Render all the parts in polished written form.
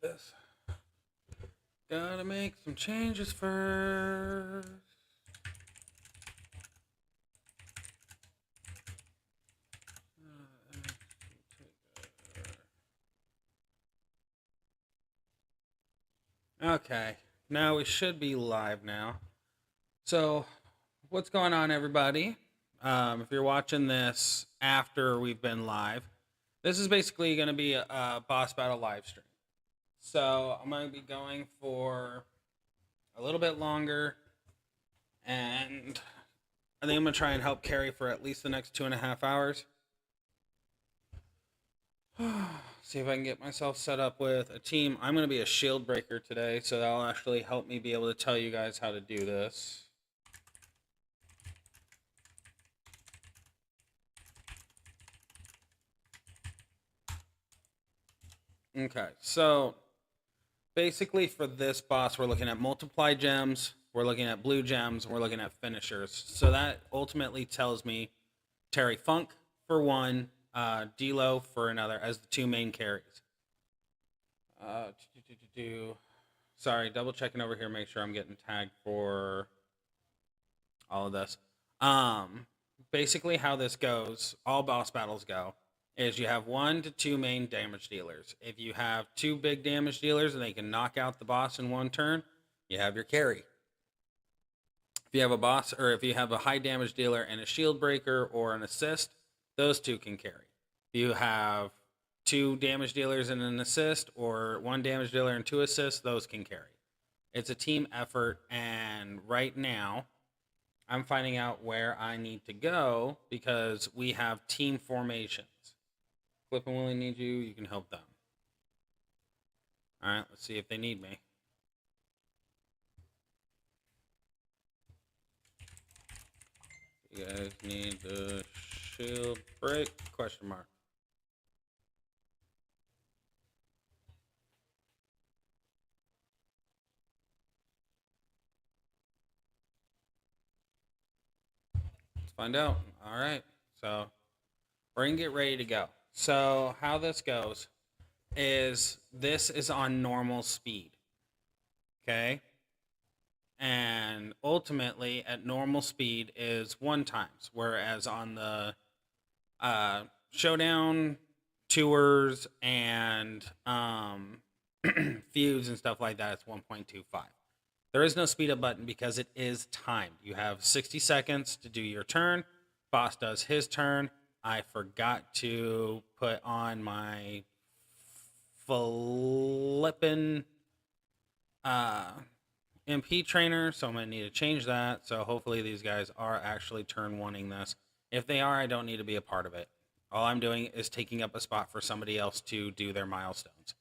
at this. Gotta make some changes first. Okay, now we should be live now. So, what's going on, everybody? If you're watching this after we've been live, this is basically going to be a boss battle live stream. So, I'm going to be going for a little bit longer, and I think I'm going to try and help carry for at least the next 2.5 hours. See if I can get myself set up with a team. I'm going to be a shield breaker today, so that'll actually help me be able to tell you guys how to do this. Okay, so basically for this boss, we're looking at multiply gems, we're looking at blue gems, we're looking at finishers. So that ultimately tells me Terry Funk for one, D-Lo for another as the two main carries. Sorry, double checking over here, make sure I'm getting tagged for all of this. Basically how this goes, all boss battles go, is you have 1 to 2 main damage dealers. If you have 2 big damage dealers and they can knock out the boss in 1 turn, you have your carry. If you have a boss, or if you have a high damage dealer and a shield breaker or an assist, those 2 can carry. If you have 2 damage dealers and an assist, or 1 damage dealer and 2 assists, those can carry. It's a team effort, and right now, I'm finding out where I need to go because we have team formations. Flip and Willie need you, you can help them. Alright, let's see if they need me. You guys need the shield break? Question mark. Let's find out. Alright, so we're going to get ready to go. So how this goes is this is on normal speed. Okay? And ultimately at normal speed is 1 times, whereas on the showdown tours and feuds and stuff like that, it's 1.25. There is no speed up button because it is timed. You have 60 seconds to do your turn. Boss does his turn. I forgot to put on my flippin' MP trainer, so I'm going to need to change that. So hopefully these guys are actually turn 1ing this. If they are, I don't need to be a part of it. All I'm doing is taking up a spot for somebody else to do their milestones.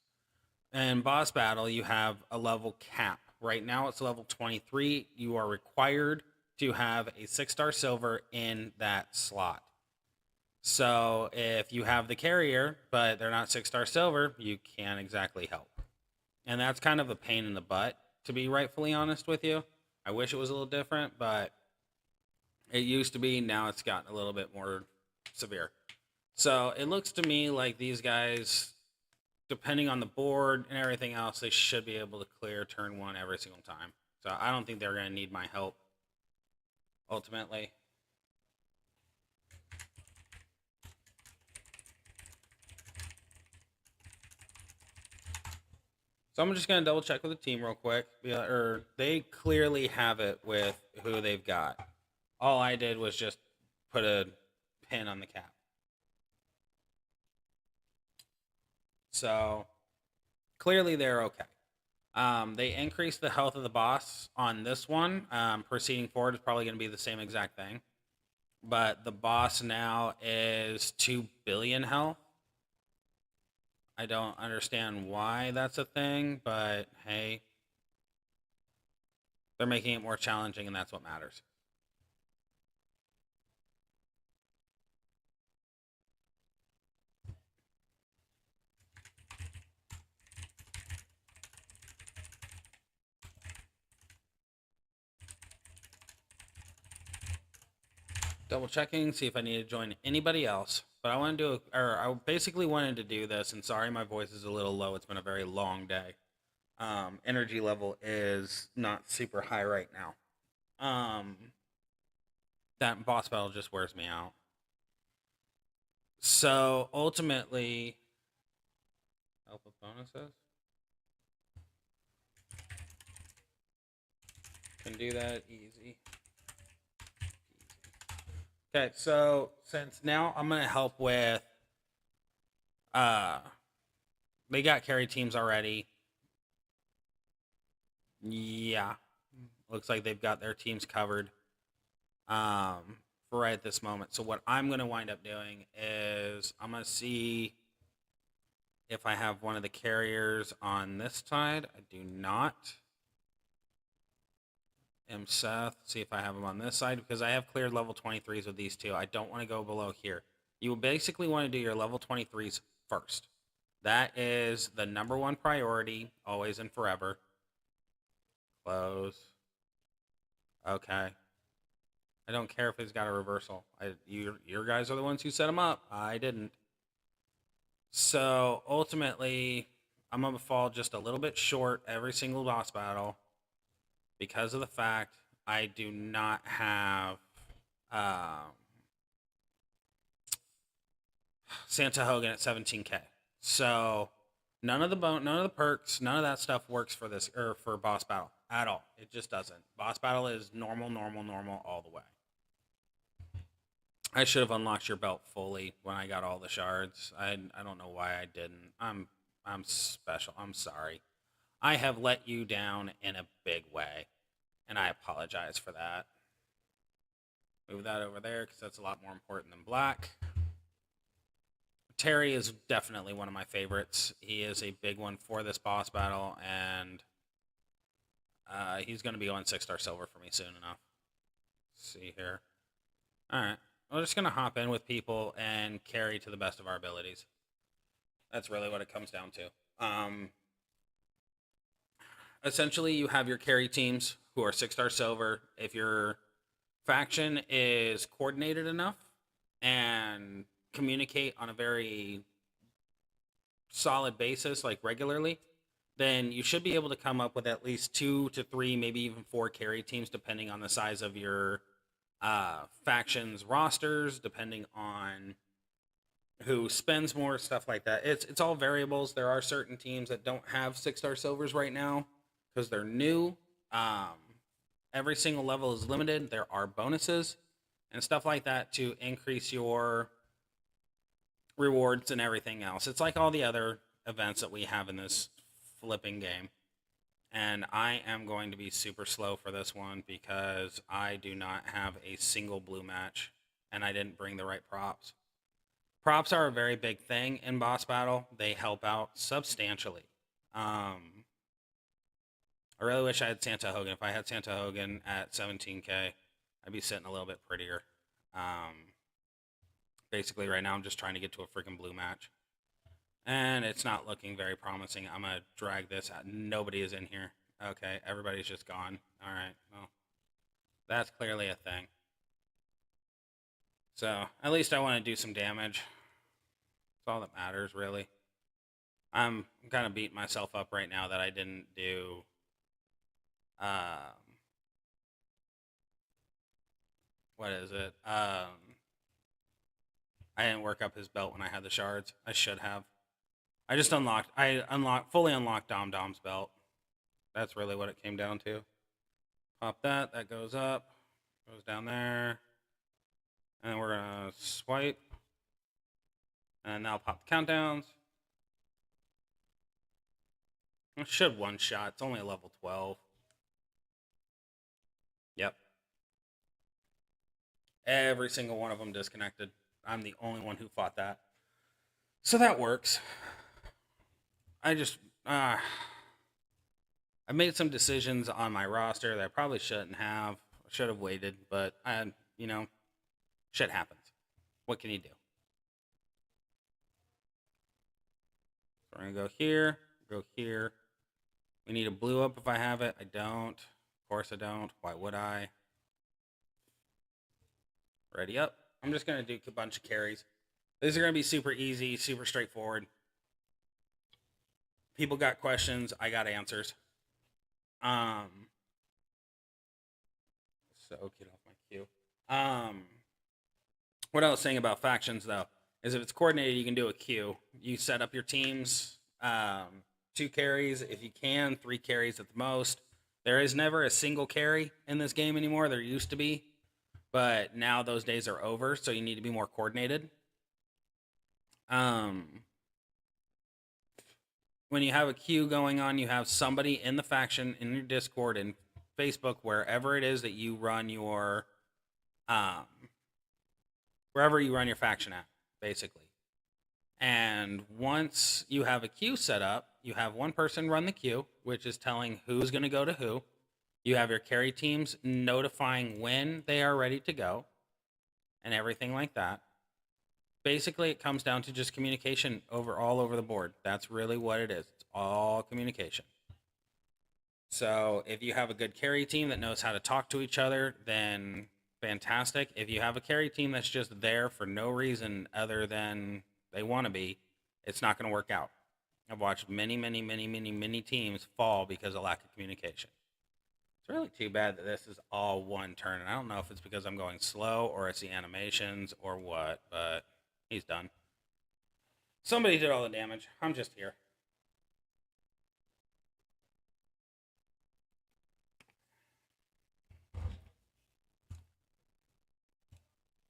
In boss battle, you have a level cap. Right now it's level 23. You are required to have a 6-star silver in that slot. So if you have the carrier, but they're not 6-star silver, you can't exactly help. And that's kind of a pain in the butt, to be rightfully honest with you. I wish it was a little different, but it used to be. Now it's gotten a little bit more severe. So it looks to me like these guys, depending on the board and everything else, they should be able to clear turn 1 every single time. So I don't think they're going to need my help, ultimately. So I'm just going to double check with the team real quick. Or they clearly have it with who they've got. All I did was just put a pin on the cap. So clearly they're okay. They increased the health of the boss on this one. Proceeding forward is probably going to be the same exact thing. But the boss now is 2 billion health. I don't understand why that's a thing, but hey, they're making it more challenging, and that's what matters. Double checking, see if I need to join anybody else. But I want to do, I basically wanted to do this, and sorry my voice is a little low. It's been a very long day. Energy level is not super high right now. That boss battle just wears me out. So ultimately, help with bonuses. Can do that easy. Okay, so since now I'm gonna help with they got carry teams already. Yeah. Looks like they've got their teams covered. For right at this moment. So what I'm gonna wind up doing is I'm gonna see if I have one of the carriers on this side. I do not. Seth, see if I have him on this side because I have cleared level 23s with these two. I don't want to go below here. You basically want to do your level 23s first. That is the number one priority, always and forever. Close. Okay. I don't care if he's got a reversal. Your guys are the ones who set him up. I didn't. So ultimately, I'm going to fall just a little bit short every single boss battle because of the fact I do not have Santa Hogan at 17k. So none of the perks, none of that stuff works for this or for boss battle at all. It just doesn't. Boss battle is normal all the way. I should have unlocked your belt fully when I got all the shards. I don't know why I didn't. I'm special. I'm sorry. I have let you down in a big way, and I apologize for that. Move that over there because that's a lot more important than black. Terry is definitely one of my favorites. He is a big one for this boss battle, and he's going to be on 6-star silver for me soon enough. Let's see here. All right. We're just going to hop in with people and carry to the best of our abilities. That's really what it comes down to. Essentially, you have your carry teams who are 6-star silver. If your faction is coordinated enough and communicate on a very solid basis, like regularly, then you should be able to come up with at least 2 to 3, maybe even 4 carry teams, depending on the size of your factions rosters, depending on who spends more, stuff like that. It's all variables. There are certain teams that don't have 6-star silvers right now because they're new. Every single level is limited. There are bonuses and stuff like that to increase your rewards and everything else. It's like all the other events that we have in this flipping game. And I am going to be super slow for this one because I do not have a single blue match and I didn't bring the right props. Props are a very big thing in boss battle. They help out substantially. I really wish I had Santa Hogan. If I had Santa Hogan at 17k, I'd be sitting a little bit prettier. Basically, right now, I'm just trying to get to a freaking blue match. And it's not looking very promising. I'm going to drag this out. Nobody is in here. Okay, everybody's just gone. All right, well, that's clearly a thing. So, at least I want to do some damage. That's all that matters, really. I'm kind of beating myself up right now that I didn't do... what is it? I didn't work up his belt when I had the shards. I should have. I fully unlocked Dom Dom's belt. That's really what it came down to. Pop that. That goes up. Goes down there. And then we're going to swipe. And now pop the countdowns. I should one shot. It's only a level 12. Yep. Every single one of them disconnected. I'm the only one who fought that. So that works. I made some decisions on my roster that I probably shouldn't have. I should have waited, but shit happens. What can you do? So we're going to go here, go here. We need a blue up if I have it. I don't. Of course I don't. Why would I? Ready up. I'm just going to do a bunch of carries. These are going to be super easy, super straightforward. People got questions. I got answers. So get off my queue. What I was saying about factions, though, is if it's coordinated, you can do a queue. You set up your teams, 2 carries if you can, 3 carries at the most. There is never a single carry in this game anymore. There used to be, but now those days are over, so you need to be more coordinated. When you have a queue going on, you have somebody in the faction, in your Discord, and Facebook, wherever it is that you run your, wherever you run your faction at, basically. And once you have a queue set up, you have one person run the queue, which is telling who's going to go to who. You have your carry teams notifying when they are ready to go and everything like that. Basically, it comes down to just communication all over the board. That's really what it is. It's all communication. So if you have a good carry team that knows how to talk to each other, then fantastic. If you have a carry team that's just there for no reason other than they want to be, it's not going to work out. I've watched many teams fall because of lack of communication. It's really too bad that this is all one turn. And I don't know if it's because I'm going slow or it's the animations or what, but he's done. Somebody did all the damage. I'm just here.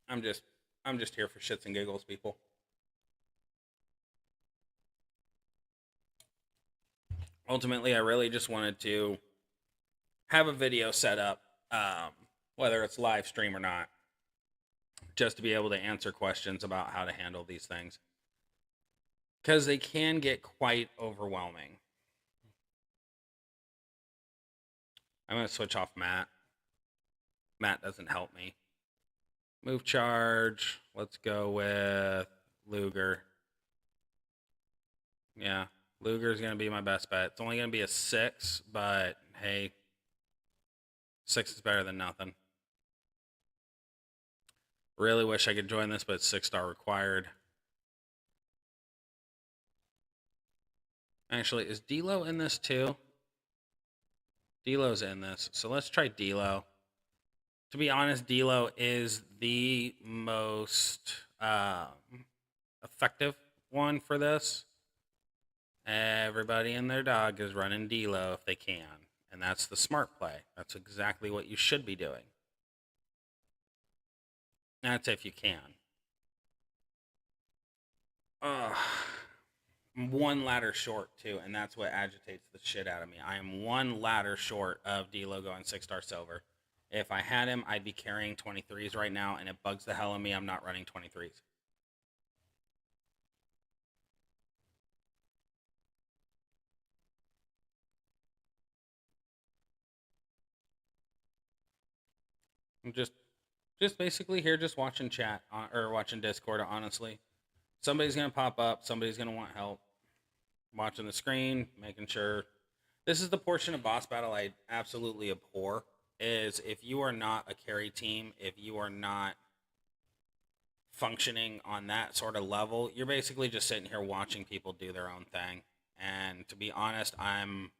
I'm just here for shits and giggles, people. Ultimately, I really just wanted to have a video set up, whether it's live stream or not, just to be able to answer questions about how to handle these things. Because they can get quite overwhelming. I'm going to switch off Matt. Matt doesn't help me. Move charge. Let's go with Luger. Yeah, Luger's going to be my best bet. It's only going to be a 6, but hey, 6 is better than nothing. Really wish I could join this, but it's 6-star required. Actually, is D-Lo in this too? D-Lo's in this, so let's try D-Lo. To be honest, D-Lo is the most effective one for this. Everybody and their dog is running D-Lo if they can, and that's the smart play. That's exactly what you should be doing. That's if you can. I'm one ladder short, too, and that's what agitates the shit out of me. I am one ladder short of D-Lo going 6-star silver. If I had him, I'd be carrying 23s right now, and it bugs the hell out of me I'm not running 23s. I'm just basically here just watching chat, or watching Discord, honestly. Somebody's going to pop up. Somebody's going to want help. Watching the screen, making sure. This is the portion of boss battle I absolutely abhor, is if you are not a carry team, if you are not functioning on that sort of level, you're basically just sitting here watching people do their own thing. And to be honest, I'm...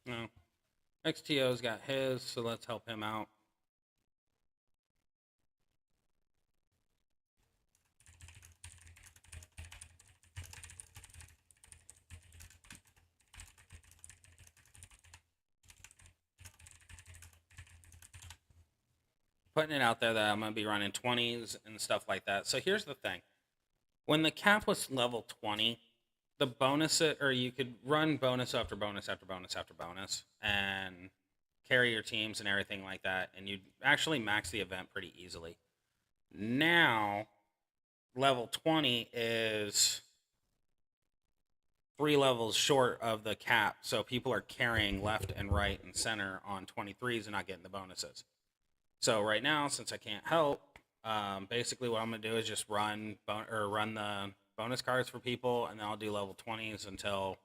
No. XTO's got his, so let's help him out. Putting it out there that I'm going to be running 20s and stuff like that. So here's the thing. When the cap was level 20, the bonus, or you could run bonus after bonus after bonus after bonus and carry your teams and everything like that, and you'd actually max the event pretty easily. Now, level 20 is 3 levels short of the cap, so people are carrying left and right and center on 23s and not getting the bonuses. So right now, since I can't help, basically what I'm gonna do is just run the bonus cards for people, and then I'll do level 20s until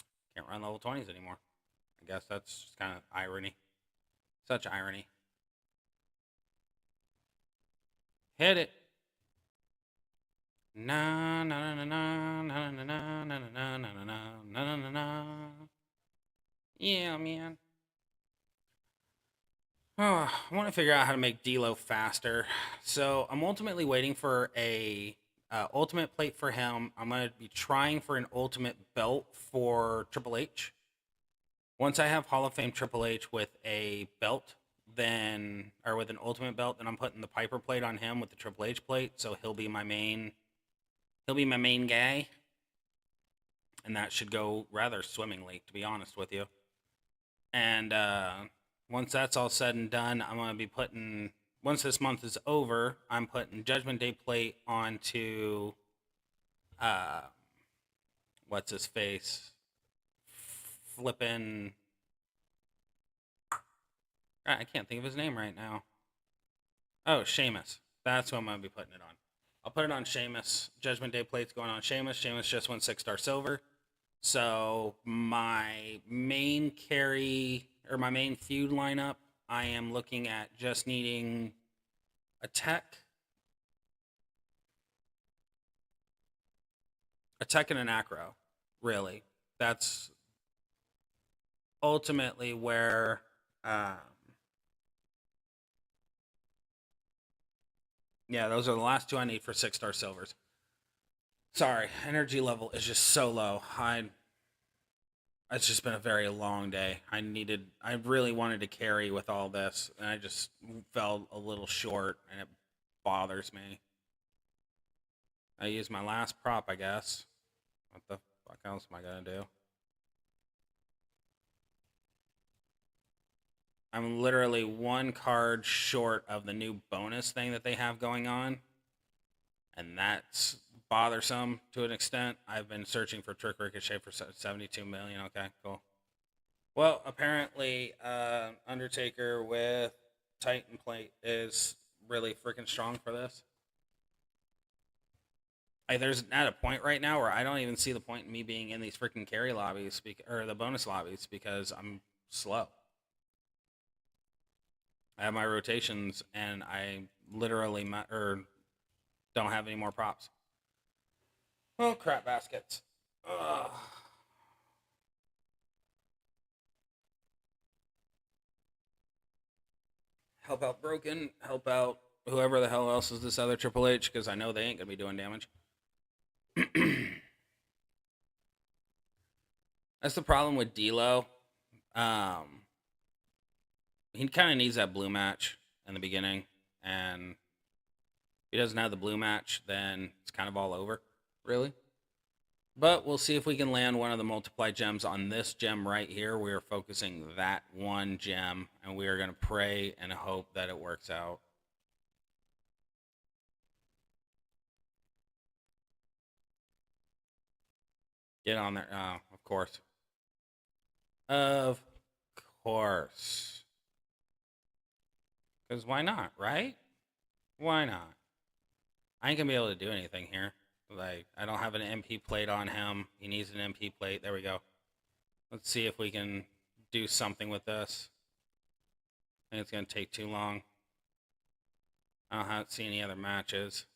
I can't run level 20s anymore. I guess that's just kind of irony. Such irony. Hit it. Na na na na na na na na na na na na na na na. Yeah, man. Oh, I want to figure out how to make D'Lo faster. So I'm ultimately waiting for a ultimate plate for him. I'm gonna be trying for an ultimate belt for Triple H. Once I have Hall of Fame Triple H with a belt, then or with an ultimate belt, then I'm putting the Piper plate on him with the Triple H plate. So he'll be my main. He'll be my main guy, and that should go rather swimmingly, to be honest with you. And once that's all said and done, I'm going to be putting, once this month is over, I'm putting Judgment Day plate onto, what's his face? Flippin'. I can't think of his name right now. Oh, Sheamus. That's what I'm going to be putting it on. I'll put it on Sheamus. Judgment Day plate's going on Sheamus. Sheamus just went 6-star silver. So my main carry or my main feud lineup, I am looking at just needing a tech and an acro, really. That's ultimately where yeah, those are the last two I need for 6-star silvers. Sorry, energy level is just so low. It's just been a very long day. I really wanted to carry with all this, and I just fell a little short, and it bothers me. I used my last prop, I guess. What the fuck else am I gonna do? I'm literally one card short of the new bonus thing that they have going on, and that's bothersome to an extent. I've been searching for Trick Ricochet for 72 million. Okay, cool. Well, apparently, Undertaker with Titan plate is really freaking strong for this. Like, there's at a point right now where I don't even see the point in me being in these freaking carry lobbies or the bonus lobbies because I'm slow. I have my rotations and I literally don't have any more props. Oh, crap baskets. Ugh. Help out Broken. Help out whoever the hell else is this other Triple H because I know they ain't going to be doing damage. That's the problem with D'Lo. He kind of needs that blue match in the beginning, and if he doesn't have the blue match, then it's kind of all over, really. But we'll see if we can land one of the multiply gems on this gem right here. We are focusing that one gem, and we are going to pray and hope that it works out. Get on there. Oh, of course. Of course. Because why not, right? Why not? I ain't going to be able to do anything here. Like, I don't have an MP plate on him. He needs an MP plate. There we go. Let's see if we can do something with this. I think it's going to take too long. I don't see any other matches.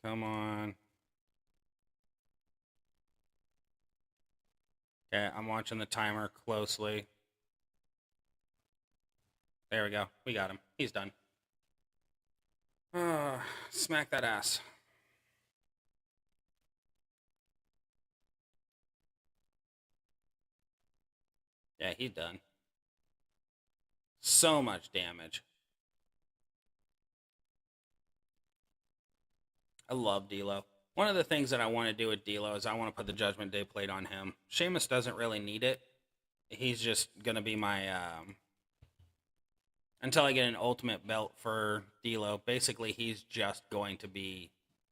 Come on. Okay, I'm watching the timer closely. There we go. We got him. He's done. Smack that ass. Yeah, he's done. So much damage. I love D'Lo. One of the things that I want to do with D'Lo is I want to put the Judgment Day plate on him. Sheamus doesn't really need it. He's just going to be my... until I get an ultimate belt for D'Lo, basically he's just going to be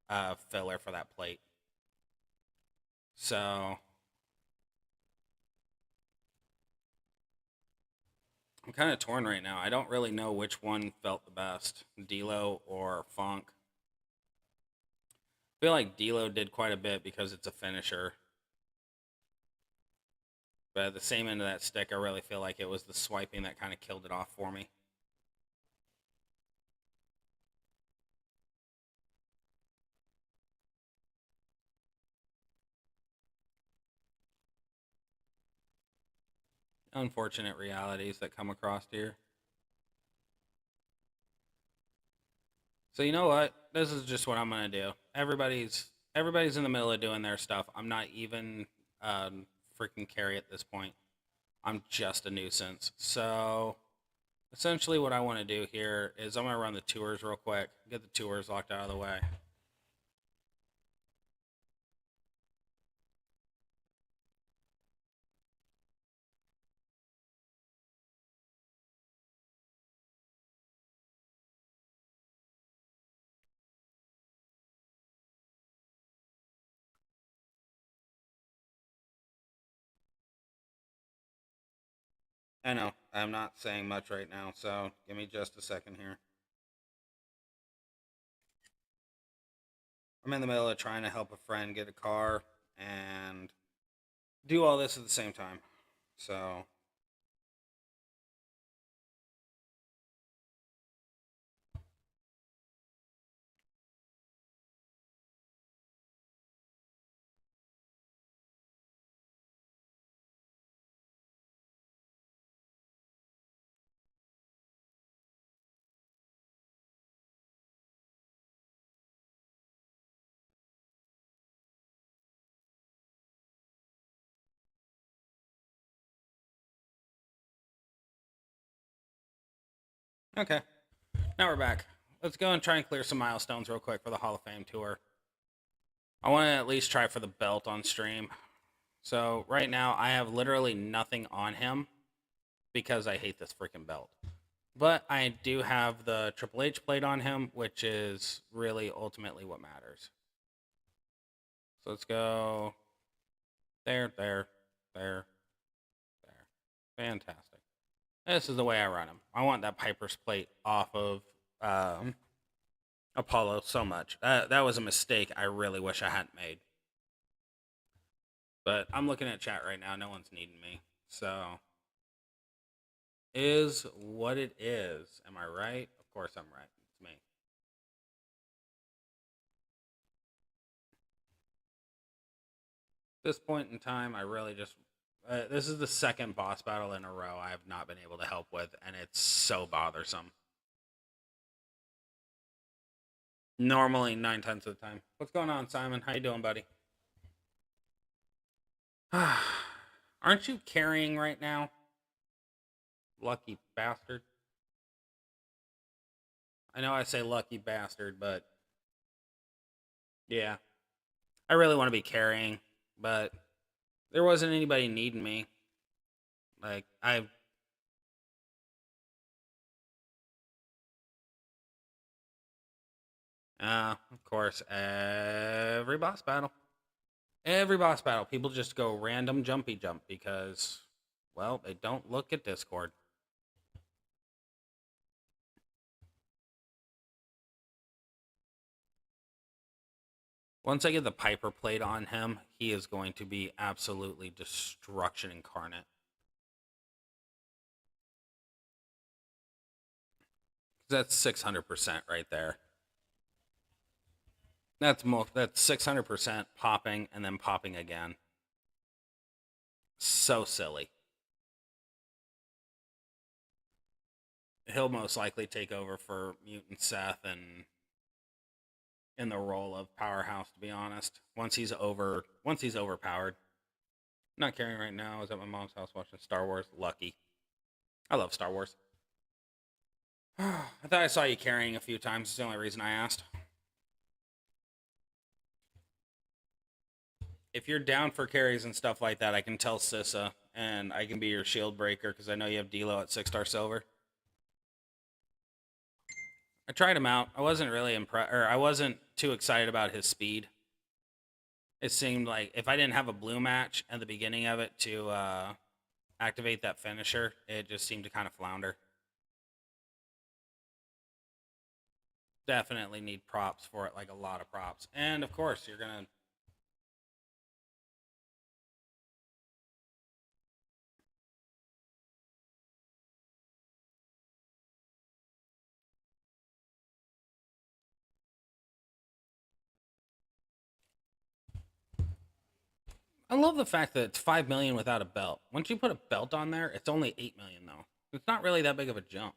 a filler for that plate. So... I'm kind of torn right now. I don't really know which one felt the best, D'Lo or Funk. I feel like D'Lo did quite a bit because it's a finisher. But at the same end of that stick, I really feel like it was the swiping that kind of killed it off for me. Unfortunate realities that come across here. So you know what? This is just what I'm gonna do. Everybody's in the middle of doing their stuff. I'm not even freaking carry at this point. I'm just a nuisance. So essentially what I want to do here is I'm gonna run the tours real quick, get the tours locked out of the way. I know I'm not saying much right now, so give me just a second here. I'm in the middle of trying to help a friend get a car and do all this at the same time. So okay, now we're back. Let's go and try and clear some milestones real quick for the Hall of Fame tour. I want to at least try for the belt on stream. So right now I have literally nothing on him because I hate this freaking belt. But I do have the Triple H plate on him, which is really ultimately what matters. So let's go there. Fantastic. This is the way I run him. I want that Piper's plate off of Apollo so much. That was a mistake I really wish I hadn't made. But I'm looking at chat right now. No one's needing me. So, is what it is. Am I right? Of course I'm right. It's me. At this point in time, I really just... this is the second boss battle in a row I have not been able to help with, and it's so bothersome. Normally, 9 times of the time. What's going on, Simon? How you doing, buddy? Aren't you carrying right now? Lucky bastard. I know I say lucky bastard, but yeah. I really want to be carrying, but there wasn't anybody needing me. Like, of course, every boss battle, people just go random jumpy jump because, well, they don't look at Discord. Once I get the Piper plate on him, he is going to be absolutely destruction incarnate. That's 600% right there. That's 600% popping and then popping again. So silly. He'll most likely take over for Mutant Seth and in the role of Powerhouse, to be honest. Once he's overpowered. Not carrying right now. I was at my mom's house watching Star Wars. Lucky. I love Star Wars. I thought I saw you carrying a few times. It's the only reason I asked. If you're down for carries and stuff like that, I can tell Sissa, and I can be your shield breaker because I know you have D'Lo at 6-star silver. I tried him out. I wasn't really impressed, or I wasn't too excited about his speed. It seemed like if I didn't have a blue match at the beginning of it to activate that finisher, it just seemed to kind of flounder. Definitely need props for it, like a lot of props. And of course, you're gonna. I love the fact that it's 5 million without a belt. Once you put a belt on there, it's only 8 million though. It's not really that big of a jump.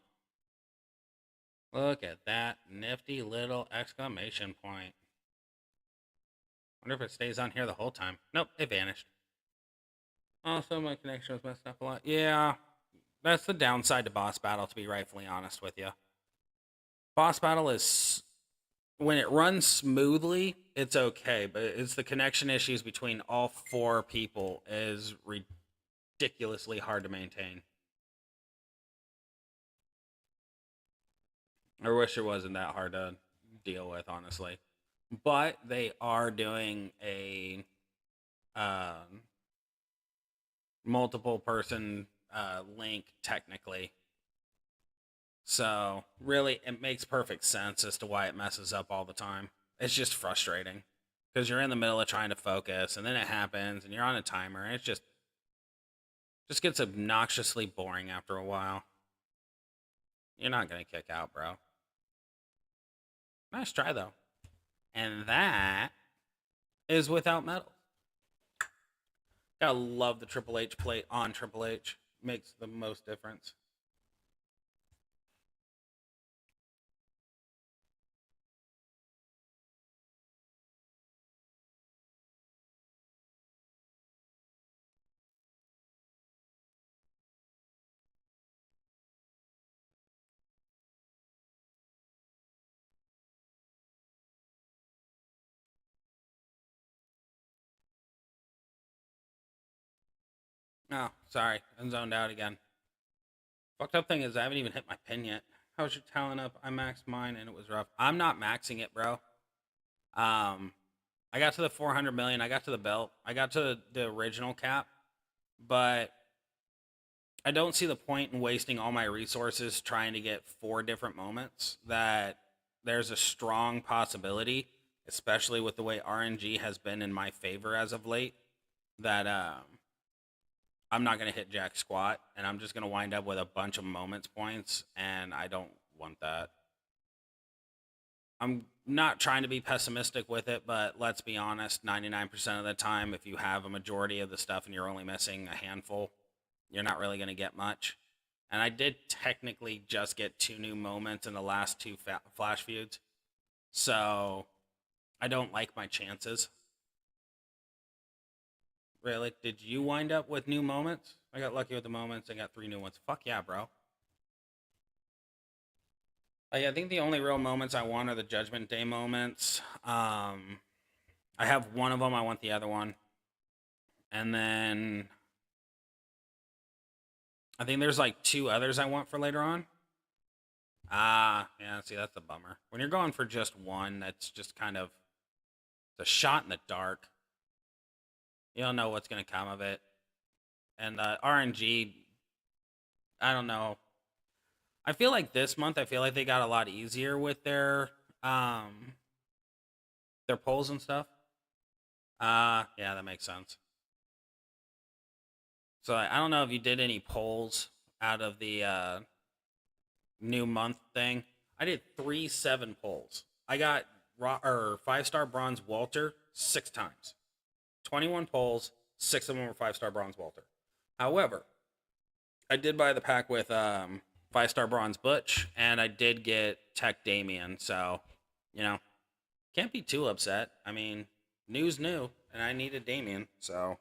Look at that nifty little exclamation point. Wonder if it stays on here the whole time. Nope, it vanished. Also, my connection was messed up a lot. Yeah, that's the downside to Boss Battle, to be rightfully honest with you. Boss Battle is, when it runs smoothly, it's okay, but it's the connection issues between all four people is ridiculously hard to maintain. I wish it wasn't that hard to deal with, honestly. But they are doing a um, multiple person link technically. So really, it makes perfect sense as to why it messes up all the time. It's just frustrating because you're in the middle of trying to focus, and then it happens, and you're on a timer, and it just gets obnoxiously boring after a while. You're not gonna kick out, bro. Nice try though, and that is without medals. Gotta love the Triple H plate on Triple H. Makes the most difference. Oh, sorry. I'm zoned out again. Fucked up thing is I haven't even hit my pin yet. How's your talent up? I maxed mine and it was rough. I'm not maxing it, bro. I got to the 400 million. I got to the belt. I got to the original cap, but I don't see the point in wasting all my resources trying to get 4 different moments. That there's a strong possibility, especially with the way RNG has been in my favor as of late, that I'm not going to hit jack squat, and I'm just going to wind up with a bunch of moments points, and I don't want that. I'm not trying to be pessimistic with it, but let's be honest, 99% of the time, if you have a majority of the stuff and you're only missing a handful, you're not really going to get much. And I did technically just get 2 new moments in the last 2 flash feuds, so I don't like my chances. Really? Did you wind up with new moments? I got lucky with the moments. I got 3 new ones. Fuck yeah, bro. I think the only real moments I want are the Judgment Day moments. I have one of them. I want the other one. And then I think there's like 2 others I want for later on. Ah, yeah, see, that's a bummer. When you're going for just one, that's just kind of the shot in the dark. You don't know what's going to come of it. And RNG, I don't know. I feel like this month, I feel like they got a lot easier with their polls and stuff. Yeah, that makes sense. So I don't know if you did any polls out of the new month thing. I did 3-7 polls. I got 5-star bronze Walter 6 times. 21 polls, 6 of them were 5-star bronze Walter. However, I did buy the pack with 5-star bronze Butch, and I did get Tech Damien. So, can't be too upset. I mean, new's new, and I needed Damien. So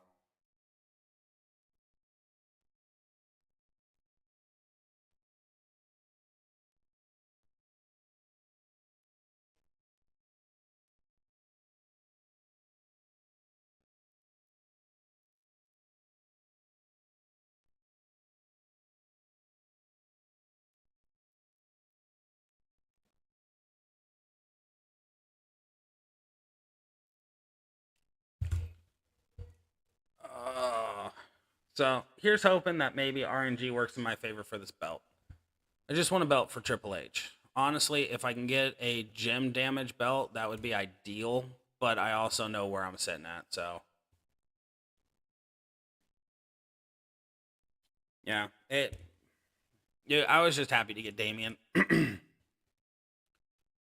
So here's hoping that maybe RNG works in my favor for this belt. I just want a belt for Triple H. Honestly, if I can get a gym damage belt, that would be ideal. But I also know where I'm sitting at, so yeah. I was just happy to get Damien.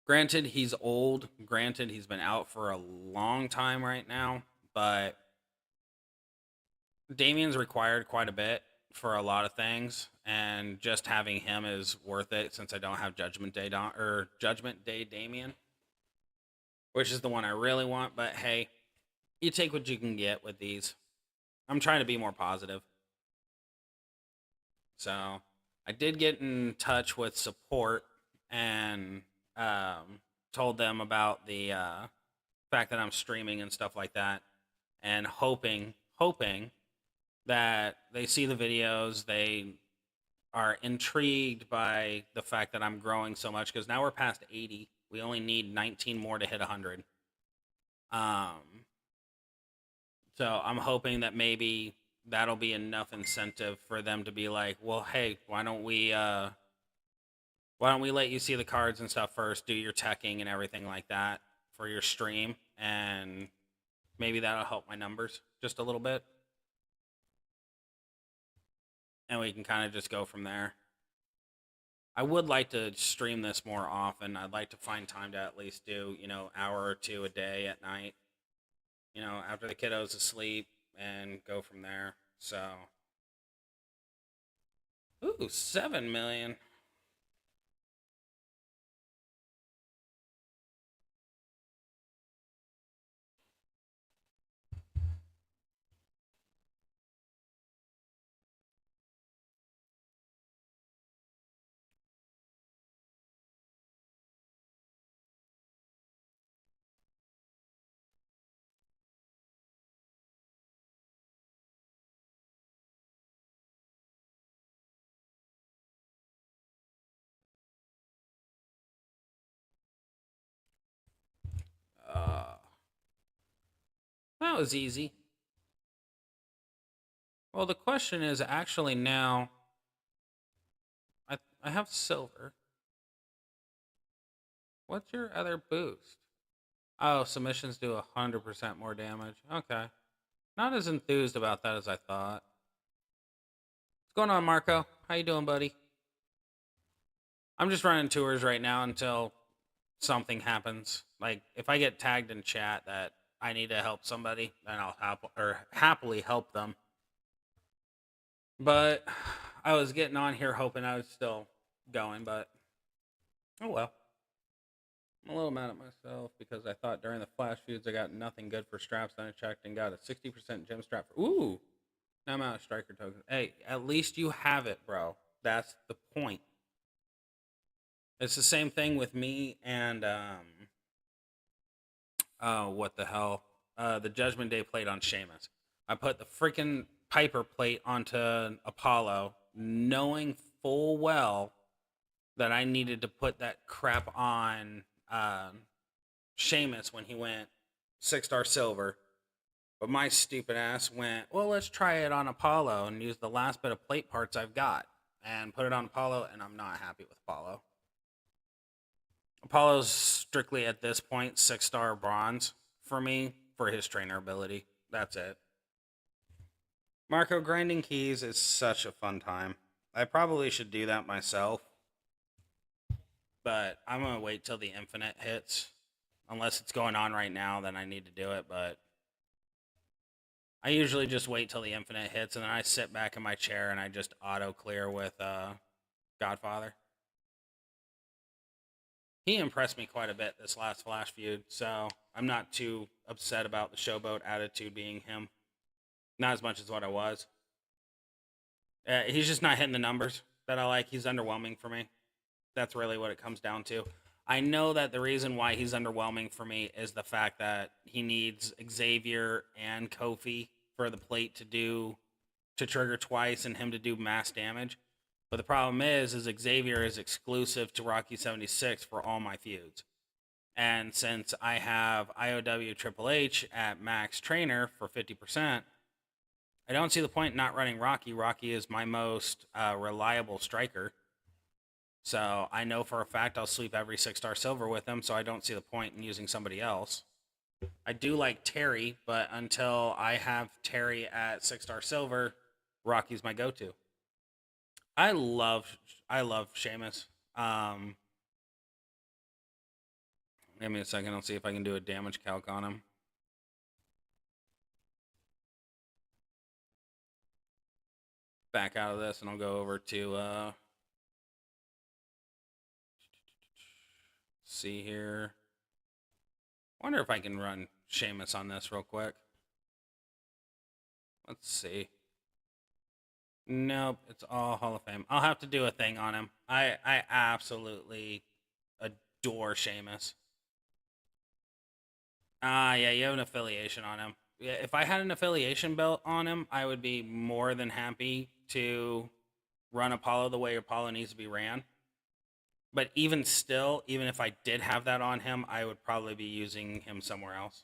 Granted, he's old. Granted, he's been out for a long time right now. But Damien's required quite a bit for a lot of things, and just having him is worth it since I don't have Judgment Day Damien, which is the one I really want. But hey, you take what you can get with these. I'm trying to be more positive. So I did get in touch with support and told them about the fact that I'm streaming and stuff like that, and hoping that they see the videos, they are intrigued by the fact that I'm growing so much, because now we're past 80. We only need 19 more to hit 100. So I'm hoping that maybe that'll be enough incentive for them to be like, well, hey, why don't we let you see the cards and stuff first, do your teching and everything like that for your stream, and maybe that'll help my numbers just a little bit. And we can kind of just go from there. I would like to stream this more often. I'd like to find time to at least do, hour or two a day at night, after the kiddo's asleep, and go from there. So, ooh, 7 million. Uh, that was easy. Well, the question is actually now, I have silver. What's your other boost? Oh, submissions do 100% more damage. Okay. Not as enthused about that as I thought. What's going on, Marco? How you doing, buddy? I'm just running tours right now until something happens. Like, if I get tagged in chat that I need to help somebody, then I'll happily help them. But I was getting on here hoping I was still going, but oh well. I'm a little mad at myself because I thought during the flash feuds I got nothing good for straps. Then I checked and got a 60% gem strap. Ooh, now I'm out of striker tokens. Hey, at least you have it, bro. That's the point. It's the same thing with me and what the hell? The Judgment Day plate on Sheamus. I put the freaking Piper plate onto Apollo, knowing full well that I needed to put that crap on Sheamus when he went 6-star silver. But my stupid ass went, well, let's try it on Apollo and use the last bit of plate parts I've got and put it on Apollo, and I'm not happy with Apollo. Apollo's strictly at this point 6-star bronze for me for his trainer ability. That's it. Marco, grinding keys is such a fun time. I probably should do that myself, but I'm going to wait till the infinite hits. Unless it's going on right now, then I need to do it, but I usually just wait till the infinite hits, and then I sit back in my chair and I just auto clear with Godfather. He impressed me quite a bit this last Flash feud, so I'm not too upset about the showboat attitude being him. Not as much as what I was. He's just not hitting the numbers that I like. He's underwhelming for me. That's really what it comes down to. I know that the reason why he's underwhelming for me is the fact that he needs Xavier and Kofi for the plate to trigger twice and him to do mass damage. But the problem is Xavier is exclusive to Rocky 76 for all my feuds. And since I have IOW Triple H at max trainer for 50%, I don't see the point in not running Rocky. Rocky is my most reliable striker. So I know for a fact I'll sweep every 6-star silver with him, so I don't see the point in using somebody else. I do like Terry, but until I have Terry at 6-star silver, Rocky's my go-to. I love Sheamus. Give me a second. I'll see if I can do a damage calc on him. Back out of this, and I'll go over to see here. Wonder if I can run Sheamus on this real quick. Let's see. Nope, it's all Hall of Fame. I'll have to do a thing on him. I absolutely adore Sheamus. Yeah, you have an affiliation on him. Yeah, if I had an affiliation belt on him, I would be more than happy to run Apollo the way Apollo needs to be ran. But even still, even if I did have that on him, I would probably be using him somewhere else.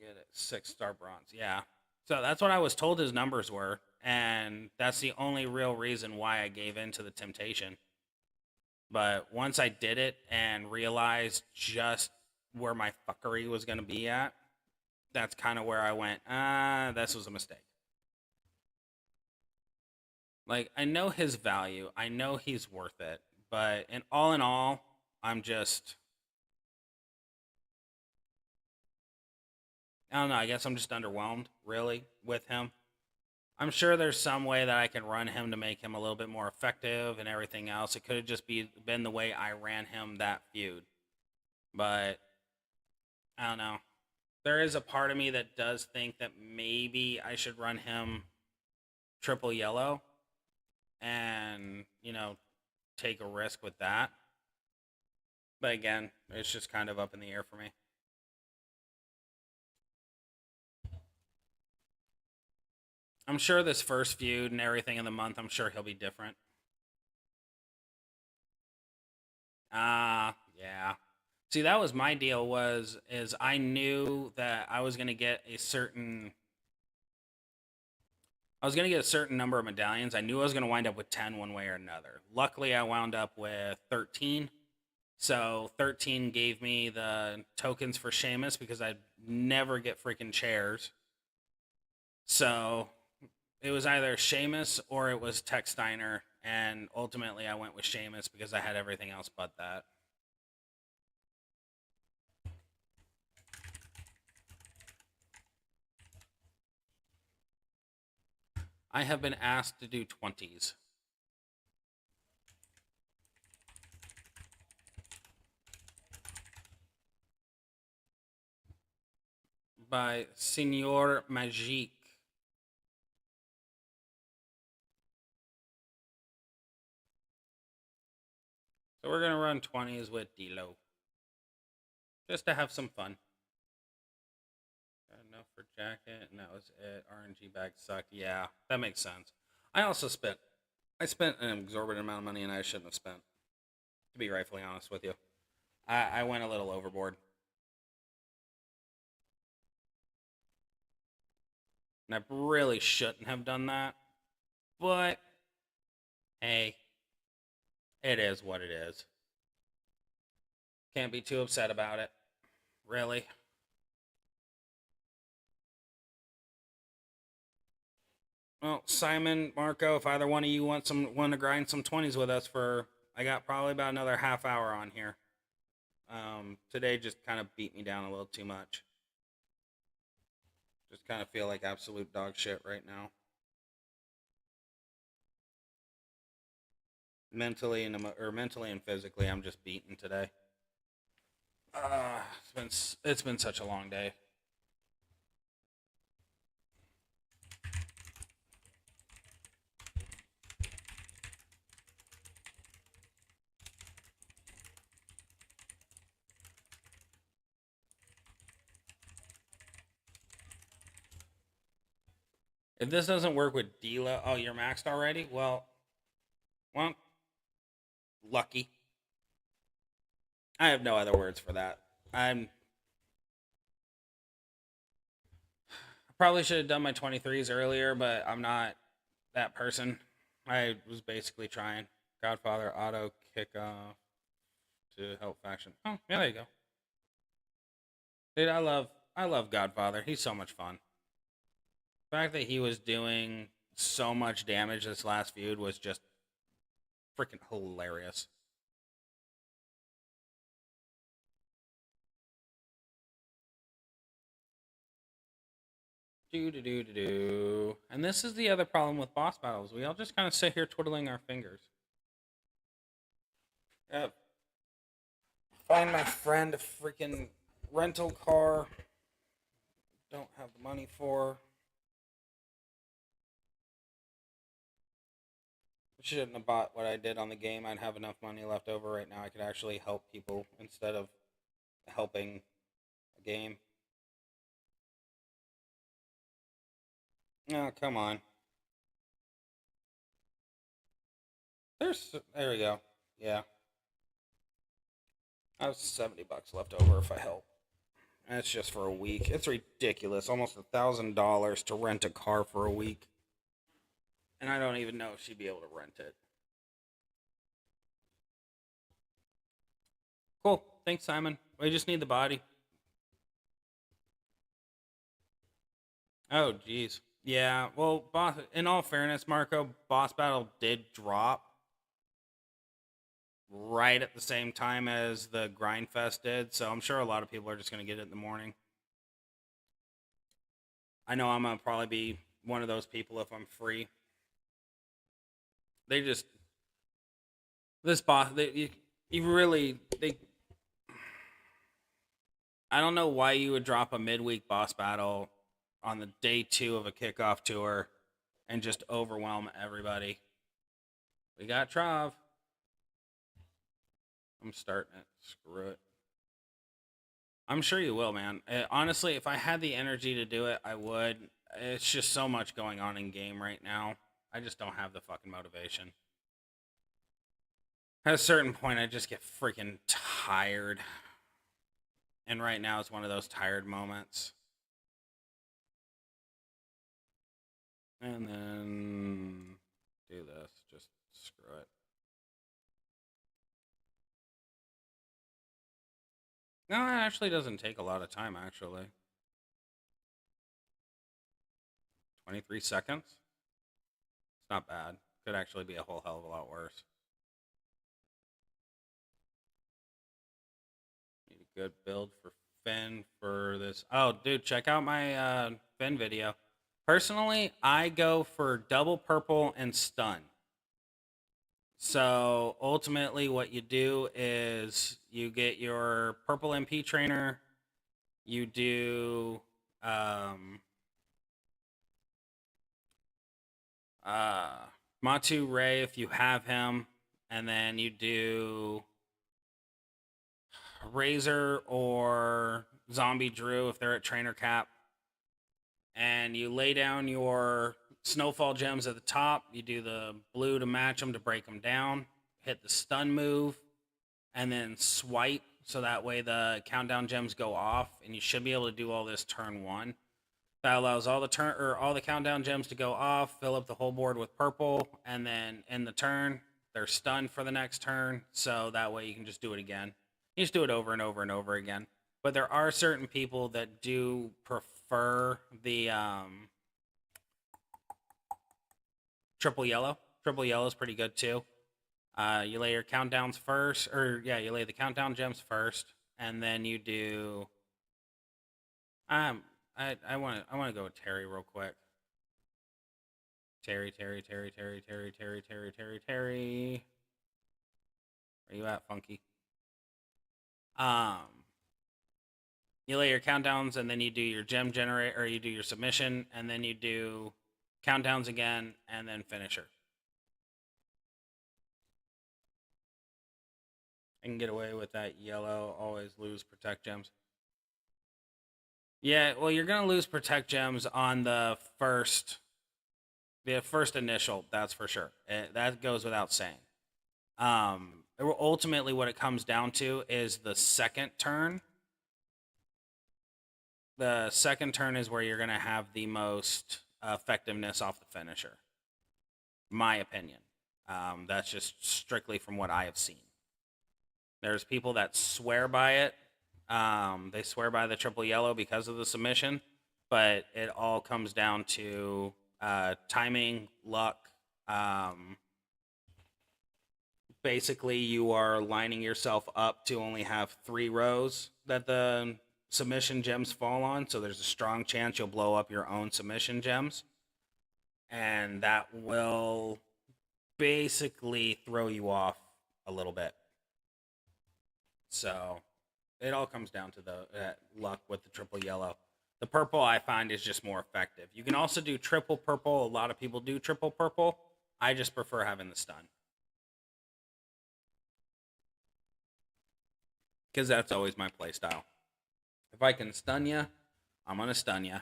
Get it, 6-star bronze. Yeah. So that's what I was told his numbers were, and that's the only real reason why I gave in to the temptation. But once I did it and realized just where my fuckery was going to be at, that's kind of where I went, this was a mistake. Like, I know his value. I know he's worth it. But in all, I'm just... I don't know. I guess I'm just underwhelmed, really, with him. I'm sure there's some way that I can run him to make him a little bit more effective and everything else. It could have just been the way I ran him that feud. But, I don't know. There is a part of me that does think that maybe I should run him triple yellow and, take a risk with that. But again, it's just kind of up in the air for me. I'm sure this first feud and everything in the month, I'm sure he'll be different. Yeah. See, that was my deal is I knew that I was going to get a certain number of medallions. I knew I was going to wind up with 10 one way or another. Luckily, I wound up with 13. So 13 gave me the tokens for Sheamus because I'd never get freaking chairs. So it was either Sheamus or it was Tex Steiner, and ultimately I went with Sheamus because I had everything else but that. I have been asked to do 20s. By Senor Magique. So we're going to run 20s with D-Lo. Just to have some fun. Got enough for jacket, and that was it. RNG bag sucked. Yeah, that makes sense. I spent an exorbitant amount of money and I shouldn't have spent. To be rightfully honest with you. I went a little overboard. And I really shouldn't have done that. But, hey, it is what it is. Can't be too upset about it. Really. Well, Simon, Marco, if either one of you want to grind some 20s with us I got probably about another half hour on here. Today just kind of beat me down a little too much. Just kind of feel like absolute dog shit right now. Mentally and physically, I'm just beaten today. It's been such a long day. If this doesn't work with Dila, oh, you're maxed already? Well, lucky. I have no other words for that. Probably should have done my 23s earlier, but I'm not that person. I was basically trying. Godfather auto kickoff to help faction. Oh, yeah, there you go. Dude, I love Godfather. He's so much fun. The fact that he was doing so much damage this last feud was just freaking hilarious. Do do do do do. And this is the other problem with boss battles. We all just kind of sit here twiddling our fingers. Yep. Find my friend a freaking rental car. Don't have the money for. Shouldn't have bought what I did on the game. I'd have enough money left over right now. I could actually help people instead of helping a game. Oh, come on. There we go. Yeah. I have $70 left over if I help. And it's just for a week. It's ridiculous. Almost $1,000 to rent a car for a week. And I don't even know if she'd be able to rent it. Cool. Thanks, Simon. We just need the body. Oh, geez. Yeah, well, in all fairness, Marco, Boss Battle did drop right at the same time as the Grind Fest did, so I'm sure a lot of people are just going to get it in the morning. I know I'm going to probably be one of those people if I'm free. They just... This boss... I don't know why you would drop a midweek boss battle on the day 2 of a kickoff tour and just overwhelm everybody. We got Trav. I'm starting it. Screw it. I'm sure you will, man. Honestly, if I had the energy to do it, I would. It's just so much going on in game right now. I just don't have the fucking motivation. At a certain point, I just get freaking tired. And right now is one of those tired moments. And then do this. Just screw it. No, it actually doesn't take a lot of time, actually. 23 seconds? It's not bad. Could actually be a whole hell of a lot worse. Need a good build for Finn for this. Oh, dude, check out my Finn video. Personally, I go for double purple and stun. So ultimately what you do is you get your purple MP trainer, you do Matu Ray if you have him, and then you do Razor or Zombie Drew if they're at trainer cap. And you lay down your Snowfall gems at the top. You do the blue to match them to break them down. Hit the stun move, and then swipe so that way the countdown gems go off, and you should be able to do all this turn 1. That allows all the countdown gems to go off, fill up the whole board with purple, and then in the turn they're stunned for the next turn. So that way you can just do it again. You just do it over and over and over again. But there are certain people that do prefer the triple yellow. Triple yellow is pretty good too. You lay your countdowns first, you lay the countdown gems first, and then you do. I want to go with Terry real quick. Terry. Where you at, Funky? You lay your countdowns, and then you do your gem generate, or you do your submission, and then you do countdowns again, and then finisher. I can get away with that yellow, always lose protect gems. Yeah, well, you're going to lose protect gems on the first initial, that's for sure. That goes without saying. Ultimately, what it comes down to is the second turn. The second turn is where you're going to have the most effectiveness off the finisher. My opinion. That's just strictly from what I have seen. There's people that swear by it. They swear by the triple yellow because of the submission, but it all comes down to timing, luck. Basically, you are lining yourself up to only have 3 rows that the submission gems fall on, so there's a strong chance you'll blow up your own submission gems, and that will basically throw you off a little bit. So it all comes down to the luck with the triple yellow. The purple I find is just more effective. You can also do triple purple. A lot of people do triple purple. I just prefer having the stun, because that's always my play style. If I can stun you, I'm going to stun you.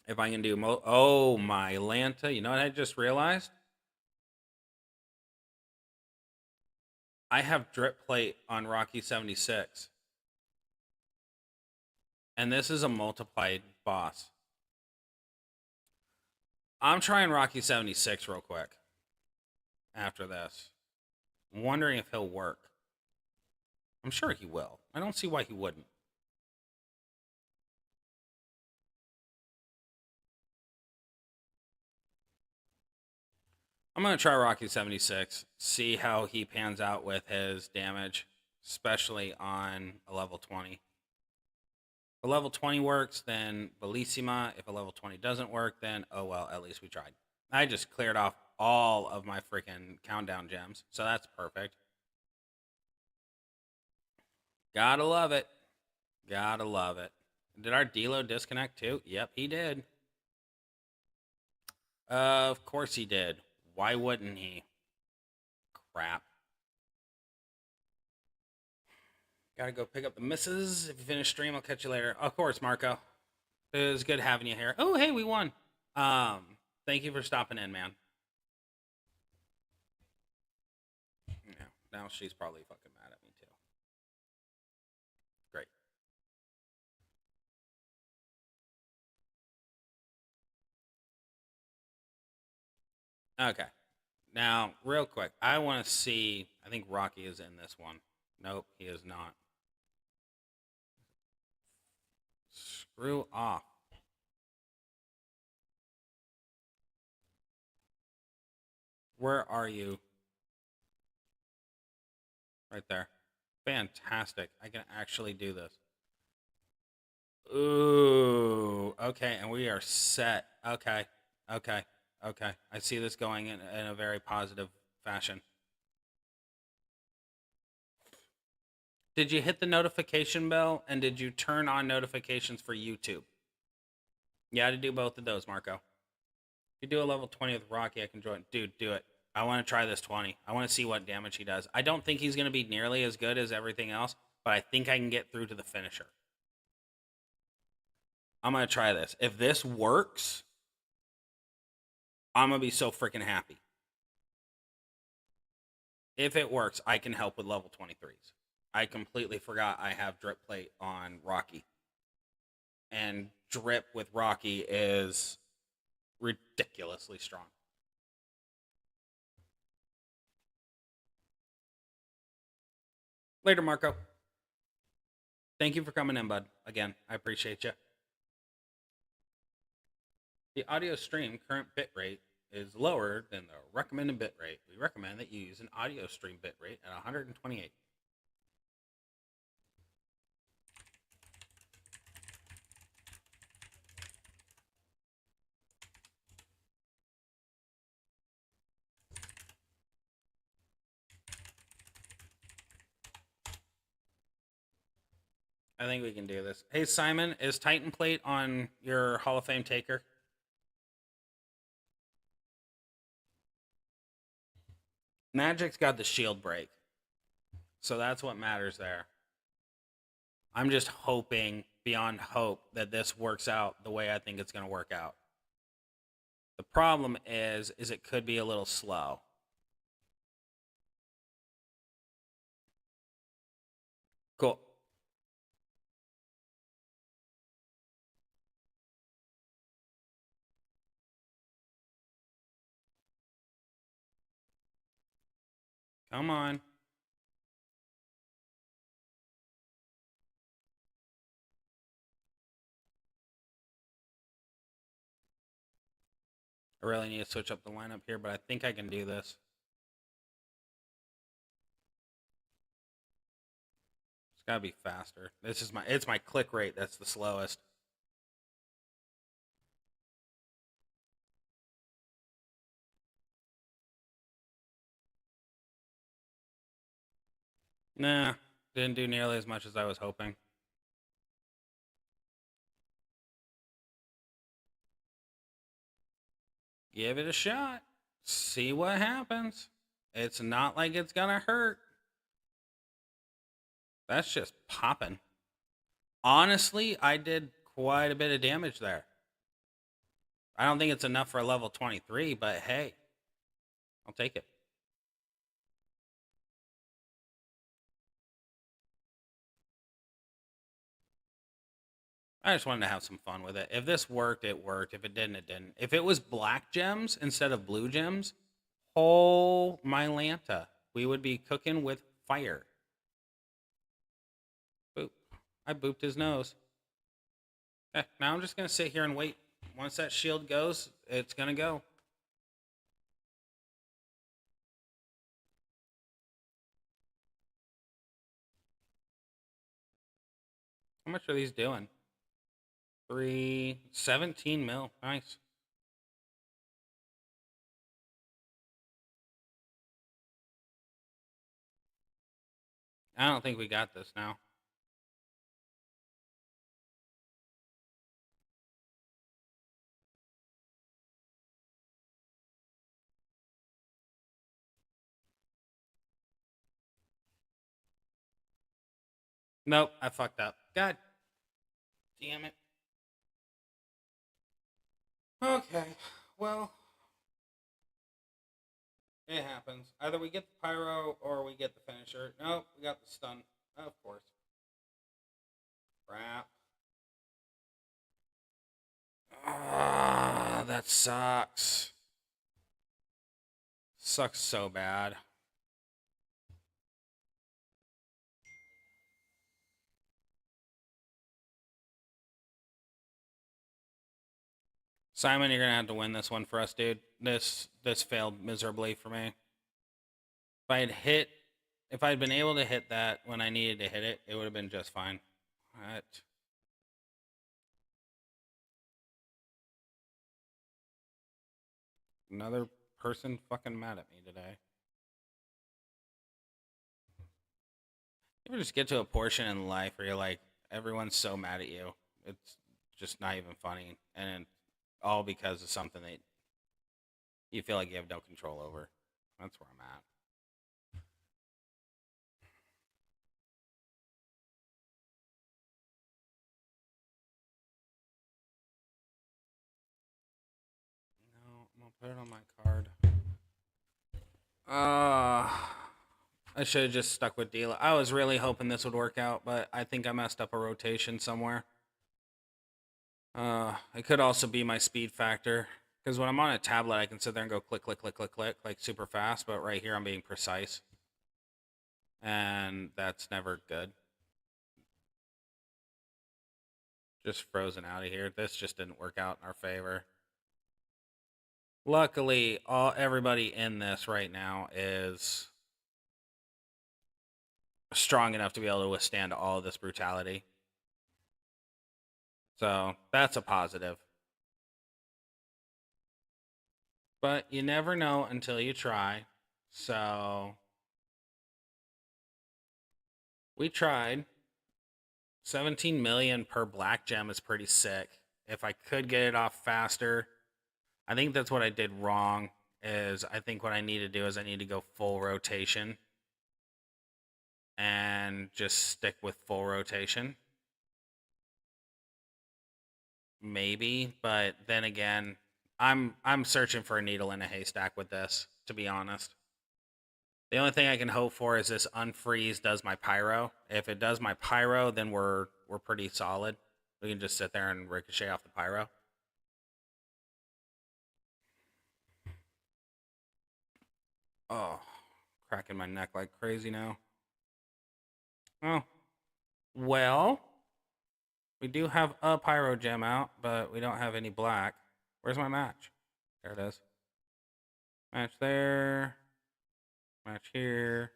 If I can do... oh, my Lanta. You know what I just realized? I have drip plate on Rocky 76. And this is a multiplied boss. I'm trying Rocky 76 real quick after this. I'm wondering if he'll work. I'm sure he will. I don't see why he wouldn't. I'm going to try Rocky 76, see how he pans out with his damage, especially on a level 20. If a level 20 works, then Bellissima. If a level 20 doesn't work, then oh well, at least we tried. I just cleared off all of my freaking countdown gems, so that's perfect. Gotta love it. Gotta love it. Did our Delo disconnect too? Yep, he did. Of course he did. Why wouldn't he? Crap. Gotta go pick up the misses. If you finish stream, I'll catch you later. Of course, Marco. It was good having you here. Oh, hey, we won. Thank you for stopping in, man. Yeah, now she's probably fucking mad at me too. Great. Okay. Now, real quick, I want to see. I think Rocky is in this one. Nope, he is not. Screw off. Where are you? Right there. Fantastic. I can actually do this. Ooh. Okay, and we are set. Okay. Okay. Okay. I see this going in a very positive fashion. Did you hit the notification bell, and did you turn on notifications for YouTube? Yeah, to do both of those, Marco. If you do a level 20 with Rocky, I can join. Dude, do it. I want to try this 20. I want to see what damage he does. I don't think he's going to be nearly as good as everything else, but I think I can get through to the finisher. I'm going to try this. If this works, I'm going to be so freaking happy. If it works, I can help with level 23s. I completely forgot I have drip plate on Rocky. And drip with Rocky is ridiculously strong. Later, Marco. Thank you for coming in, bud. Again, I appreciate you. The audio stream current bitrate is lower than the recommended bitrate. We recommend that you use an audio stream bitrate at 128. I think we can do this. Hey, Simon, is Titan Plate on your Hall of Fame taker? Magic's got the shield break. So that's what matters there. I'm just hoping beyond hope that this works out the way I think it's going to work out. The problem is it could be a little slow. Cool. Come on. I really need to switch up the lineup here, but I think I can do this. It's gotta be faster. It's my click rate that's the slowest. Nah, didn't do nearly as much as I was hoping. Give it a shot. See what happens. It's not like it's gonna hurt. That's just popping. Honestly, I did quite a bit of damage there. I don't think it's enough for a level 23, but hey, I'll take it. I just wanted to have some fun with it. If this worked, it worked. If it didn't, it didn't. If it was black gems instead of blue gems, oh my Lanta, we would be cooking with fire. Boop. I booped his nose. Okay, now I'm just going to sit here and wait. Once that shield goes, it's going to go. How much are these doing? 17 mil. Nice. I don't think we got this now. Nope, I fucked up. God damn it. Okay, well, it happens. Either we get the pyro or we get the finisher. Nope, we got the stun. Of course. Crap. Ah, that sucks. Sucks so bad. Simon, you're gonna have to win this one for us, dude. This failed miserably for me. If I had been able to hit that when I needed to hit it, it would have been just fine. What? Another person fucking mad at me today. You ever just get to a portion in life where you're like, everyone's so mad at you, it's just not even funny, and all because of something that you feel like you have no control over. That's where I'm at. No, I'm gonna put it on my card. I should have just stuck with Dila. I was really hoping this would work out, but I think I messed up a rotation somewhere. It could also be my speed factor. Because when I'm on a tablet, I can sit there and go click, click, click, click, click, like super fast. But right here, I'm being precise. And that's never good. Just frozen out of here. This just didn't work out in our favor. Luckily, everybody in this right now is strong enough to be able to withstand all of this brutality. So that's a positive. But you never know until you try. So we tried. 17 million per black gem is pretty sick. If I could get it off faster, I think that's what I did wrong. I think what I need to do is I need to go full rotation and just stick with full rotation. Maybe, but then again, I'm searching for a needle in a haystack with this, to be honest. The only thing I can hope for is this unfreeze does my pyro. If it does my pyro, then we're pretty solid. We can just sit there and ricochet off the pyro. Oh, cracking my neck like crazy now. Oh, well, we do have a pyro gem out, but we don't have any black. Where's my match? There it is. Match there. Match here.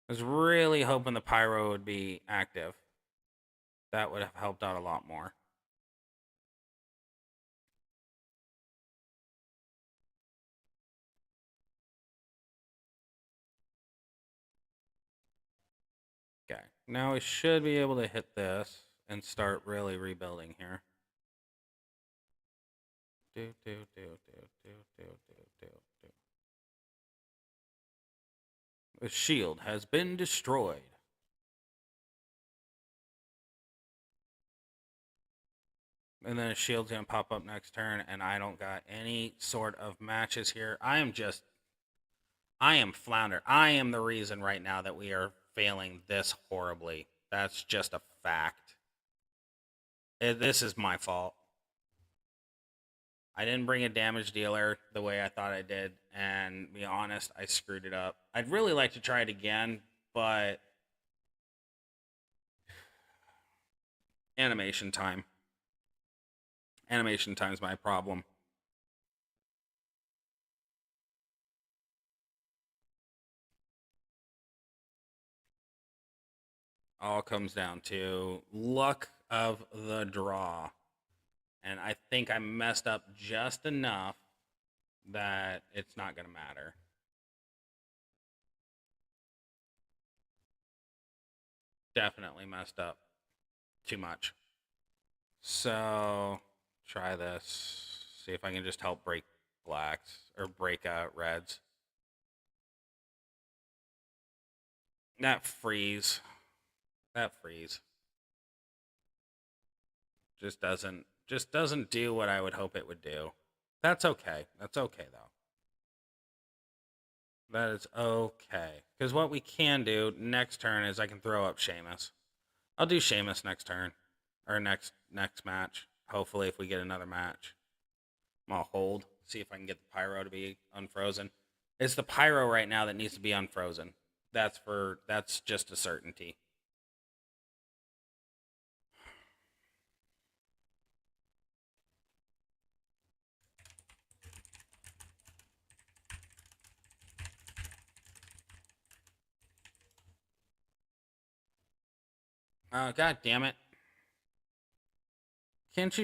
I was really hoping the pyro would be active. That would have helped out a lot more. Okay, now we should be able to hit this and start really rebuilding here. The shield has been destroyed. And then a shield's gonna pop up next turn, and I don't got any sort of matches here. I am flounder. I am the reason right now that we are failing this horribly. That's just a fact. This is my fault. I didn't bring a damage dealer the way I thought I did, and be honest, I screwed it up. I'd really like to try it again, but animation time. Animation time's my problem. All comes down to luck of the draw. And I think I messed up just enough that it's not going to matter. Definitely messed up too much. So, try this. See if I can just help break blacks or break reds. That freeze. Just doesn't do what I would hope it would do. That's okay. That's okay though. That is okay. Because what we can do next turn is I can throw up Sheamus. I'll do Sheamus next turn. Or next match. Hopefully if we get another match. I'll hold. See if I can get the pyro to be unfrozen. It's the pyro right now that needs to be unfrozen. That's just a certainty. God damn it. Can't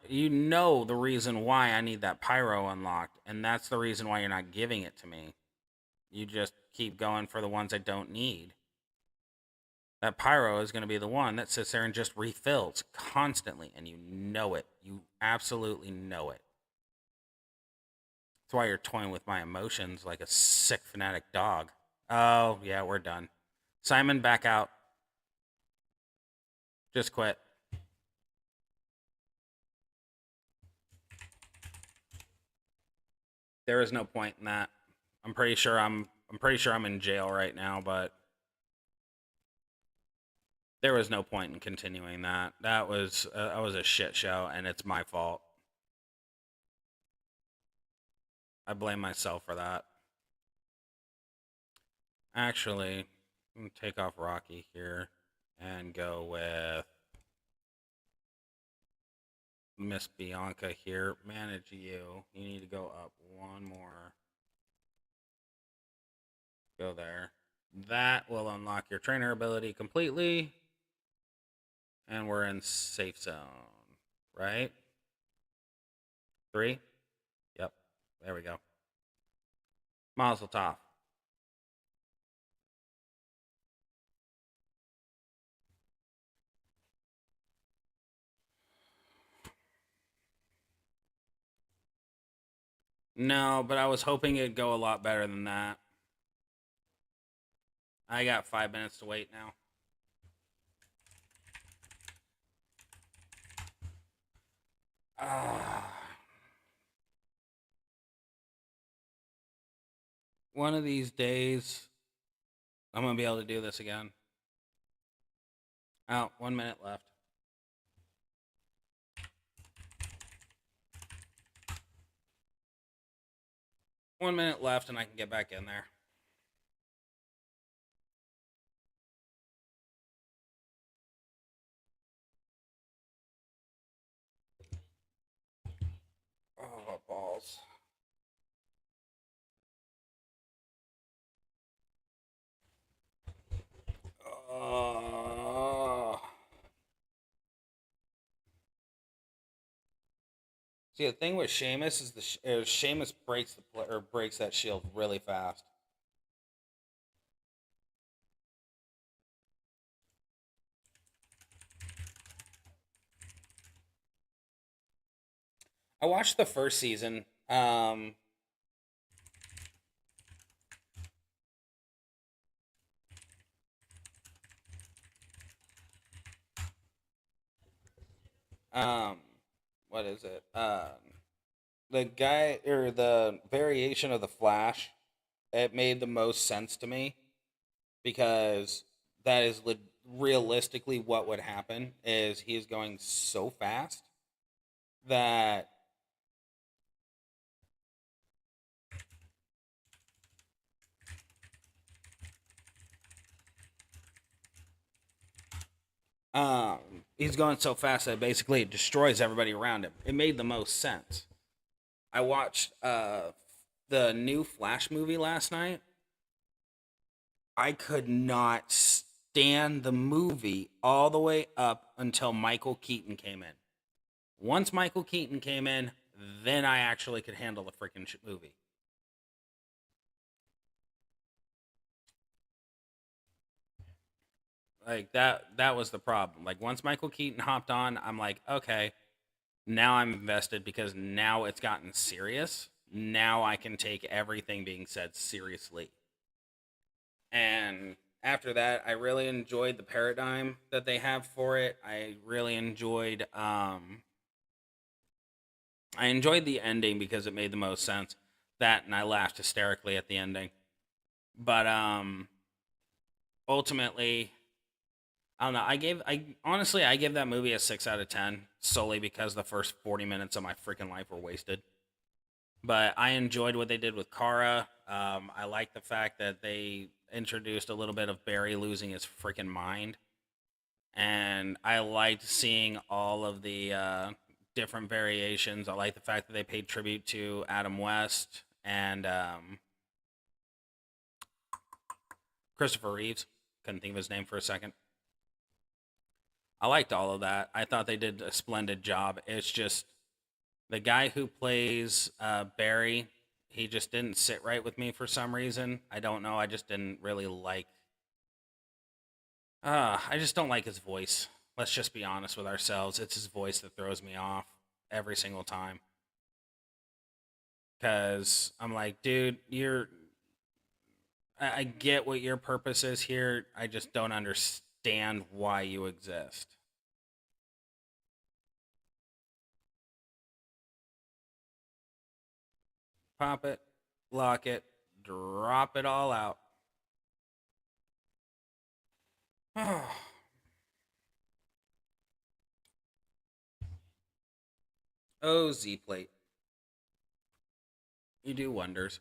you know the reason why I need that pyro unlocked, and that's the reason why you're not giving it to me. You just keep going for the ones I don't need. That pyro is going to be the one that sits there and just refills constantly, and you know it. You absolutely know it. That's why you're toying with my emotions like a sick fanatic dog. Oh, yeah, we're done. Simon, back out. Just quit. There is no point in that. I'm pretty sure I'm in jail right now, but there was no point in continuing that. That was a shit show, and it's my fault. I blame myself for that. Actually, I'm gonna take off Rocky here and go with Miss Bianca here. Manage you. You need to go up one more. Go there. That will unlock your trainer ability completely. And we're in safe zone, right? 3? Yep. There we go. Mazel tov. No, but I was hoping it'd go a lot better than that. I got 5 minutes to wait now. One of these days, I'm going to be able to do this again. Oh, 1 minute left. One minute left and I can get back in there. balls. Uh, See, the thing with Sheamus is Sheamus breaks that shield really fast. I watched the first season. Um, what is it? The guy or the variation of the Flash, it made the most sense to me because that is realistically what would happen. Is he is going so fast that he's going so fast that basically it destroys everybody around him. It made the most sense. I watched the new Flash movie last night. I could not stand the movie all the way up until Michael Keaton came in. Once Michael Keaton came in, then I actually could handle the freaking movie. Like that was the problem. Like once Michael Keaton hopped on, I'm like, okay, now I'm invested because now it's gotten serious. Now I can take everything being said seriously. And after that, I really enjoyed the paradigm that they have for it. I enjoyed the ending because it made the most sense. That and I laughed hysterically at the ending. But ultimately, I don't know. I gave that movie a 6 out of 10 solely because the first 40 minutes of my freaking life were wasted. But I enjoyed what they did with Kara. I like the fact that they introduced a little bit of Barry losing his freaking mind, and I liked seeing all of the different variations. I like the fact that they paid tribute to Adam West and Christopher Reeves. Couldn't think of his name for a second. I liked all of that. I thought they did a splendid job. It's just the guy who plays Barry, he just didn't sit right with me for some reason. I don't know. I just didn't really like. I just don't like his voice. Let's just be honest with ourselves. It's his voice that throws me off every single time. Because I'm like, dude, I get what your purpose is here. I just don't understand why you exist. Pop it, lock it, drop it all out. Oh, Z Plate. You do wonders.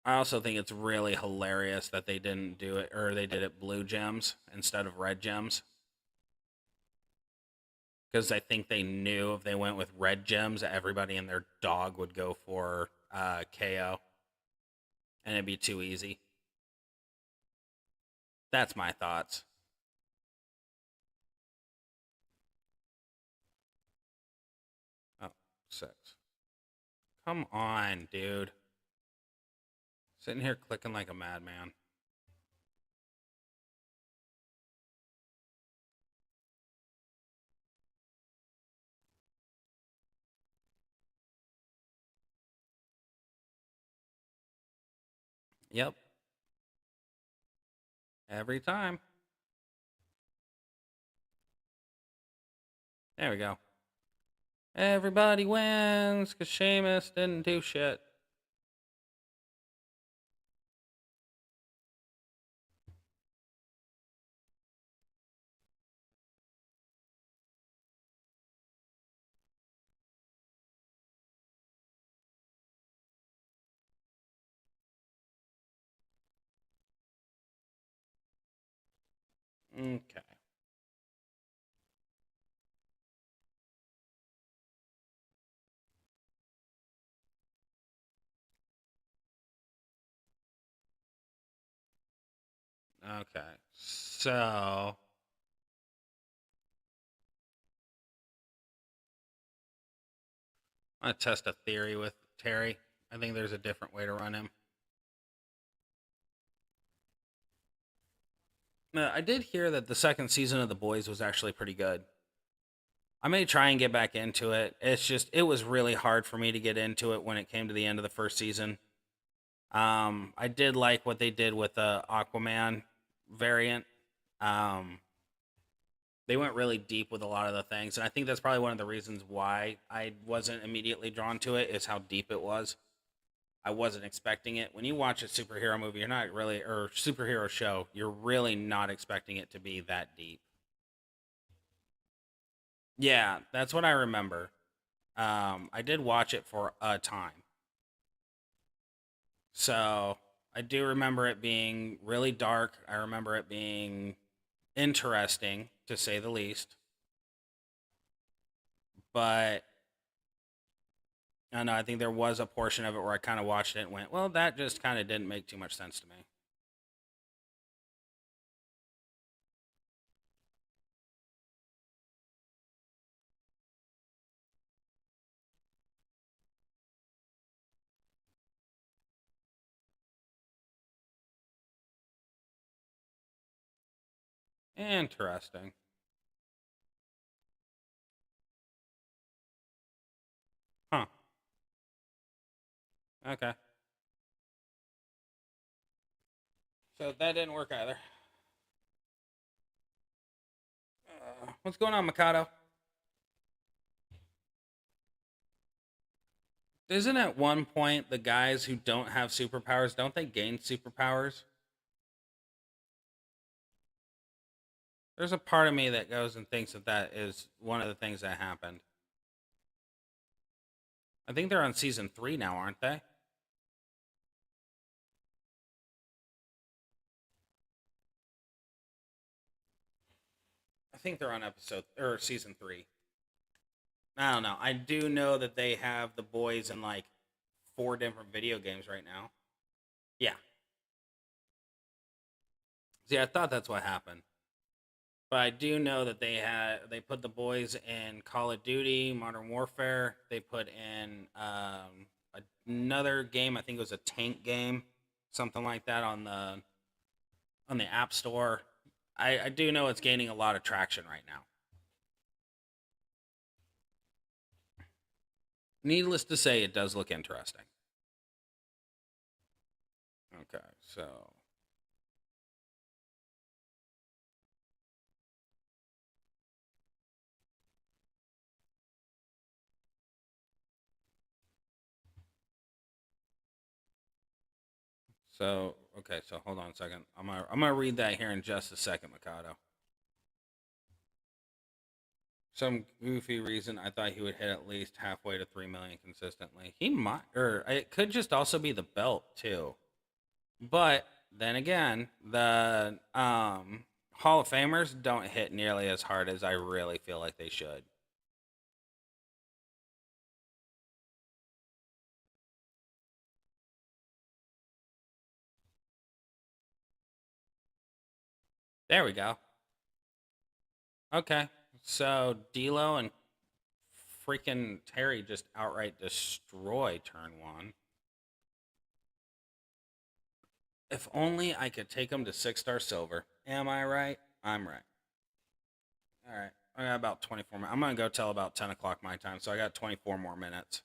I also think it's really hilarious that they didn't do it, or they did it blue gems instead of red gems. Because I think they knew if they went with red gems, everybody and their dog would go for KO, and it'd be too easy. That's my thoughts. Oh, 6. Come on, dude. Sitting here clicking like a madman. Yep. Every time. There we go. Everybody wins because Sheamus didn't do shit. Okay. Okay. So I'm gonna test a theory with Terry. I think there's a different way to run him. I did hear that the second season of The Boys was actually pretty good. I may try and get back into it. It's just it was really hard for me to get into it when it came to the end of the first season. I did like what they did with the Aquaman variant. Um, they went really deep with a lot of the things, and I think that's probably one of the reasons why I wasn't immediately drawn to it is how deep it was. I wasn't expecting it. When you watch a superhero movie, you're not really, or superhero show, you're really not expecting it to be that deep. Yeah, that's what I remember. I did watch it for a time. So I do remember it being really dark. I remember it being interesting, to say the least. But I don't know. I think there was a portion of it where I kind of watched it and went, well, that just kind of didn't make too much sense to me. Interesting. Huh. Okay. So that didn't work either. What's going on, Mikado? Isn't at one point the guys who don't have superpowers, don't they gain superpowers? There's a part of me that goes and thinks that that is one of the things that happened. I think they're on season 3 now, aren't they? I think they're on episode or season 3. I don't know. I do know that they have the boys in like 4 different video games right now. Yeah. See, I thought that's what happened. But I do know that they put the boys in Call of Duty, Modern Warfare. They put in another game. I think it was a tank game, something like that on the App Store. I do know it's gaining a lot of traction right now. Needless to say, it does look interesting. Okay, so hold on a second. I'm gonna read that here in just a second, Mikado. Some goofy reason I thought he would hit at least halfway to 3 million consistently. He might, or it could just also be the belt too. But then again, the Hall of Famers don't hit nearly as hard as I really feel like they should. There we go. Okay, so D'Lo and freaking Terry just outright destroy turn one. If only I could take them to 6-star silver. Am I right? I'm right. All right. I got about 24 minutes. I'm going to go till about 10 o'clock my time. So I got 24 more minutes.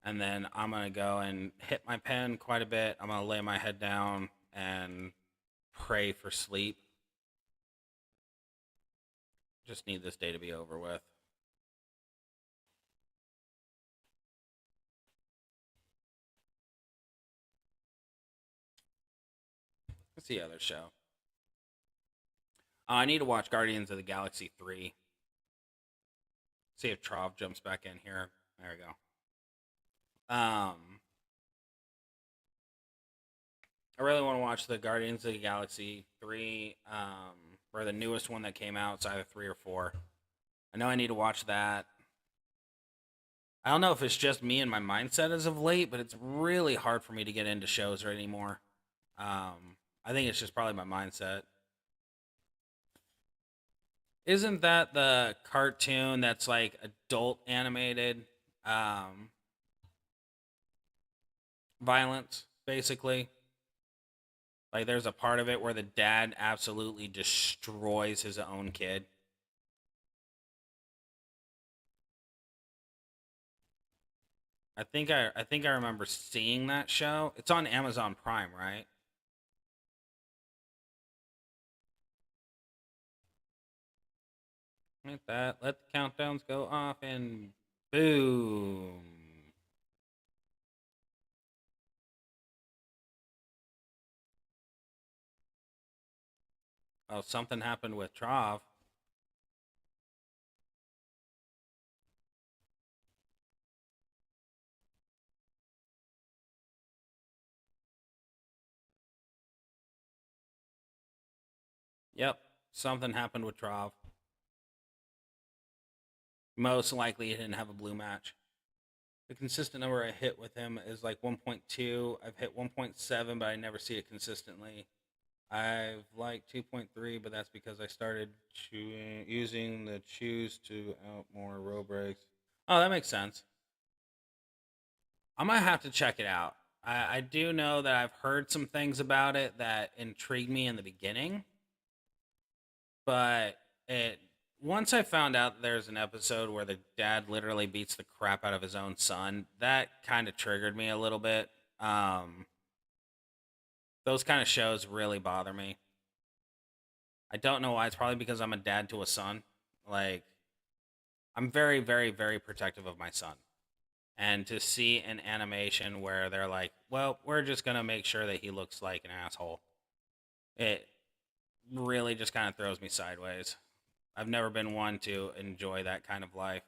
And then I'm going to go and hit my pen quite a bit. I'm going to lay my head down and pray for sleep. Just need this day to be over with. What's the other show? I need to watch Guardians of the Galaxy 3. See if Trov jumps back in here. There we go. I really want to watch the Guardians of the Galaxy 3, or the newest one that came out. It's either 3 or 4. I know I need to watch that. I don't know if it's just me and my mindset as of late, but it's really hard for me to get into shows right anymore. I think it's just probably my mindset. Isn't that the cartoon that's like adult animated violence, basically? Like there's a part of it where the dad absolutely destroys his own kid. I think I remember seeing that show. It's on Amazon Prime, right? Like that. Let the countdowns go off and boom. Oh, something happened with Trav. Yep, something happened with Trav. Most likely he didn't have a blue match. The consistent number I hit with him is like 1.2. I've hit 1.7, but I never see it consistently. I've like 2.3, but that's because I started using the choose to out more row breaks. Oh, that makes sense. I might have to check it out. I do know that I've heard some things about it that intrigued me in the beginning, but it once I found out there's an episode where the dad literally beats the crap out of his own son, that kind of triggered me a little bit. Um, those kind of shows really bother me. I don't know why. It's probably because I'm a dad to a son. Like, I'm very, very, very protective of my son. And to see an animation where they're like, well, we're just going to make sure that he looks like an asshole, it really just kind of throws me sideways. I've never been one to enjoy that kind of life.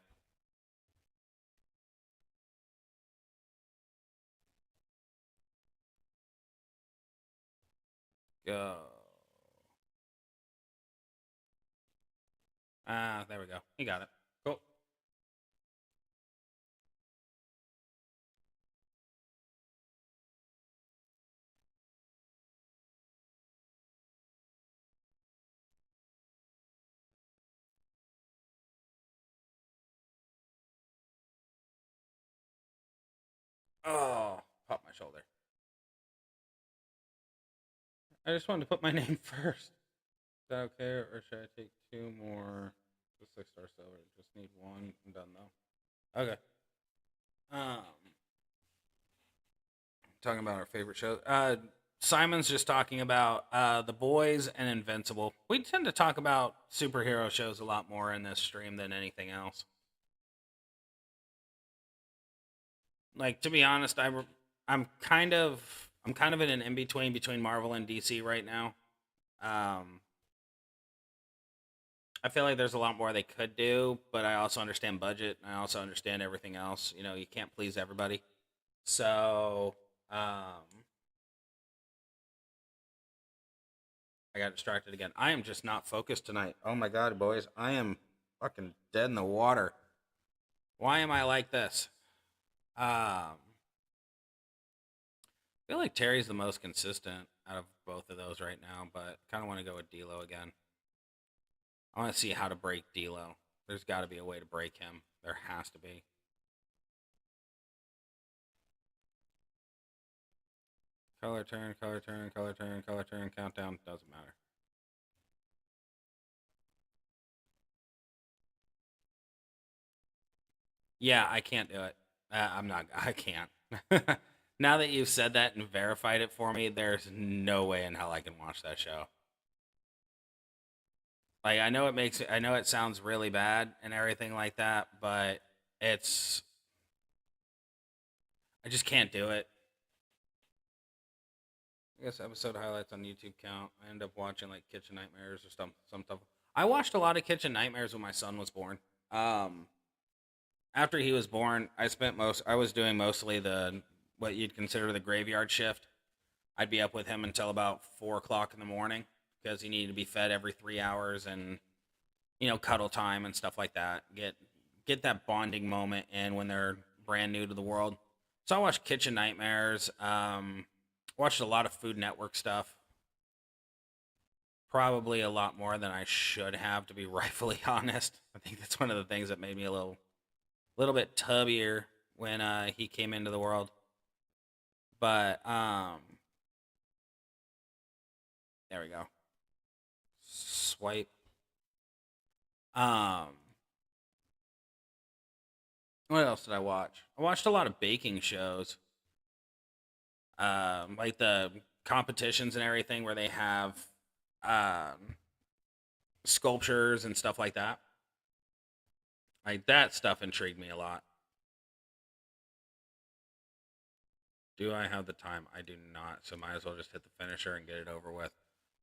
Go. Ah, there we go. He got it. Cool. Oh, pop my shoulder. I just wanted to put my name first. Is that okay, or should I take two more? The 6-star silver. Just need one. I'm done though. Okay. Um, talking about our favorite shows. Simon's just talking about The Boys and Invincible. We tend to talk about superhero shows a lot more in this stream than anything else. Like to be honest, I'm kind of in an in between Marvel and DC right now. Um, I feel like there's a lot more they could do, but I also understand budget. I also understand everything else. You know, you can't please everybody. So, I got distracted again. I am just not focused tonight. Oh my god, boys, I am fucking dead in the water. Why am I like this? I feel like Terry's the most consistent out of both of those right now, but kind of want to go with D'Lo again. I want to see how to break D'Lo. There's got to be a way to break him. There has to be. Color turn, color turn, color turn, color turn, countdown. Doesn't matter. Yeah, I can't do it. I'm not. I can't. Now that you've said that and verified it for me, there's no way in hell I can watch that show. Like I know it sounds really bad and everything like that, but it's I just can't do it. I guess episode highlights on YouTube count. I end up watching like Kitchen Nightmares or some stuff. I watched a lot of Kitchen Nightmares when my son was born. Um, After he was born, I was doing mostly the what you'd consider the graveyard shift. I'd be up with him until about 4 o'clock in the morning because he needed to be fed every 3 hours and cuddle time and stuff like that. Get that bonding moment in when they're brand new to the world. So I watched Kitchen Nightmares. Watched a lot of Food Network stuff. probably a lot more than I should have, to be rightfully honest. I think that's one of the things that made me a little bit tubbier when he came into the world. But there we go. Swipe. Um, what else did I watch? I watched a lot of baking shows, like the competitions and everything where they have um, sculptures and stuff like that. Like that stuff intrigued me a lot. Do I have the time? I do not, so might as well just hit the finisher and get it over with.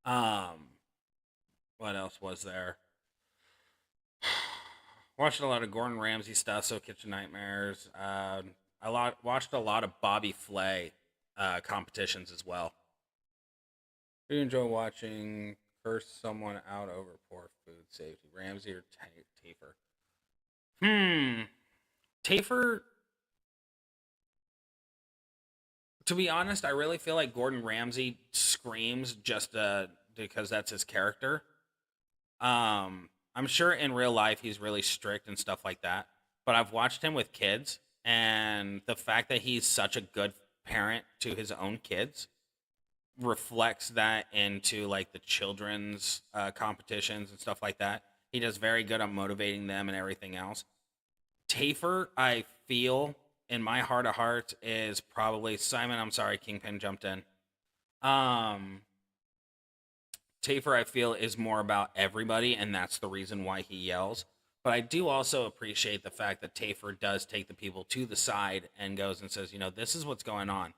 Um, what else was there? Watched a lot of Gordon Ramsay stuff, so Kitchen Nightmares. Watched a lot of Bobby Flay competitions as well. Do you enjoy watching curse someone out over poor food safety? Ramsay or Tafer? Tafer. To be honest, I really feel like Gordon Ramsay screams just because that's his character. I'm sure in real life he's really strict and stuff like that, but I've watched him with kids, and the fact that he's such a good parent to his own kids reflects that into like the children's competitions and stuff like that. He does very good on motivating them and everything else. Tafer, I feel in my heart of hearts, is probably Simon. I'm sorry, Kingpin jumped in. Um, Tafer, I feel, is more about everybody, and that's the reason why he yells. But I do also appreciate the fact that Tafer does take the people to the side and goes and says, this is what's going on.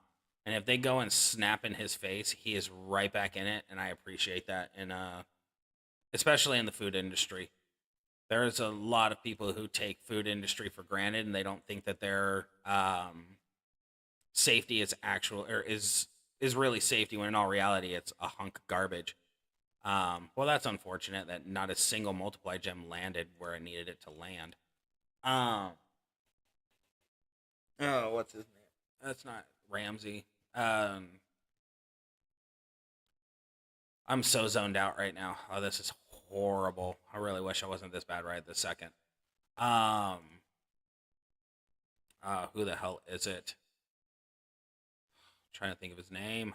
And if they go and snap in his face, he is right back in it, and I appreciate that. And especially in the food industry, there's a lot of people who take food industry for granted, and they don't think that their safety is actual or is really safety. When in all reality, it's a hunk of garbage. Well, that's unfortunate that not a single multiply gem landed where I needed it to land. Um, oh, what's his name? That's not Ramsey. I'm so zoned out right now. Oh, this is horrible. I really wish I wasn't this bad right this second. Um, who the hell is it? I'm trying to think of his name.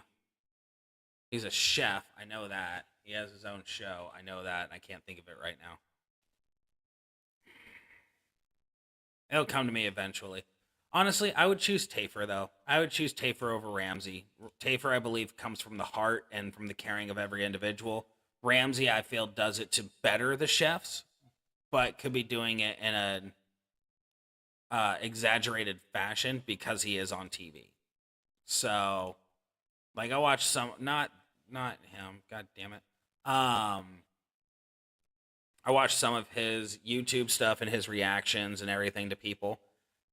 He's a chef. I know that. He has his own show. I know that, and I can't think of it right now. It'll come to me eventually. Honestly, I would choose Tafer, though. I would choose Tafer over Ramsey. Tafer, I believe, comes from the heart and from the caring of every individual. Ramsey, I feel, does it to better the chefs, but could be doing it in an exaggerated fashion because he is on TV. So, like, I watched some, not him. God damn it. I watched some of his YouTube stuff and his reactions and everything to people,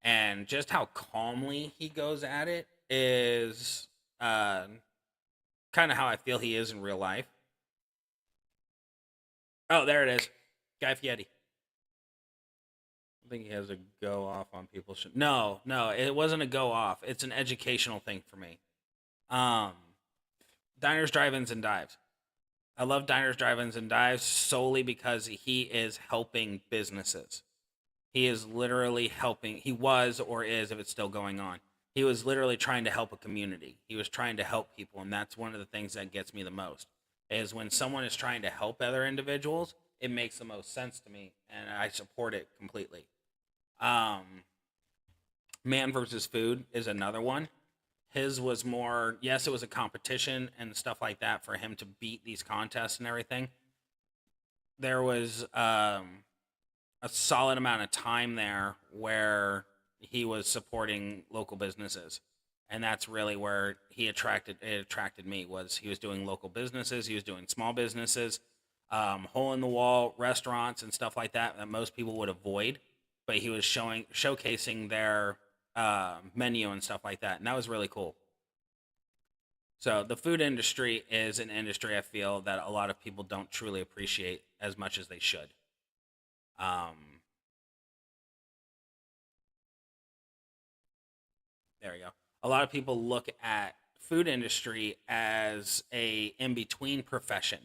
and just how calmly he goes at it is kind of how I feel he is in real life. Oh, there it is, Guy Fieri. I think he has a go off on people. No, it wasn't a go off. It's an educational thing for me. Um, Diners, Drive-ins, and Dives. I love Diners, Drive-ins, and Dives solely because he is helping businesses. He is literally helping. He was or is, if it's still going on. He was literally trying to help a community. He was trying to help people, and that's one of the things that gets me the most. Is when someone is trying to help other individuals, it makes the most sense to me, and I support it completely. Um, Man versus Food is another one. His was more, yes, it was a competition and stuff like that for him to beat these contests and everything. There was a solid amount of time there where he was supporting local businesses, and that's really where it attracted me. Was he was doing local businesses, he was doing small businesses, hole in the wall restaurants and stuff like that most people would avoid, but he was showcasing their menu and stuff like that, and that was really cool. So the food industry is an industry I feel that a lot of people don't truly appreciate as much as they should. Um, there we go. A lot of people look at food industry as a in between profession,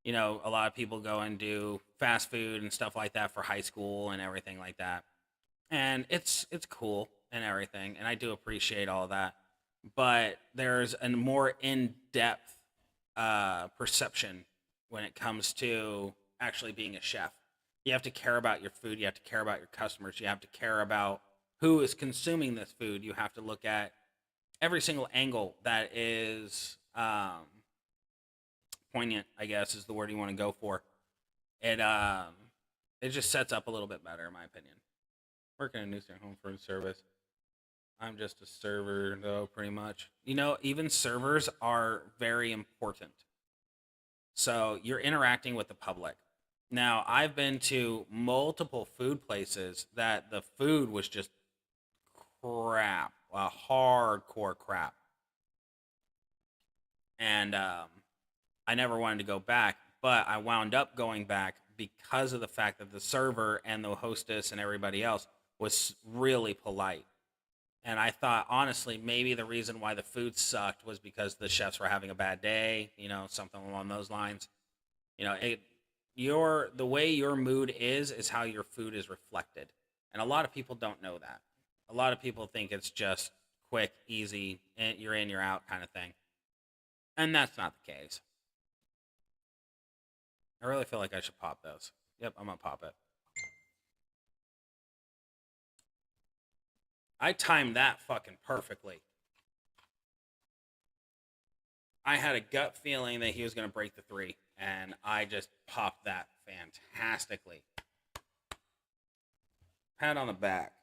A lot of people go and do fast food and stuff like that for high school and everything like that. And it's cool and everything, and I do appreciate all of that. But there's a more in-depth perception when it comes to actually being a chef. You have to care about your food. You have to care about your customers. You have to care about who is consuming this food. You have to look at every single angle that is poignant, I guess is the word you want to go for. It just sets up a little bit better, in my opinion. Working in a nursing home food service. I'm just a server, though, pretty much. Even servers are very important. So you're interacting with the public. Now, I've been to multiple food places that the food was just crap, hardcore crap. And I never wanted to go back, but I wound up going back because of the fact that the server and the hostess and everybody else was really polite. And I thought, honestly, maybe the reason why the food sucked was because the chefs were having a bad day, something along those lines. The way your mood is how your food is reflected. And a lot of people don't know that. A lot of people think it's just quick, easy, you're in, you're out kind of thing. And that's not the case. I really feel like I should pop those. Yep, I'm gonna pop it. I timed that fucking perfectly. I had a gut feeling that he was gonna break the 3, and I just popped that fantastically. Pat on the back.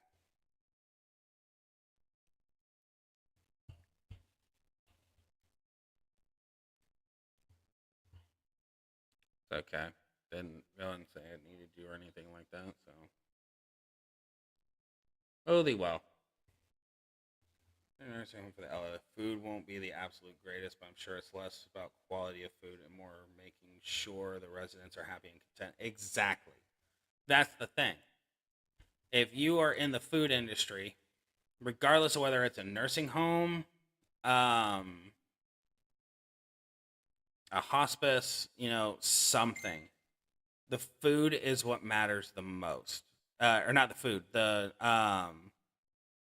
It's okay. Didn't go and say it needed you or anything like that, so. Oh, the well. Nursing home for the Ella. Food won't be the absolute greatest, but I'm sure it's less about quality of food and more making sure the residents are happy and content. Exactly. That's the thing. If you are in the food industry, regardless of whether it's a nursing home, a hospice, something, the food is what matters the most. Or not the food, the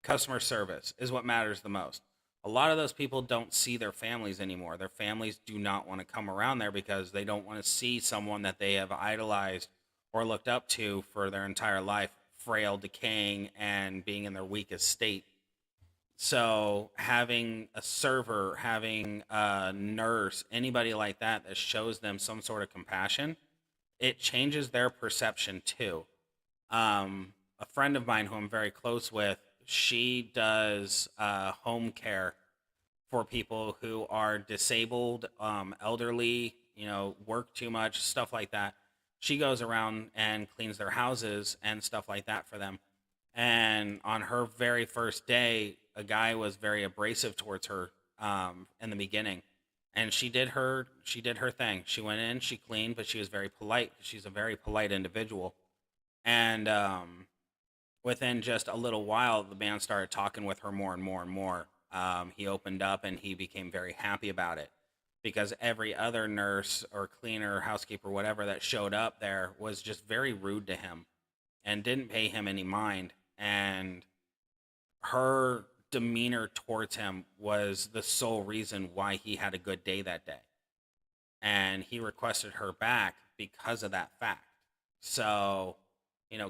customer service is what matters the most. A lot of those people don't see their families anymore. Their families do not want to come around there because they don't want to see someone that they have idolized or looked up to for their entire life, frail, decaying, and being in their weakest state. So having a server, having a nurse, anybody like that that shows them some sort of compassion, it changes their perception too. A friend of mine who I'm very close with, she does home care for people who are disabled, elderly, work too much, stuff like that. She goes around and cleans their houses and stuff like that for them. And on her very first day, a guy was very abrasive towards her in the beginning. And she did her thing. She went in, she cleaned, but she was very polite. She's a very polite individual. And within just a little while, the man started talking with her more and more and more. He opened up and he became very happy about it because every other nurse or cleaner, housekeeper, whatever that showed up there was just very rude to him and didn't pay him any mind. And her demeanor towards him was the sole reason why he had a good day that day. And he requested her back because of that fact. So,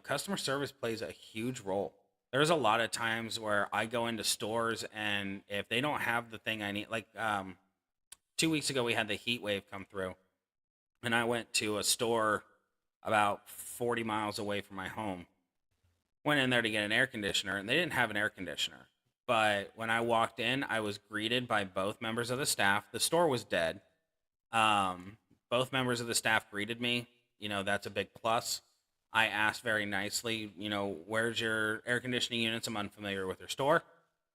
customer service plays a huge role. There's a lot of times where I go into stores and if they don't have the thing I need, like 2 weeks ago, we had the heat wave come through, and I went to a store about 40 miles away from my home. Went in there to get an air conditioner, and they didn't have an air conditioner. But when I walked in, I was greeted by both members of the staff. The store was dead. Both members of the staff greeted me. That's a big plus. I asked very nicely, where's your air conditioning units? I'm unfamiliar with your store.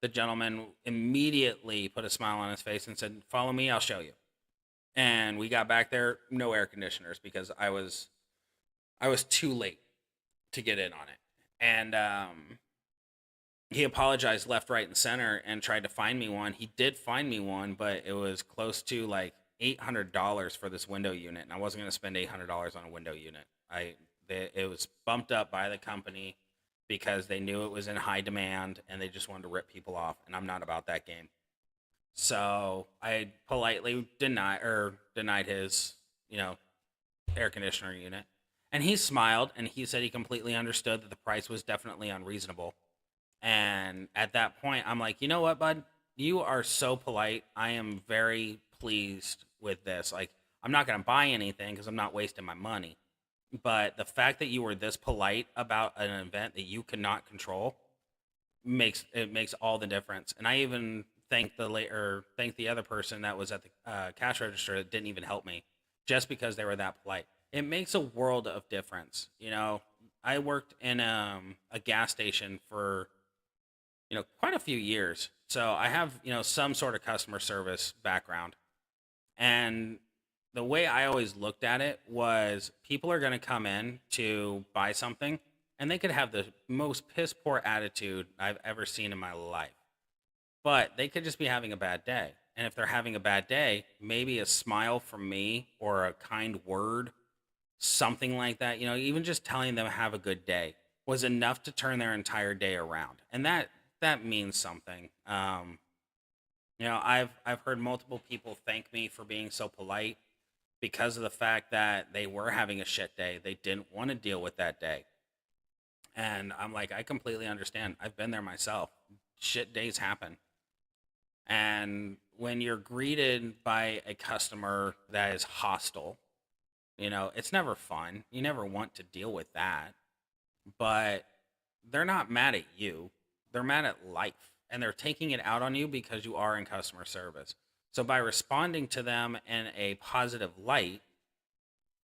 The gentleman immediately put a smile on his face and said, follow me, I'll show you. And we got back there, no air conditioners because I was too late to get in on it. And he apologized left, right, and center and tried to find me one. He did find me one, but it was close to like $800 for this window unit, and I wasn't going to spend $800 on a window unit. It was bumped up by the company because they knew it was in high demand and they just wanted to rip people off, and I'm not about that game. So I politely denied his, air conditioner unit. And he smiled and he said he completely understood that the price was definitely unreasonable. And at that point, I'm like, you know what, bud? You are so polite. I am very pleased with this. Like, I'm not going to buy anything because I'm not wasting my money. But the fact that you were this polite about an event that you could not control makes all the difference. And I even thanked the other person that was at the cash register that didn't even help me, just because they were that polite. It makes a world of difference. I worked in a gas station for quite a few years, so I have some sort of customer service background. And the way I always looked at it was people are going to come in to buy something and they could have the most piss poor attitude I've ever seen in my life. But they could just be having a bad day. And if they're having a bad day, maybe a smile from me or a kind word, something like that, even just telling them have a good day was enough to turn their entire day around. And that means something. I've heard multiple people thank me for being so polite because of the fact that they were having a shit day. They didn't want to deal with that day. And I'm like, I completely understand. I've been there myself. Shit days happen. And when you're greeted by a customer that is hostile, it's never fun. You never want to deal with that. But they're not mad at you. They're mad at life. And they're taking it out on you because you are in customer service. So by responding to them in a positive light,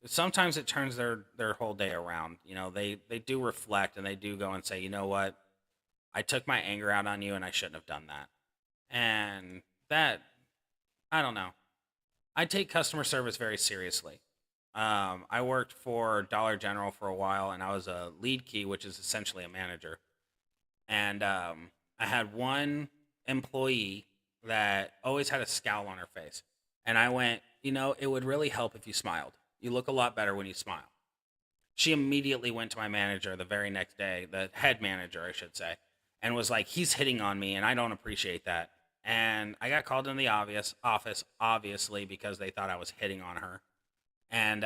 sometimes it turns their whole day around. They do reflect and they do go and say, you know what? I took my anger out on you and I shouldn't have done that. And that, I don't know. I take customer service very seriously. I worked for Dollar General for a while and I was a lead key, which is essentially a manager. And I had one employee that always had a scowl on her face. And I went, it would really help if you smiled. You look a lot better when you smile. She immediately went to my manager the very next day, the head manager, I should say, and was like, he's hitting on me and I don't appreciate that. And I got called in the office, obviously, because they thought I was hitting on her. And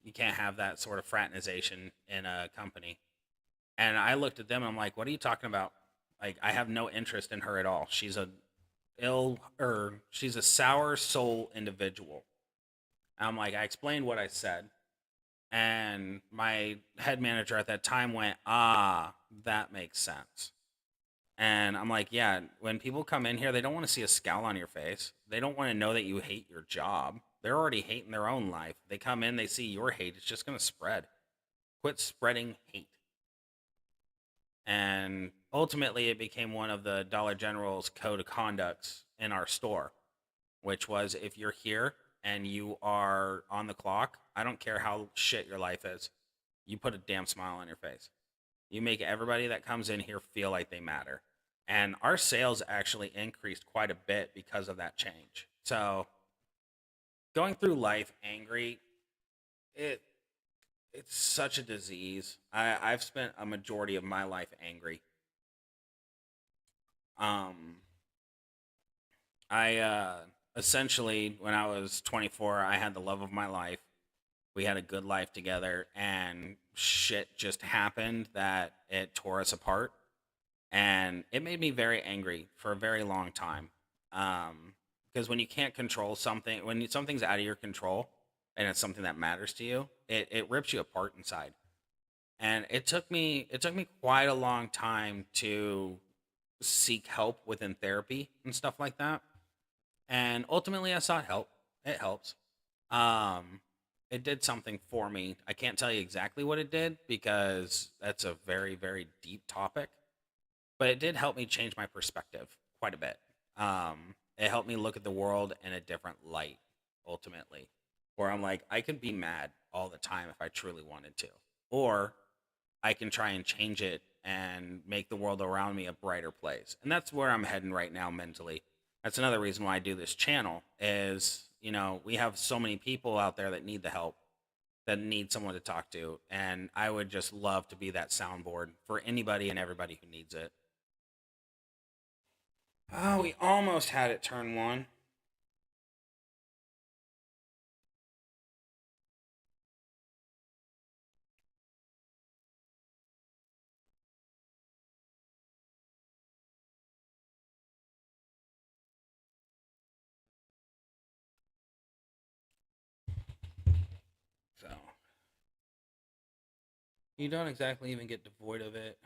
you can't have that sort of fraternization in a company. And I looked at them and I'm like, what are you talking about? Like, I have no interest in her at all. She's she's a sour soul individual. And I'm like, I explained what I said. And my head manager at that time went, that makes sense. And I'm like, yeah, when people come in here, they don't want to see a scowl on your face. They don't want to know that you hate your job. They're already hating their own life. They come in, they see your hate. It's just going to spread. Quit spreading hate. And ultimately, it became one of the Dollar General's code of conducts in our store, which was if you're here and you are on the clock, I don't care how shit your life is, you put a damn smile on your face. You make everybody that comes in here feel like they matter. And our sales actually increased quite a bit because of that change. So going through life angry, it's such a disease. I've spent a majority of my life angry. I essentially, when I was 24, I had the love of my life. We had a good life together, and shit just happened that it tore us apart. And it made me very angry for a very long time. Because when you can't control something, when something's out of your control and it's something that matters to you, it rips you apart inside. And it took me quite a long time to seek help within therapy and stuff like that. And ultimately I sought help. It helps. Um, it did something for me. I can't tell you exactly what it did because that's a very, very deep topic, but it did help me change my perspective quite a bit. It helped me look at the world in a different light, ultimately, where I'm like, I could be mad all the time if I truly wanted to, or I can try and change it and make the world around me a brighter place. And that's where I'm heading right now mentally. That's another reason why I do this channel is, we have so many people out there that need the help, that need someone to talk to, and I would just love to be that soundboard for anybody and everybody who needs it. Oh, we almost had it turn one. So you don't exactly even get devoid of it,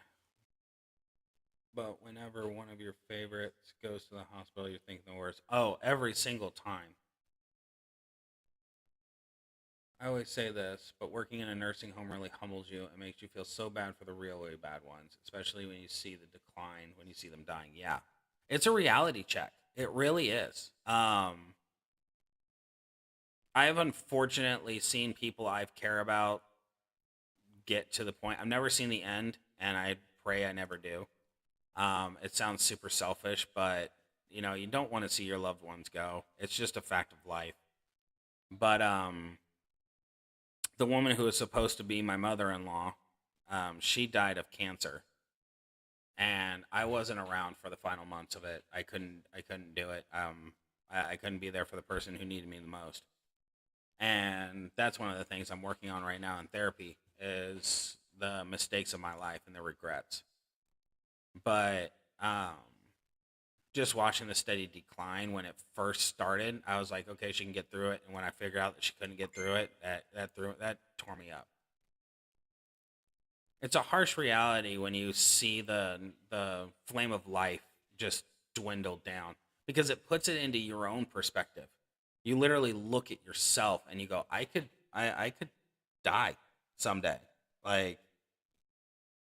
but whenever one of your favorites goes to the hospital, you're thinking the worst. Oh, every single time. I always say this, but working in a nursing home really humbles you. It makes you feel so bad for the really bad ones, especially when you see the decline, when you see them dying. Yeah. It's a reality check. It really is. I've unfortunately seen people I care about get to the point. I've never seen the end, and I pray I never do. It sounds super selfish, but you don't want to see your loved ones go. It's just a fact of life. But the woman who was supposed to be my mother-in-law, she died of cancer, and I wasn't around for the final months of it. I couldn't do it. I couldn't be there for the person who needed me the most, and that's one of the things I'm working on right now in therapy is the mistakes of my life and the regrets. But just watching the steady decline when it first started, I was like, okay, she can get through it. And when I figured out that she couldn't get through it, that tore me up. It's a harsh reality when you see the flame of life just dwindle down because it puts it into your own perspective. You literally look at yourself and you go, I could die someday. Like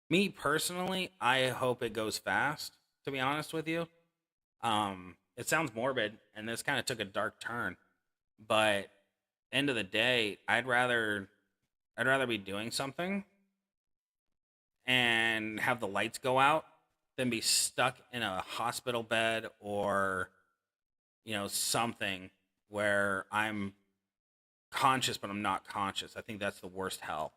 me personally, I hope it goes fast, to be honest with you. It sounds morbid, and this kind of took a dark turn. But end of the day, I'd rather be doing something and have the lights go out than be stuck in a hospital bed or something where I'm conscious but I'm not conscious. I think that's the worst hell.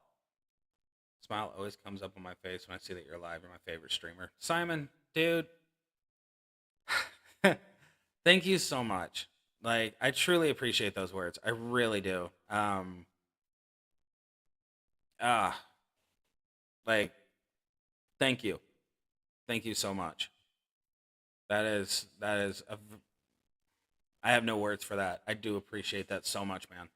Smile always comes up on my face when I see that you're live. You're my favorite streamer, Simon, dude. Thank you so much. Like, I truly appreciate those words. I really do. Ah, like, thank you. Thank you so much. I have no words for that. I do appreciate that so much, man.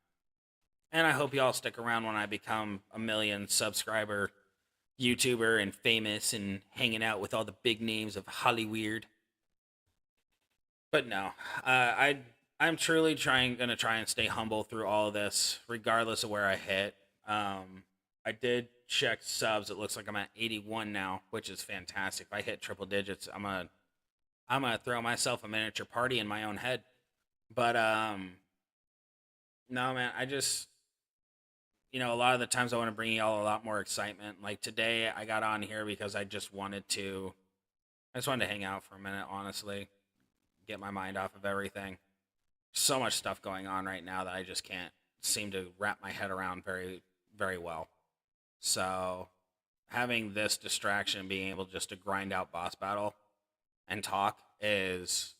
And I hope y'all stick around when I become a million subscriber YouTuber and famous and hanging out with all the big names of Hollyweird. But no, I'm truly gonna try and stay humble through all of this, regardless of where I hit. I did check subs. It looks like I'm at 81 now, which is fantastic. If I hit triple digits, I'm gonna throw myself a miniature party in my own head. But no, man, I just a lot of the times I want to bring y'all a lot more excitement. Like today, I got on here because I just wanted to hang out for a minute, honestly, get my mind off of everything. So much stuff going on right now that I just can't seem to wrap my head around very, very well. So having this distraction, being able just to grind out boss battle and talk is,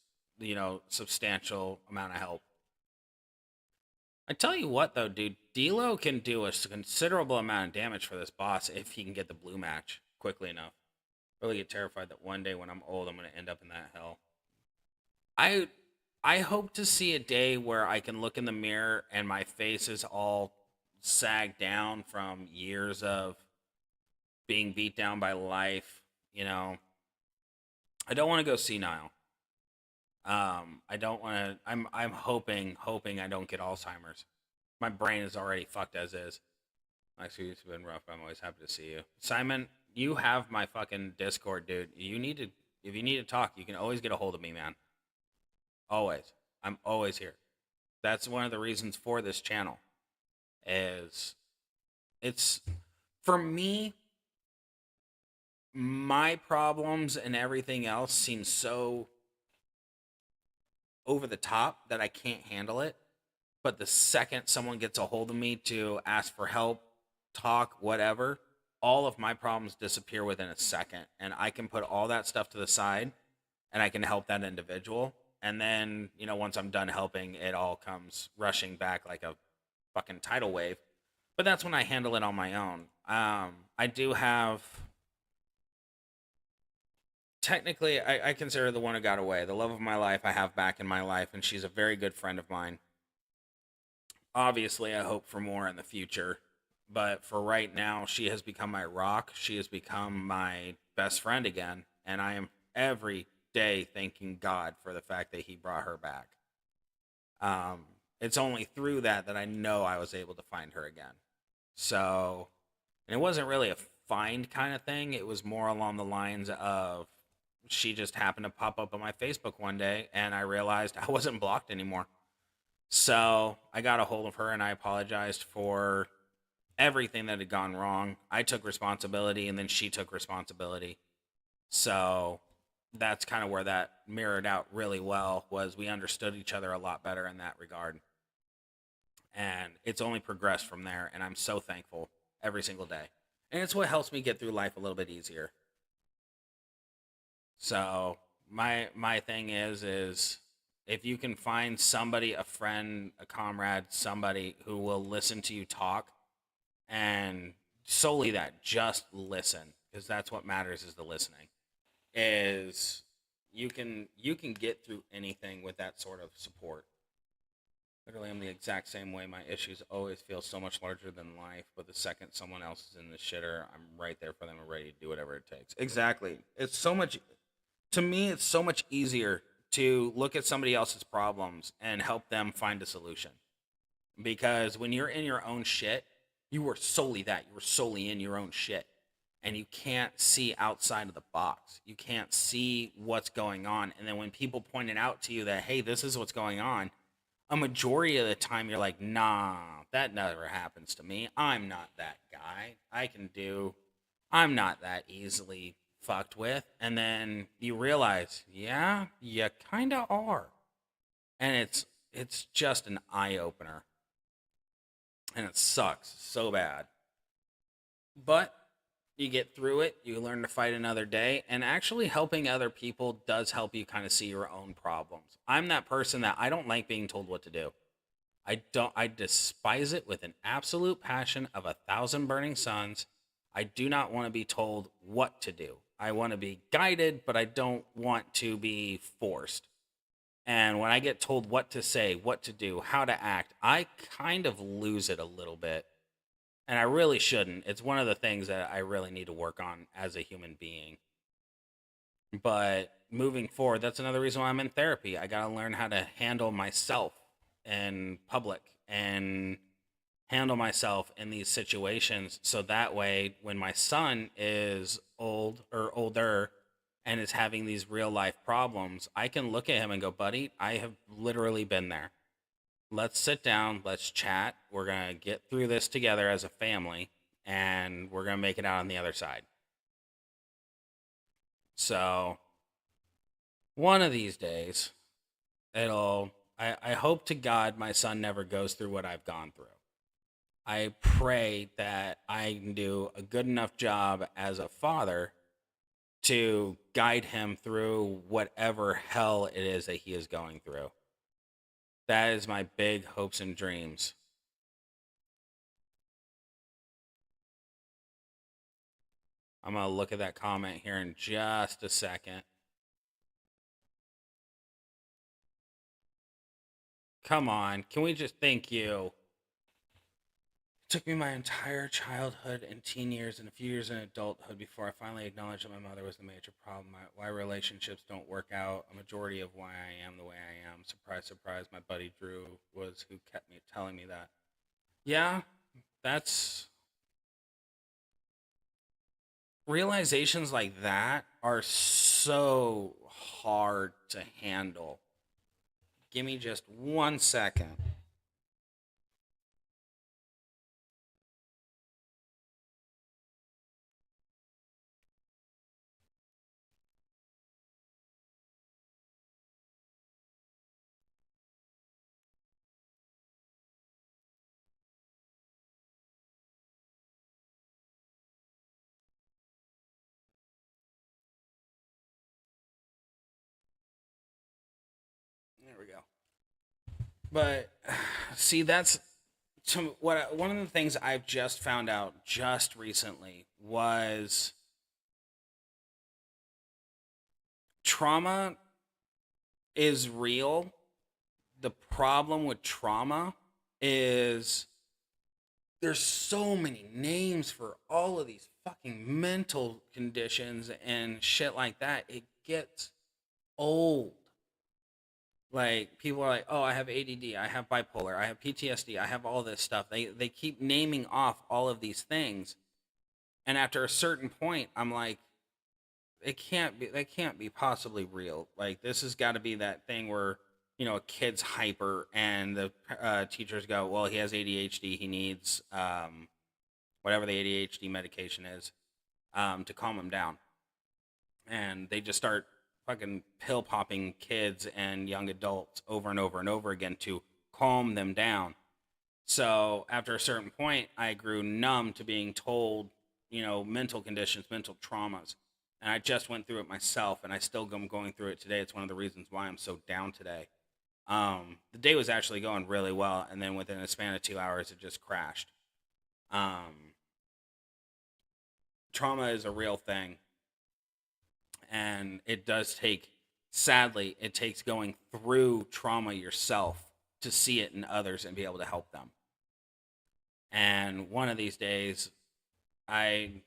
substantial amount of help. I tell you what, though, dude, D'Lo can do a considerable amount of damage for this boss if he can get the blue match quickly enough. Really get terrified that one day when I'm old, I'm going to end up in that hell. I I hope to see a day where I can look in the mirror and my face is all sagged down from years of being beat down by life. I don't want to go senile. I don't want to. I'm hoping I don't get Alzheimer's. My brain is already fucked as is. Actually, it's been rough. I'm always happy to see you, Simon. You have my fucking Discord, dude. If you need to talk, you can always get a hold of me, man. Always. I'm always here. That's one of the reasons for this channel. Is it's for me. My problems and everything else seem so over the top that I can't handle it. But the second someone gets a hold of me to ask for help, talk, whatever, all of my problems disappear within a second. And I can put all that stuff to the side and I can help that individual. And then, once I'm done helping, it all comes rushing back like a fucking tidal wave. But that's when I handle it on my own. I do have, technically, I consider the one who got away. The love of my life I have back in my life, and she's a very good friend of mine. Obviously, I hope for more in the future. But for right now, she has become my rock. She has become my best friend again. And I am every day thanking God for the fact that He brought her back. It's only through that I know I was able to find her again. So, and it wasn't really a find kind of thing. It was more along the lines of she just happened to pop up on my Facebook one day and I realized I wasn't blocked anymore. So I got a hold of her and I apologized for everything that had gone wrong. I took responsibility and then she took responsibility. So that's kind of where that mirrored out really well, was we understood each other a lot better in that regard. And it's only progressed from there, and I'm so thankful every single day. And it's what helps me get through life a little bit easier. So my thing is if you can find somebody, a friend, a comrade, somebody who will listen to you talk, and solely that, just listen, because that's what matters, is the listening. Is you can get through anything with that sort of support. Literally, I'm the exact same way. My issues always feel so much larger than life, but the second someone else is in the shitter, I'm right there for them and ready to do whatever it takes. Exactly. It's so much, to me, it's so much easier to look at somebody else's problems and help them find a solution. Because when you're in your own shit, you were solely that. You were solely in your own shit. And you can't see outside of the box. You can't see what's going on. And then when people point it out to you that, hey, this is what's going on, a majority of the time you're like, nah, that never happens to me. I'm not that guy. I'm not that easily fucked with. And then you realize, yeah, you kind of are. And it's just an eye opener. And it sucks so bad. But you get through it, you learn to fight another day, and actually helping other people does help you kind of see your own problems. I'm that person that I don't like being told what to do. I despise it with an absolute passion of 1,000 burning suns. I do not want to be told what to do. I want to be guided, but I don't want to be forced. And when I get told what to say, what to do, how to act, I kind of lose it a little bit. And I really shouldn't. It's one of the things that I really need to work on as a human being. But moving forward, that's another reason why I'm in therapy. I got to learn how to handle myself in public and handle myself in these situations, so that way when my son is old or older and is having these real life problems, I can look at him and go, buddy, I have literally been there. Let's sit down, let's chat. We're going to get through this together as a family, and we're going to make it out on the other side. So, one of these days, I hope to God my son never goes through what I've gone through. I pray that I can do a good enough job as a father to guide him through whatever hell it is that he is going through. That is my big hopes and dreams. I'm going to look at that comment here in just a second. Come on, can we just thank you? It took me my entire childhood and teen years and a few years in adulthood before I finally acknowledged that my mother was the major problem. Why relationships don't work out. A majority of why I am the way I am. Surprise, surprise, my buddy Drew was who kept me telling me that. Yeah, that's... realizations like that are so hard to handle. Give me just 1 second. But see, that's one of the things I've just found out just recently was trauma is real. The problem with trauma is there's so many names for all of these fucking mental conditions and shit like that. It gets old. Like people are like, "Oh, I have ADD, I have bipolar, I have PTSD, I have all this stuff." They keep naming off all of these things, and after a certain point, I'm like, it can't be that can't be possibly real. Like this has got to be that thing where a kid's hyper and the teachers go, "Well, he has ADHD. He needs whatever the ADHD medication is to calm him down." And they just start fucking pill popping kids and young adults over and over and over again to calm them down. So after a certain point, I grew numb to being told, mental conditions, mental traumas. And I just went through it myself, and I still am going through it today. It's one of the reasons why I'm so down today. The day was actually going really well, and then within a span of 2 hours, it just crashed. Um, Trauma is a real thing, and it does take, sadly, it takes going through trauma yourself to see it in others and be able to help them. And one of these days, I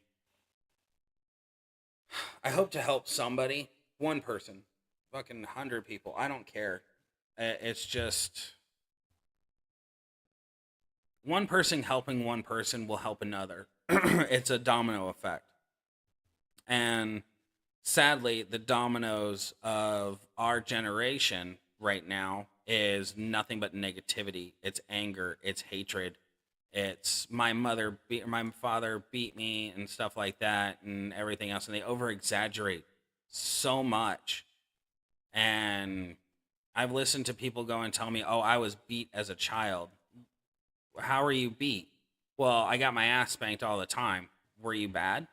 I hope to help somebody, one person, fucking 100 people. I don't care. It's just one person helping one person will help another. It's a domino effect. And sadly, the dominoes of our generation right now is nothing but negativity. It's anger, it's hatred, it's my father beat me and stuff like that and everything else, and they over exaggerate so much. And I've listened to people go and tell me, "Oh, I was beat as a child." How are you beat? Well, I got my ass spanked all the time. Were you bad?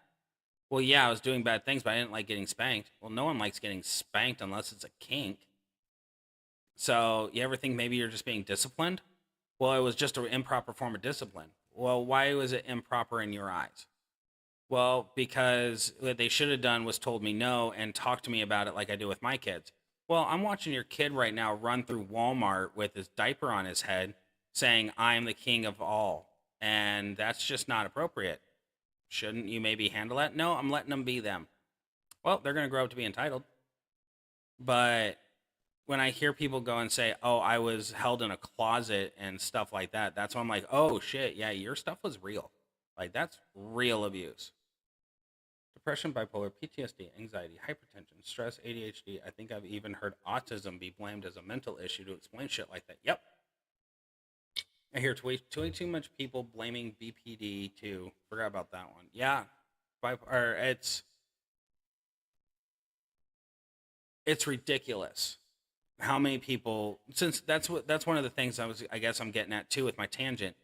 Well, yeah, I was doing bad things, but I didn't like getting spanked. Well, no one likes getting spanked unless it's a kink. So you ever think maybe you're just being disciplined? Well, it was just an improper form of discipline. Well, why was it improper in your eyes? Well, because what they should have done was told me no and talked to me about it like I do with my kids. Well, I'm watching your kid right now run through Walmart with his diaper on his head saying, "I am the king of all." And that's just not appropriate. Shouldn't you maybe handle that? No, I'm letting them be them. Well, they're going to grow up to be entitled. But when I hear people go and say, "Oh, I was held in a closet and stuff like that," that's when I'm like, "Oh shit, yeah, your stuff was real. Like that's real abuse." Depression, bipolar, PTSD, anxiety, hypertension, stress, ADHD. I think I've even heard autism be blamed as a mental issue to explain shit like that. Yep. I hear way too much people blaming BPD too. Forgot about that one. Yeah. Or it's ridiculous how many people, since that's one of the things I guess I'm getting at too with my tangent,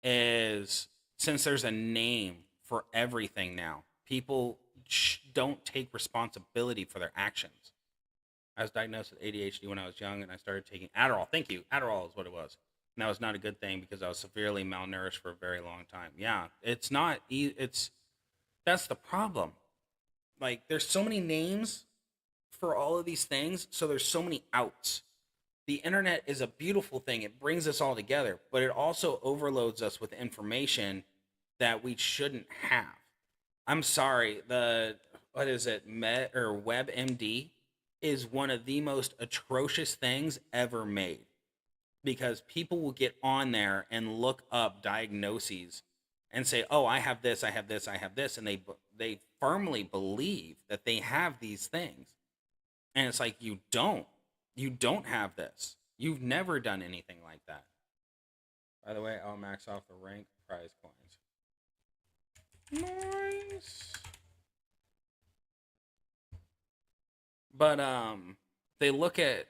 is since there's a name for everything now, people don't take responsibility for their actions. I was diagnosed with ADHD when I was young, and I started taking Adderall. Thank you. Adderall is what it was. And that was not a good thing because I was severely malnourished for a very long time. Yeah, it's not. It's that's the problem. Like, there's so many names for all of these things, so there's so many outs. The internet is a beautiful thing. It brings us all together, but it also overloads us with information that we shouldn't have. I'm sorry, the what is it, WebMD is one of the most atrocious things ever made because people will get on there and look up diagnoses and say, "Oh, I have this, I have this, I have this," and they firmly believe that they have these things. And it's like, you don't have this. You've never done anything like that. By the way, I'll max off the rank prize coins. Nice. But they look at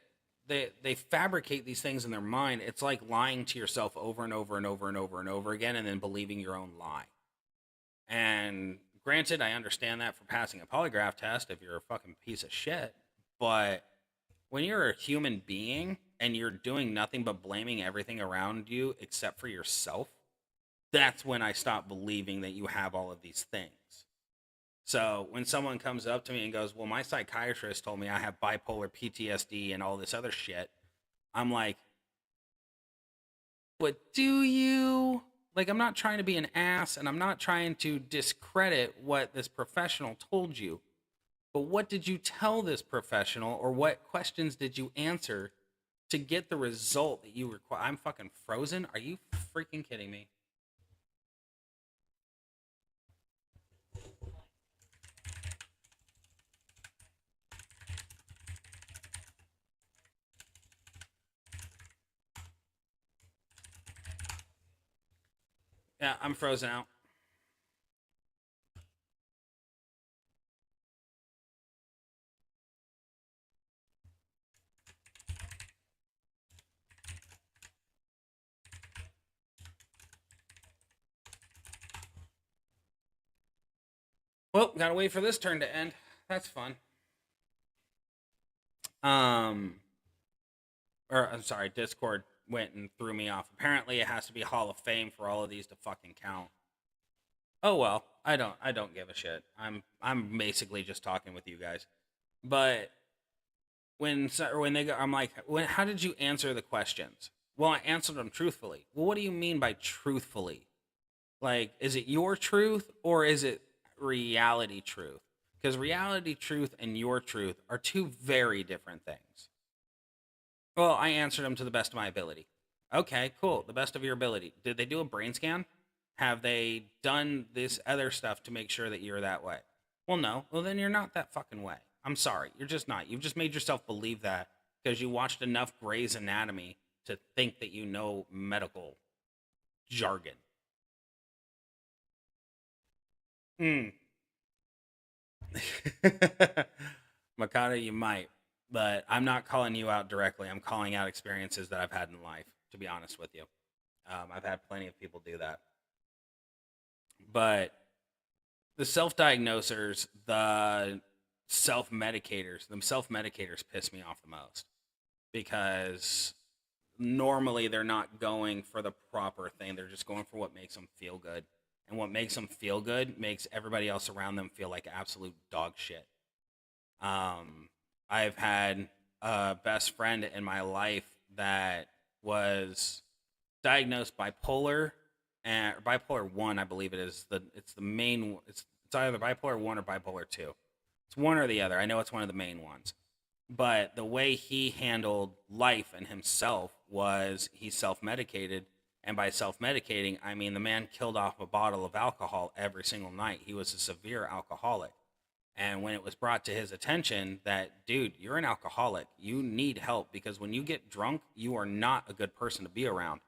they fabricate these things in their mind. It's like lying to yourself over and over and over and over and over again, and then believing your own lie. And granted, I understand that for passing a polygraph test if you're a fucking piece of shit. But when you're a human being and you're doing nothing but blaming everything around you except for yourself, that's when I stop believing that you have all of these things. So when someone comes up to me and goes, well, my psychiatrist told me I have bipolar PTSD and all this other shit, I'm like, but do you? Like, I'm not trying to be an ass, and I'm not trying to discredit what this professional told you. But what did you tell this professional, or what questions did you answer to get the result that you require? I'm fucking frozen. Are you freaking kidding me? Yeah, I'm frozen out. Well, gotta wait for this turn to end. That's fun. Um, or I'm sorry, Discord went and threw me off. Apparently, it has to be Hall of Fame for all of these to fucking count. Oh well, I don't give a shit. I'm basically just talking with you guys. But when they go, I'm like, how did you answer the questions? Well, I answered them truthfully. Well, what do you mean by truthfully? Like, is it your truth or is it reality truth? Because reality truth and your truth are two very different things. Well, I answered them to the best of my ability. Okay, cool. The best of your ability. Did they do a brain scan? Have they done this other stuff to make sure that you're that way? Well, no. Well, then you're not that fucking way. I'm sorry. You're just not. You've just made yourself believe that because you watched enough Grey's Anatomy to think that you know medical jargon. Mm. Makata, you might, but I'm not calling you out directly. I'm calling out experiences that I've had in life, to be honest with you. I've had plenty of people do that. But the self-diagnosers, the self-medicators, them self-medicators piss me off the most because normally they're not going for the proper thing. They're just going for what makes them feel good. And what makes them feel good makes everybody else around them feel like absolute dog shit. I've had a best friend in my life that was diagnosed bipolar and bipolar 1, I believe it is. It's the main it's either bipolar 1 or bipolar 2. It's one or the other. I know it's one of the main ones. But the way he handled life and himself was he self-medicated, and by self-medicating, I mean the man killed off a bottle of alcohol every single night. He was a severe alcoholic. And when it was brought to his attention that, dude, you're an alcoholic, you need help because when you get drunk, you are not a good person to be around.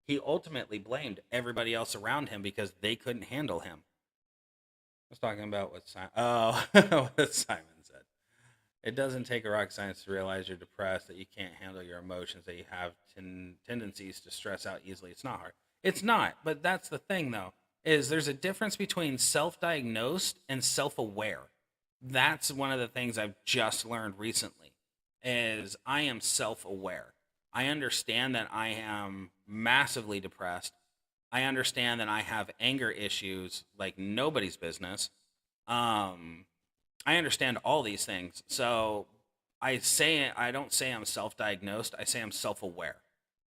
He ultimately blamed everybody else around him because they couldn't handle him. I was talking about what what Simon said. It doesn't take a rocket science to realize you're depressed, that you can't handle your emotions, that you have tendencies to stress out easily. It's not hard. It's not, but that's the thing, though, is there's a difference between self-diagnosed and self-aware. That's one of the things I've just learned recently is I am self-aware. I understand that I am massively depressed. I understand that I have anger issues like nobody's business. Um, I understand all these things. So I don't say I'm self-diagnosed. I say I'm self-aware.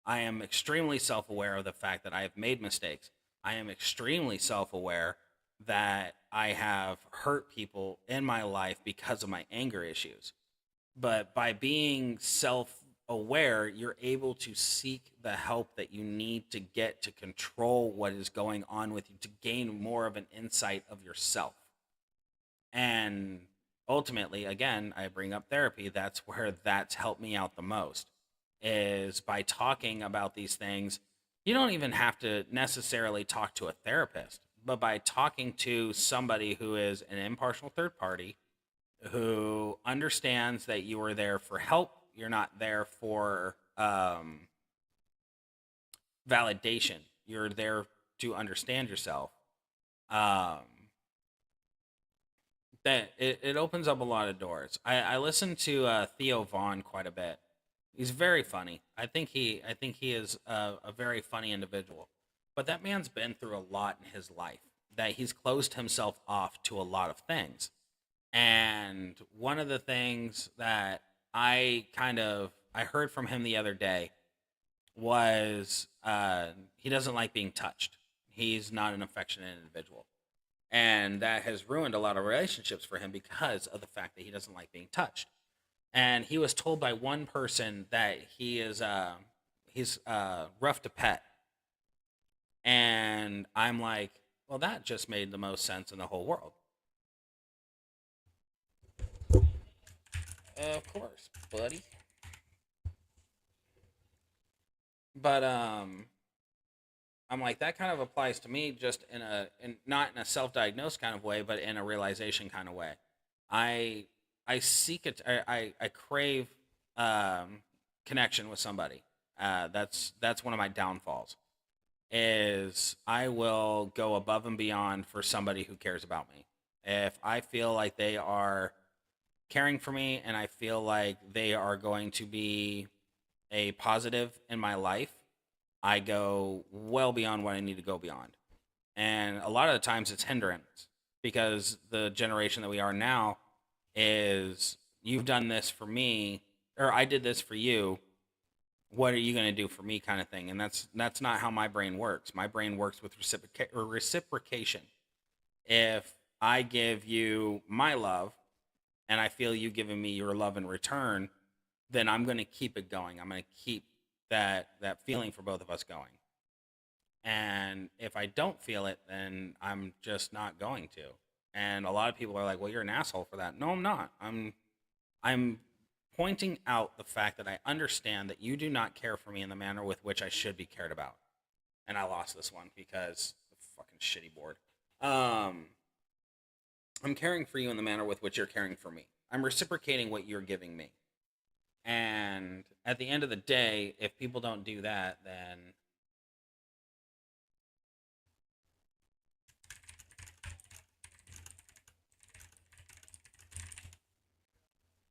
I am extremely self-aware of the fact that I have made mistakes. I am extremely self-aware that I have hurt people in my life because of my anger issues. But by being self-aware, you're able to seek the help that you need to get to control what is going on with you, to gain more of an insight of yourself. And ultimately, again, I bring up therapy. That's where that's helped me out the most is by talking about these things. You don't even have to necessarily talk to a therapist, but by talking to somebody who is an impartial third party who understands that you are there for help, you're not there for validation. You're there to understand yourself. Um, that it opens up a lot of doors. I listen to Theo Vaughn quite a bit, He's very funny. I think he is a very funny individual. But that man's been through a lot in his life. That he's closed himself off to a lot of things. And one of the things that I heard from him the other day was he doesn't like being touched. He's not an affectionate individual. And that has ruined a lot of relationships for him because of the fact that he doesn't like being touched. And he was told by one person that he's rough to pet. And I'm like, well, that just made the most sense in the whole world. Of course, buddy. But I'm like, that kind of applies to me, just in not in a self-diagnosed kind of way, but in a realization kind of way. I I seek it. I crave connection with somebody. That's one of my downfalls. Is I will go above and beyond for somebody who cares about me. If I feel like they are caring for me and I feel like they are going to be a positive in my life, I go well beyond what I need to go beyond. And a lot of the times it's hindrance because the generation that we are now is you've done this for me or I did this for you. What are you going to do for me kind of thing, and that's not how my brain works. My brain works with reciprocation. If I give you my love and I feel you giving me your love in return, then I'm going to keep it going. I'm going to keep that feeling for both of us going. And if I don't feel it, then I'm just not going to. And a lot of people are like, "Well, you're an asshole for that." No, I'm not. I'm pointing out the fact that I understand that you do not care for me in the manner with which I should be cared about. And I lost this one because the fucking shitty board. Um, I'm caring for you in the manner with which you're caring for me. I'm reciprocating what you're giving me. And at the end of the day, if people don't do that, then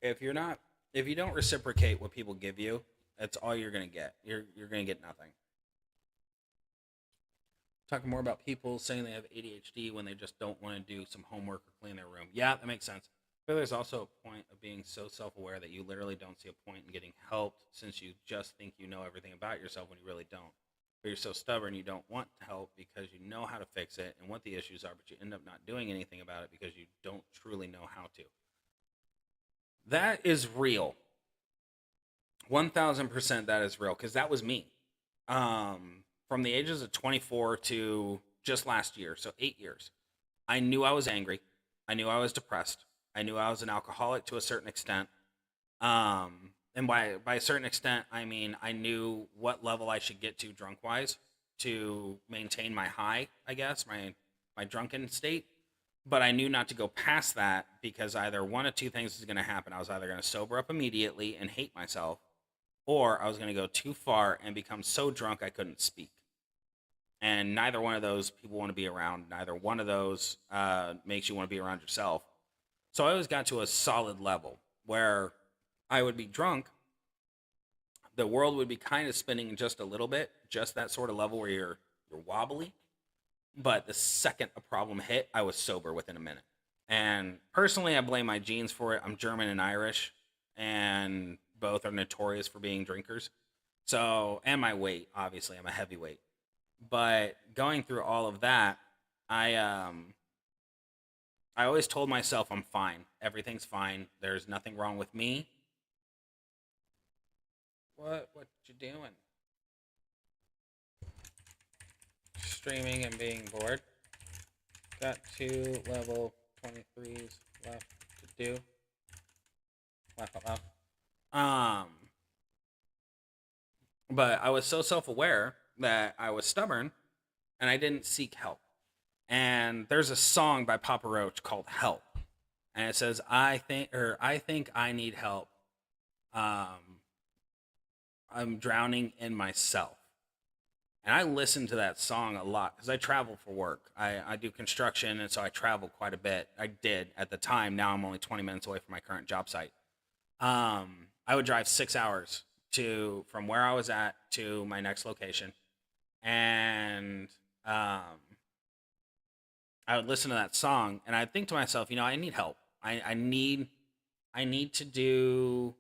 if you're not if you don't reciprocate what people give you, that's all you're gonna get. You're gonna get nothing. Talking more about people saying they have ADHD when they just don't want to do some homework or clean their room. Yeah, that makes sense. But there's also a point of being so self-aware that you literally don't see a point in getting help since you just think you know everything about yourself when you really don't. But you're so stubborn you don't want help because you know how to fix it and what the issues are, but you end up not doing anything about it because you don't truly know how to. That is real. 1000% that is real because that was me. From the ages of 24 to just last year, so 8 years, I knew I was angry. I knew I was depressed. I knew I was an alcoholic to a certain extent. And by a certain extent, I mean I knew what level I should get to drunk wise to maintain my high, I guess, my drunken state. But I knew not to go past that because either one of two things is going to happen. I was either going to sober up immediately and hate myself, or I was going to go too far and become so drunk I couldn't speak. And neither one of those people want to be around. Neither one of those makes you want to be around yourself. So I always got to a solid level where I would be drunk. The world would be kind of spinning just a little bit, just that sort of level where you're wobbly. But the second a problem hit, I was sober within a minute. And personally, I blame my genes for it. I'm German and Irish, and both are notorious for being drinkers. So, and my weight, obviously, I'm a heavyweight. But going through all of that, I I always told myself I'm fine. Everything's fine. There's nothing wrong with me. What you doing? Streaming and being bored. Got two level 23s left to do. Laugh out loud. But I was so self-aware that I was stubborn and I didn't seek help. And there's a song by Papa Roach called "Help," and it says, I think I need help. Um, I'm drowning in myself." And I listen to that song a lot because I travel for work. I do construction, and so I travel quite a bit. I did at the time. Now I'm only 20 minutes away from my current job site. I would drive 6 hours from where I was at to my next location, and I would listen to that song, and I'd think to myself, I need help. I need to do.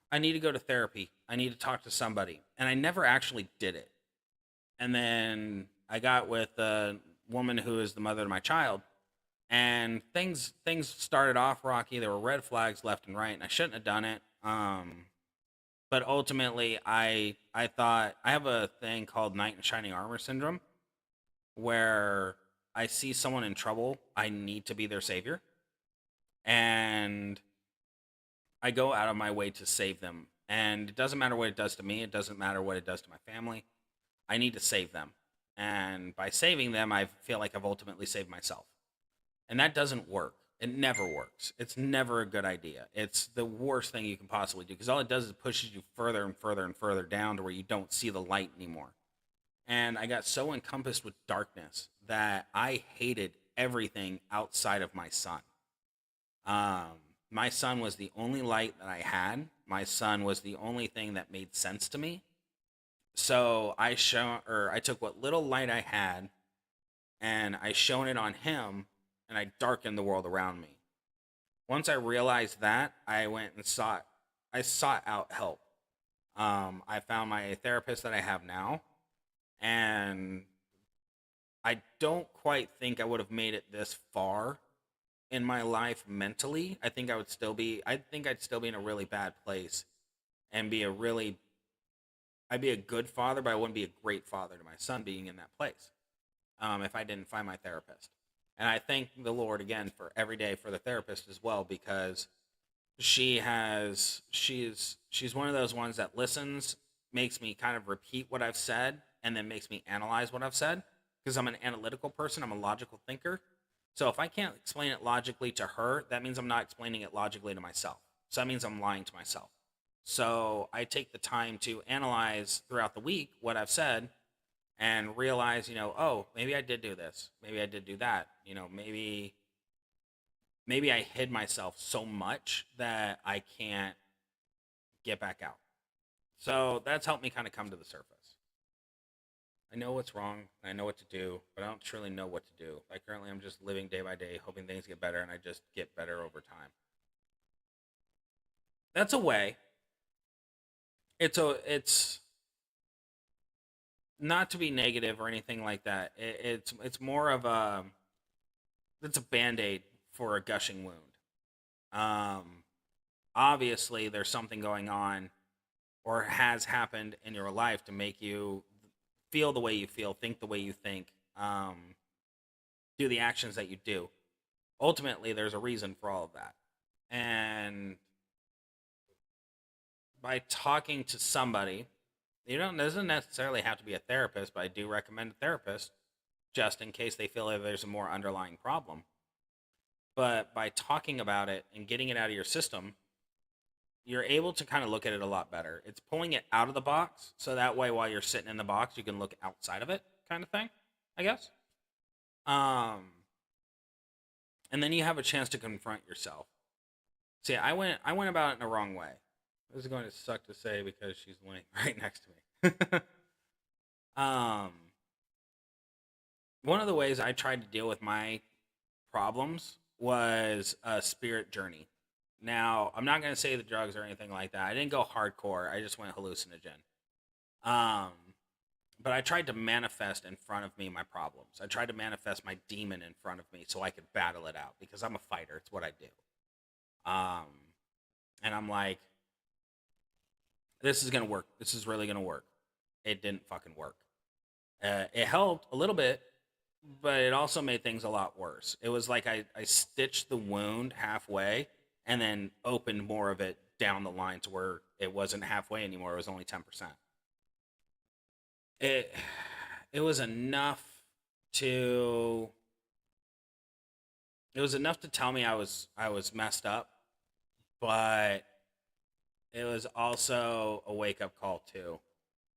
I need to go to therapy. I need to talk to somebody, and I never actually did it. And then I got with a woman who is the mother of my child, and things started off rocky. There were red flags left and right, and I shouldn't have done it. But ultimately, I thought I have a thing called knight in shining armor syndrome, where I see someone in trouble, I need to be their savior, and I go out of my way to save them. And it doesn't matter what it does to me. It doesn't matter what it does to my family. I need to save them. And by saving them, I feel like I've ultimately saved myself. And that doesn't work. It never works. It's never a good idea. It's the worst thing you can possibly do, because all it does is pushes you further and further and further down to where you don't see the light anymore. And I got so encompassed with darkness that I hated everything outside of my son. My son was the only light that I had. My son was the only thing that made sense to me. So I took what little light I had, and I shone it on him, and I darkened the world around me. Once I realized that, I went and sought out help. I found my therapist that I have now, and I don't quite think I would have made it this far in my life mentally. I think I'd still be in a really bad place, and I'd be a good father, but I wouldn't be a great father to my son being in that place, if I didn't find my therapist. And I thank the Lord again for every day for the therapist as well, because she's one of those ones that listens, makes me kind of repeat what I've said, and then makes me analyze what I've said, because I'm an analytical person. I'm a logical thinker. So if I can't explain it logically to her, that means I'm not explaining it logically to myself. So that means I'm lying to myself. So I take the time to analyze throughout the week what I've said, and realize, oh, maybe I did do this. Maybe I did do that. Maybe I hid myself so much that I can't get back out. So that's helped me kind of come to the surface. I know what's wrong. I know what to do, but I don't truly know what to do. Like currently, I'm just living day by day, hoping things get better, and I just get better over time. That's a way. It's not to be negative or anything like that. It's more of it's a band-aid for a gushing wound. Um, Obviously, there's something going on or has happened in your life to make you feel the way you feel, think the way you think, do the actions that you do. Ultimately, there's a reason for all of that. And by talking to somebody, doesn't necessarily have to be a therapist, but I do recommend a therapist just in case they feel like there's a more underlying problem. But by talking about it and getting it out of your system, you're able to kind of look at it a lot better. It's pulling it out of the box, so that way while you're sitting in the box, you can look outside of it, kind of thing, I guess. Um, and then you have a chance to confront yourself. See, I went about it in the wrong way. This is going to suck to say because she's laying right next to me. um, One of the ways I tried to deal with my problems was a spirit journey. Now, I'm not going to say the drugs or anything like that. I didn't go hardcore. I just went hallucinogen. Um, but I tried to manifest in front of me my problems. I tried to manifest my demon in front of me so I could battle it out, because I'm a fighter. It's what I do. And I'm like, this is going to work. This is really going to work. It didn't fucking work. It helped a little bit, but it also made things a lot worse. It was like I stitched the wound halfway and then opened more of it down the line to where it wasn't halfway anymore. It was only 10%. It was enough to tell me I was messed up, but it was also a wake-up call too.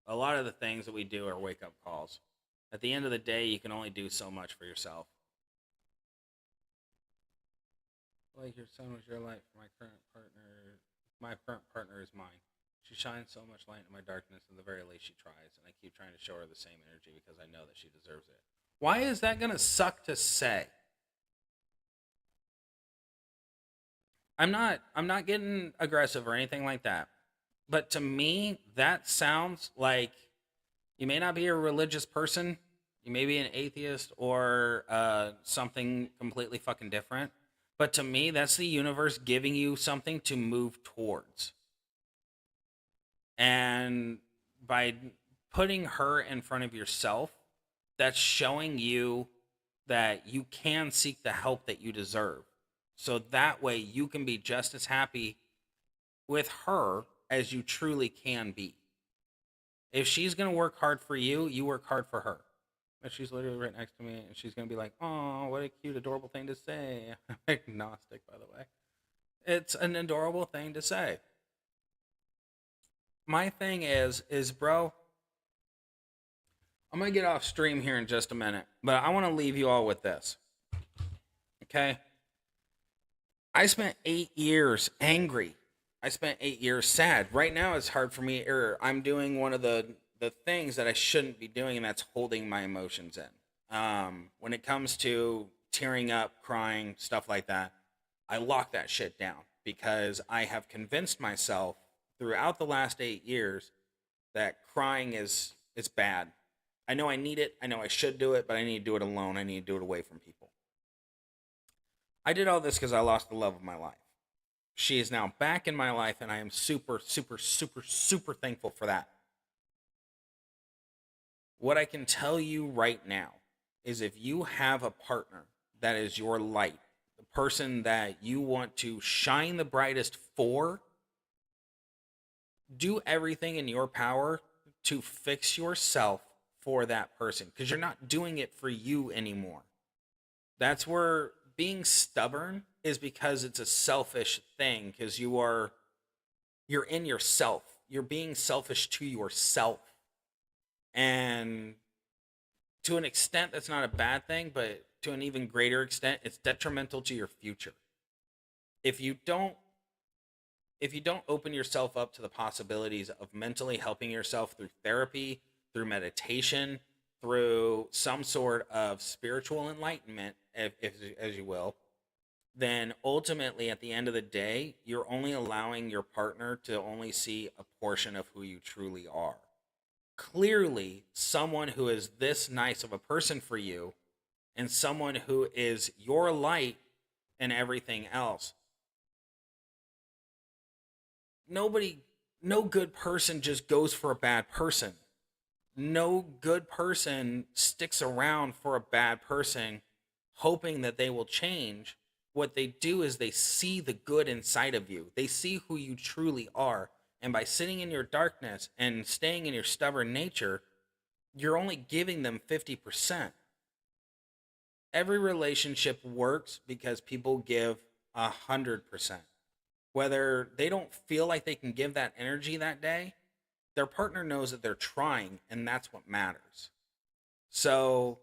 A lot of the things that we do are wake-up calls. At the end of the day, you can only do so much for yourself. Like your son was your life for my current partner. My current partner is mine. She shines so much light in my darkness, and the very least she tries, and I keep trying to show her the same energy because I know that she deserves it. Why is that gonna suck to say? I'm not getting aggressive or anything like that. But to me, that sounds like you may not be a religious person. You may be an atheist or something completely fucking different. But to me, that's the universe giving you something to move towards. And by putting her in front of yourself, that's showing you that you can seek the help that you deserve. So that way you can be just as happy with her as you truly can be. If she's going to work hard for you, you work hard for her. And she's literally right next to me, and she's going to be like, oh, what a cute, adorable thing to say. I'm agnostic, by the way. It's an adorable thing to say. My thing is bro, I'm going to get off stream here in just a minute, but I want to leave you all with this. Okay? I spent 8 years angry. I spent 8 years sad. Right now, it's hard for me, or I'm doing one of the things that I shouldn't be doing, and that's holding my emotions in. When it comes to tearing up, crying, stuff like that, I lock that shit down because I have convinced myself throughout the last 8 years that crying is bad. I know I need it. I know I should do it, but I need to do it alone. I need to do it away from people. I did all this because I lost the love of my life. She is now back in my life, and I am super, super, super, super thankful for that. What I can tell you right now is if you have a partner that is your light, the person that you want to shine the brightest for, do everything in your power to fix yourself for that person because you're not doing it for you anymore. That's where being stubborn is because it's a selfish thing because you're in yourself. You're being selfish to yourself. And to an extent, that's not a bad thing, but to an even greater extent, it's detrimental to your future. If you don't open yourself up to the possibilities of mentally helping yourself through therapy, through meditation, through some sort of spiritual enlightenment, if as you will, then ultimately at the end of the day, you're only allowing your partner to only see a portion of who you truly are. Clearly, someone who is this nice of a person for you and someone who is your light and everything else. No good person just goes for a bad person. No good person sticks around for a bad person hoping that they will change. What they do is they see the good inside of you. They see who you truly are. And by sitting in your darkness and staying in your stubborn nature, you're only giving them 50%. Every relationship works because people give 100%. Whether they don't feel like they can give that energy that day, their partner knows that they're trying, and that's what matters. So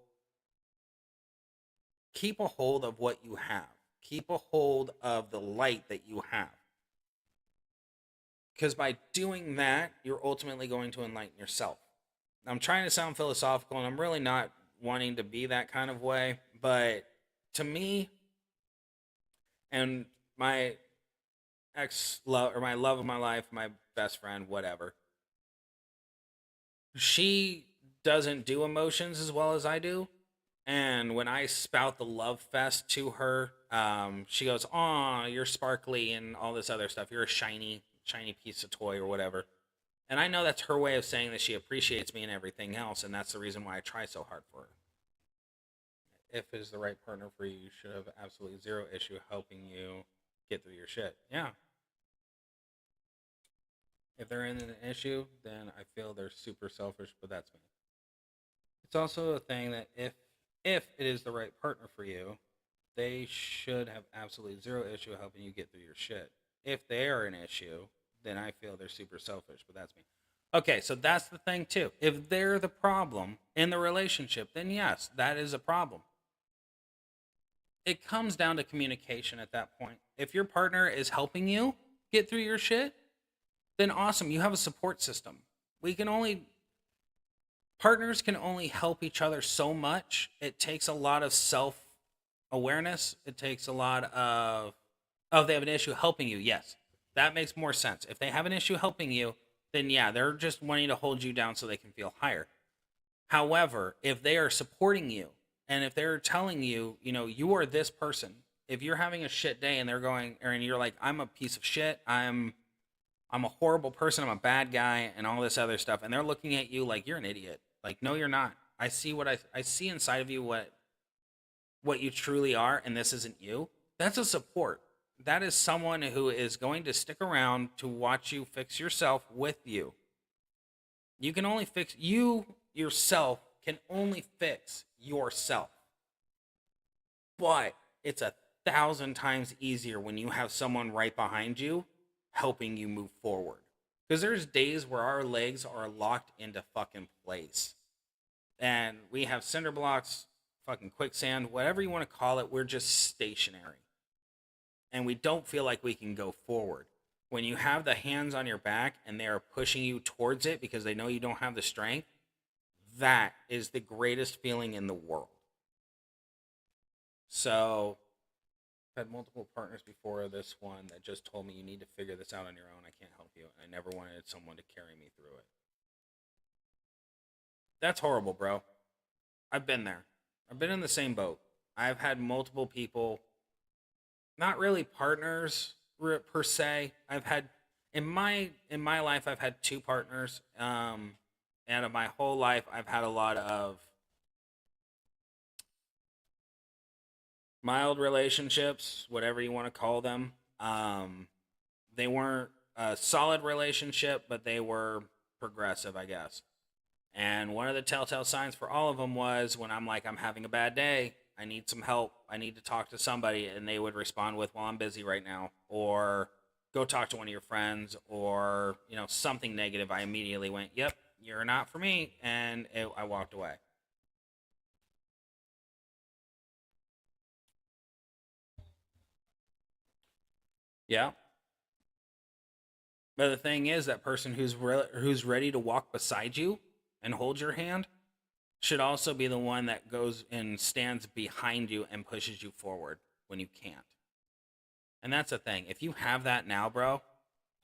keep a hold of what you have. Keep a hold of the light that you have. Because by doing that, you're ultimately going to enlighten yourself. I'm trying to sound philosophical, and I'm really not wanting to be that kind of way. But to me, and my ex-love, or my love of my life, my best friend, whatever, she doesn't do emotions as well as I do. And when I spout the love fest to her, she goes, "Aw, you're sparkly," and all this other stuff. You're a shiny piece of toy or whatever. And I know that's her way of saying that she appreciates me and everything else, and that's the reason why I try so hard for her. If it is the right partner for you, you should have absolutely zero issue helping you get through your shit. Yeah. If they're in an issue, then I feel they're super selfish, but that's me. It's also a thing that if it is the right partner for you, they should have absolutely zero issue helping you get through your shit. If they are an issue, then I feel they're super selfish, but that's me. Okay, so that's the thing too. If they're the problem in the relationship, then yes, that is a problem. It comes down to communication at that point. If your partner is helping you, get through your shit, then awesome. You have a support system. Partners can only help each other so much. It takes a lot of self awareness. It takes a lot of, oh, they have an issue helping you. Yes, that makes more sense. If they have an issue helping you, then yeah, they're just wanting to hold you down so they can feel higher. However, if they are supporting you and if they're telling you, you are this person, if you're having a shit day and they're going, and you're like, I'm a piece of shit, I'm a horrible person, I'm a bad guy, and all this other stuff, and they're looking at you like you're an idiot. Like, no, you're not. I see what I see inside of you, what you truly are, and this isn't you. That's a support. That is someone who is going to stick around to watch you fix yourself with you. You can only fix you yourself can only fix yourself. But it's 1,000 times easier when you have someone right behind you helping you move forward. Because there's days where our legs are locked into fucking place. And we have cinder blocks, fucking quicksand, whatever you want to call it, we're just stationary. And we don't feel like we can go forward. When you have the hands on your back and they are pushing you towards it because they know you don't have the strength, that is the greatest feeling in the world. So, I've had multiple partners before this one that just told me you need to figure this out on your own. I can't help you. And I never wanted someone to carry me through it. That's horrible, bro. I've been there. I've been in the same boat. I've had multiple people, not really partners per se. I've had in my life I've had 2 partners. And of my whole life I've had a lot of mild relationships, whatever you want to call them. They weren't a solid relationship, but they were progressive, I guess. And one of the telltale signs for all of them was when I'm like, I'm having a bad day, I need some help, I need to talk to somebody, and they would respond with, well, I'm busy right now, or go talk to one of your friends, or something negative. I immediately went, yep, you're not for me, and I walked away. Yeah. But the thing is, that person who's ready to walk beside you and hold your hand should also be the one that goes and stands behind you and pushes you forward when you can't. And that's the thing. If you have that now, bro,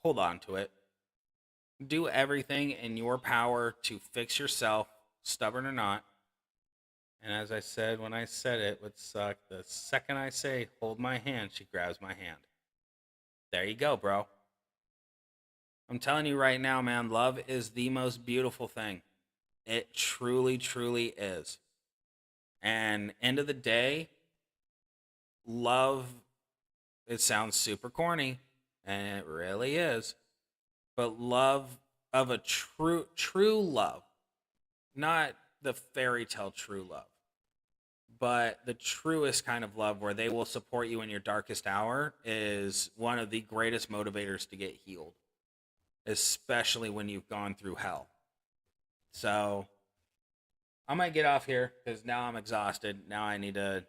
hold on to it. Do everything in your power to fix yourself, stubborn or not. And as I said when I said it would suck, the second I say, hold my hand, she grabs my hand. There you go, bro. I'm telling you right now, man, love is the most beautiful thing. It truly, truly is. And end of the day, love, it sounds super corny, and it really is. But love of a true love, not the fairy tale true love, but the truest kind of love where they will support you in your darkest hour, is one of the greatest motivators to get healed, especially when you've gone through hell. So I might get off here because now I'm exhausted. Now I need to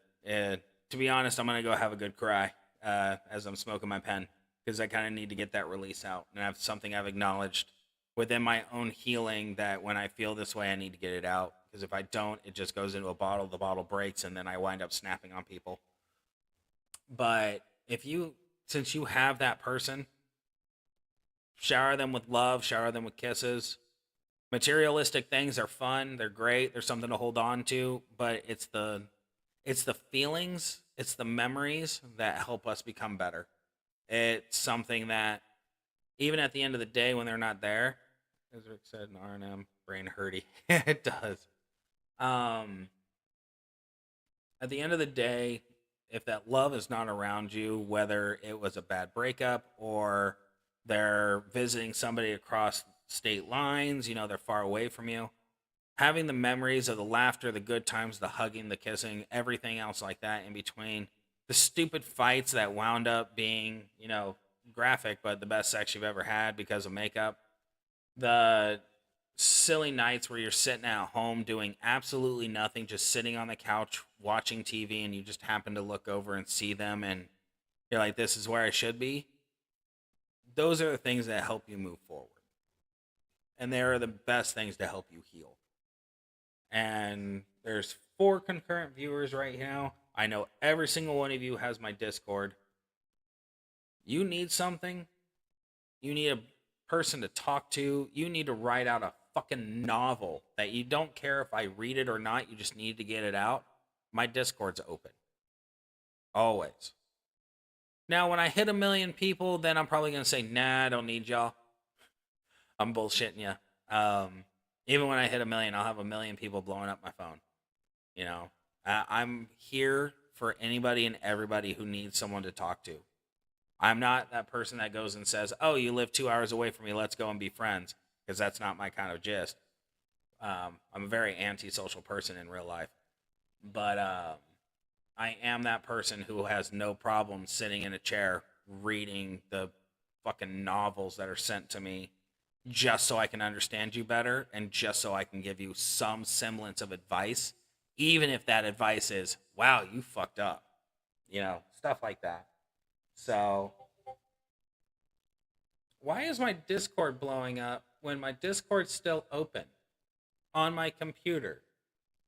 be honest, I'm going to go have a good cry as I'm smoking my pen, because I kind of need to get that release out. And I have something I've acknowledged within my own healing, that when I feel this way, I need to get it out. Because if I don't, it just goes into a bottle, the bottle breaks, and then I wind up snapping on people. But since you have that person, shower them with love, shower them with kisses. Materialistic things are fun, they're great, they're something to hold on to, but it's the feelings, it's the memories that help us become better. It's something that even at the end of the day when they're not there, as Rick said in R&M, brain hurty. It does. At the end of the day, if that love is not around you, whether it was a bad breakup or they're visiting somebody across state lines, they're far away from you, having the memories of the laughter, the good times, the hugging, the kissing, everything else like that in between, the stupid fights that wound up being, graphic, but the best sex you've ever had because of makeup, the silly nights where you're sitting at home doing absolutely nothing, just sitting on the couch watching TV, and you just happen to look over and see them, and you're like, this is where I should be. those are the things that help you move forward. And they are the best things to help you heal. And there's 4 concurrent viewers right now. I know every single one of you has my Discord. You need something. You need a person to talk to. You need to write out a fucking novel that you don't care if I read it or not. You just need to get it out. My Discord's open. Always. Now, when I hit 1 million people, then I'm probably going to say, nah, I don't need y'all. I'm bullshitting you. Even when I hit 1 million, I'll have 1 million people blowing up my phone. You know, I'm here for anybody and everybody who needs someone to talk to. I'm not that person that goes and says, oh, you live 2 hours away from me, let's go and be friends, because that's not my kind of gist. I'm a very antisocial person in real life. But I am that person who has no problem sitting in a chair reading the fucking novels that are sent to me just so I can understand you better and just so I can give you some semblance of advice, even if that advice is, wow, you fucked up. You know, stuff like that. So, why is my Discord blowing up when my Discord's still open on my computer?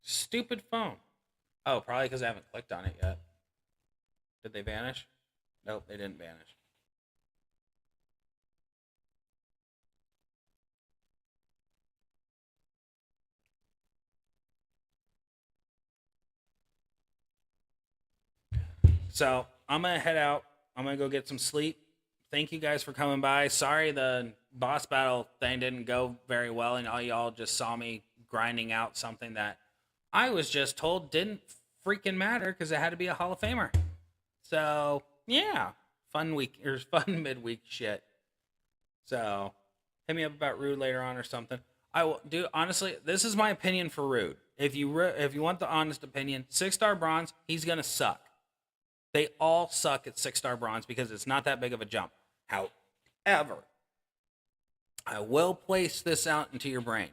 Stupid phone. Oh, probably because I haven't clicked on it yet. Did they vanish? Nope, they didn't vanish. So, I'm going to head out. I'm going to go get some sleep. Thank you guys for coming by. Sorry the boss battle thing didn't go very well, and all y'all just saw me grinding out something that I was just told didn't freaking matter because it had to be a Hall of Famer. So, yeah. Fun week, or fun midweek shit. So, hit me up about Rude later on or something. I will do, honestly, this is my opinion for Rude. If you want the honest opinion, 6-star bronze, he's going to suck. They all suck at 6-star bronze because it's not that big of a jump. However, I will place this out into your brain.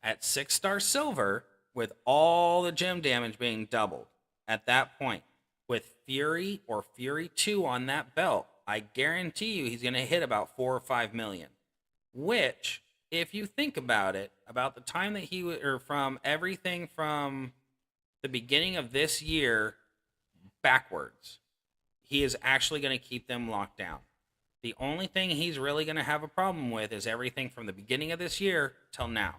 At 6-star silver, with all the gem damage being doubled, at that point, with Fury or Fury 2 on that belt, I guarantee you he's going to hit about 4 or 5 million. Which, if you think about it, about the time that or from everything from the beginning of this year backwards, he is actually going to keep them locked down. The only thing he's really going to have a problem with is everything from the beginning of this year till now.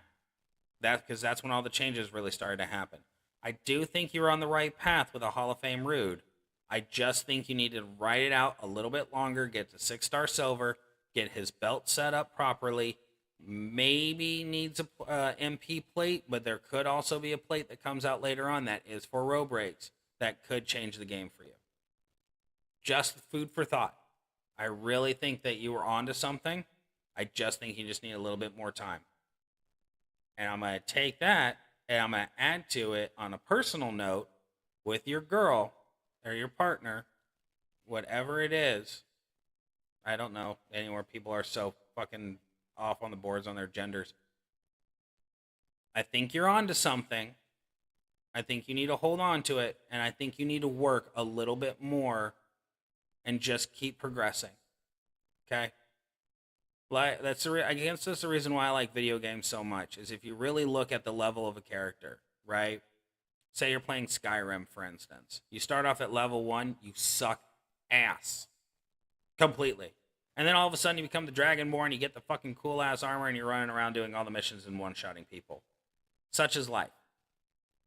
Because that's when all the changes really started to happen. I do think you're on the right path with a Hall of Fame Rude. I just think you need to ride it out a little bit longer, get to 6-star silver, get his belt set up properly. Maybe needs a MP plate, but there could also be a plate that comes out later on that is for row breaks that could change the game for you. Just food for thought. I really think that you were onto something. I just think you just need a little bit more time. And I'm going to take that and I'm going to add to it on a personal note with your girl or your partner, whatever it is. I don't know anywhere people are so fucking off on the boards on their genders. I think you're onto something. I think you need to hold on to it. And I think you need to work a little bit more and just keep progressing. Okay? I guess that's the reason why I like video games so much, is if you really look at the level of a character, right? Say you're playing Skyrim, for instance. You start off at level 1, you suck ass. Completely. And then all of a sudden you become the Dragonborn, you get the fucking cool-ass armor, and you're running around doing all the missions and one-shotting people. Such is life.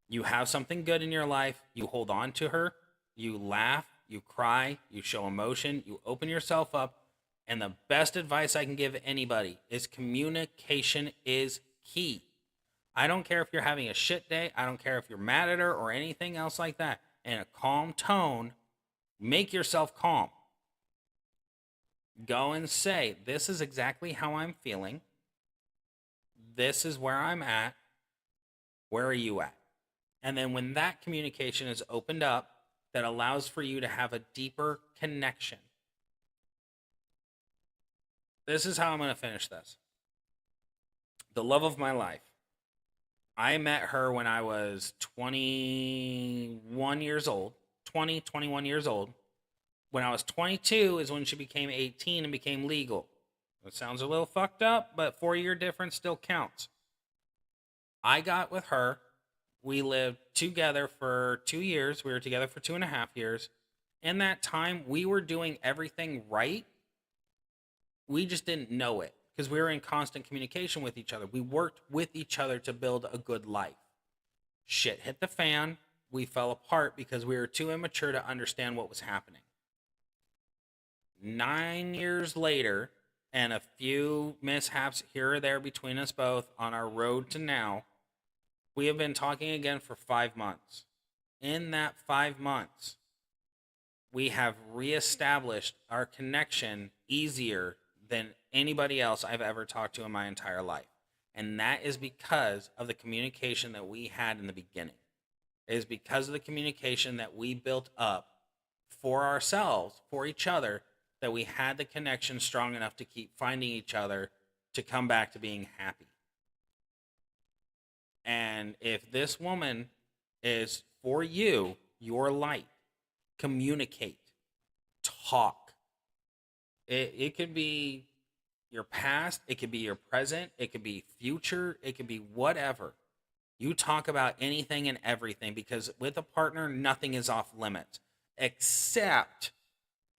You have something good in your life, you hold on to her, you laugh, you cry, you show emotion, you open yourself up, and the best advice I can give anybody is communication is key. I don't care if you're having a shit day. I don't care if you're mad at her or anything else like that. In a calm tone, make yourself calm. Go and say, this is exactly how I'm feeling. This is where I'm at. Where are you at? And then when that communication is opened up, that allows for you to have a deeper connection. This is how I'm going to finish this. The love of my life. I met her when I was 21 years old. 21 years old. When I was 22 is when she became 18 and became legal. It sounds a little fucked up, but 4-year difference still counts. I got with her. We lived together for 2 years. We were together for 2.5 years. In that time, we were doing everything right. We just didn't know it because we were in constant communication with each other. We worked with each other to build a good life. Shit hit the fan. We fell apart because we were too immature to understand what was happening. 9 years later, and a few mishaps here or there between us both on our road to now, we have been talking again for 5 months. In that 5 months, we have reestablished our connection easier than anybody else I've ever talked to in my entire life. And that is because of the communication that we had in the beginning. It is because of the communication that we built up for ourselves, for each other, that we had the connection strong enough to keep finding each other to come back to being happy. And if this woman is for you, your light, communicate, talk. It could be your past, it could be your present, it could be future, it could be whatever. You talk about anything and everything because with a partner, nothing is off limits except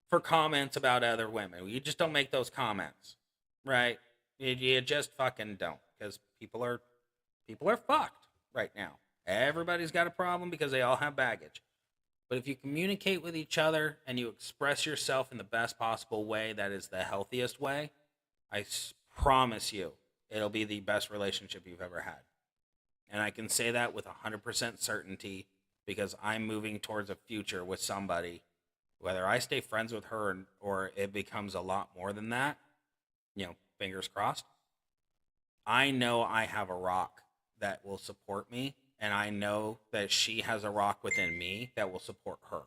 for comments about other women. You just don't make those comments, right? You just fucking don't because people are fucked right now. Everybody's got a problem because they all have baggage. But if you communicate with each other and you express yourself in the best possible way, that is the healthiest way, I promise you it'll be the best relationship you've ever had. And I can say that with 100% certainty because I'm moving towards a future with somebody. Whether I stay friends with her or it becomes a lot more than that, fingers crossed. I know I have a rock that will support me, and I know that she has a rock within me that will support her.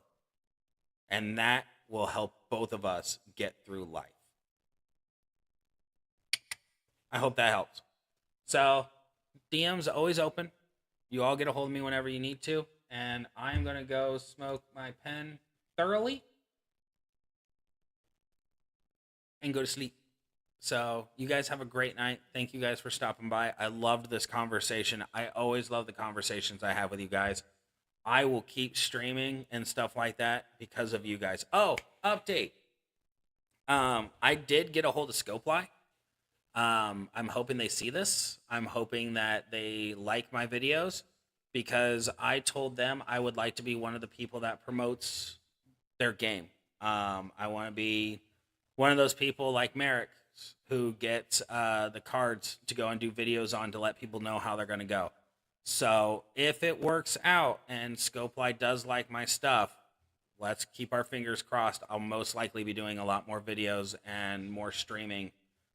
And that will help both of us get through life. I hope that helps. So, DM's always open. You all get a hold of me whenever you need to. And I'm going to go smoke my pen thoroughly and go to sleep. So you guys have a great night. Thank you guys for stopping by. I loved this conversation. I always love the conversations I have with you guys. I will keep streaming and stuff like that because of you guys. Oh, update. I did get a hold of Scopely. I'm hoping they see this. I'm hoping that they like my videos because I told them I would like to be one of the people that promotes their game. I want to be one of those people like Merrick who gets the cards to go and do videos on to let people know how they're going to go. So if it works out and Scopely does like my stuff, let's keep our fingers crossed. I'll most likely be doing a lot more videos and more streaming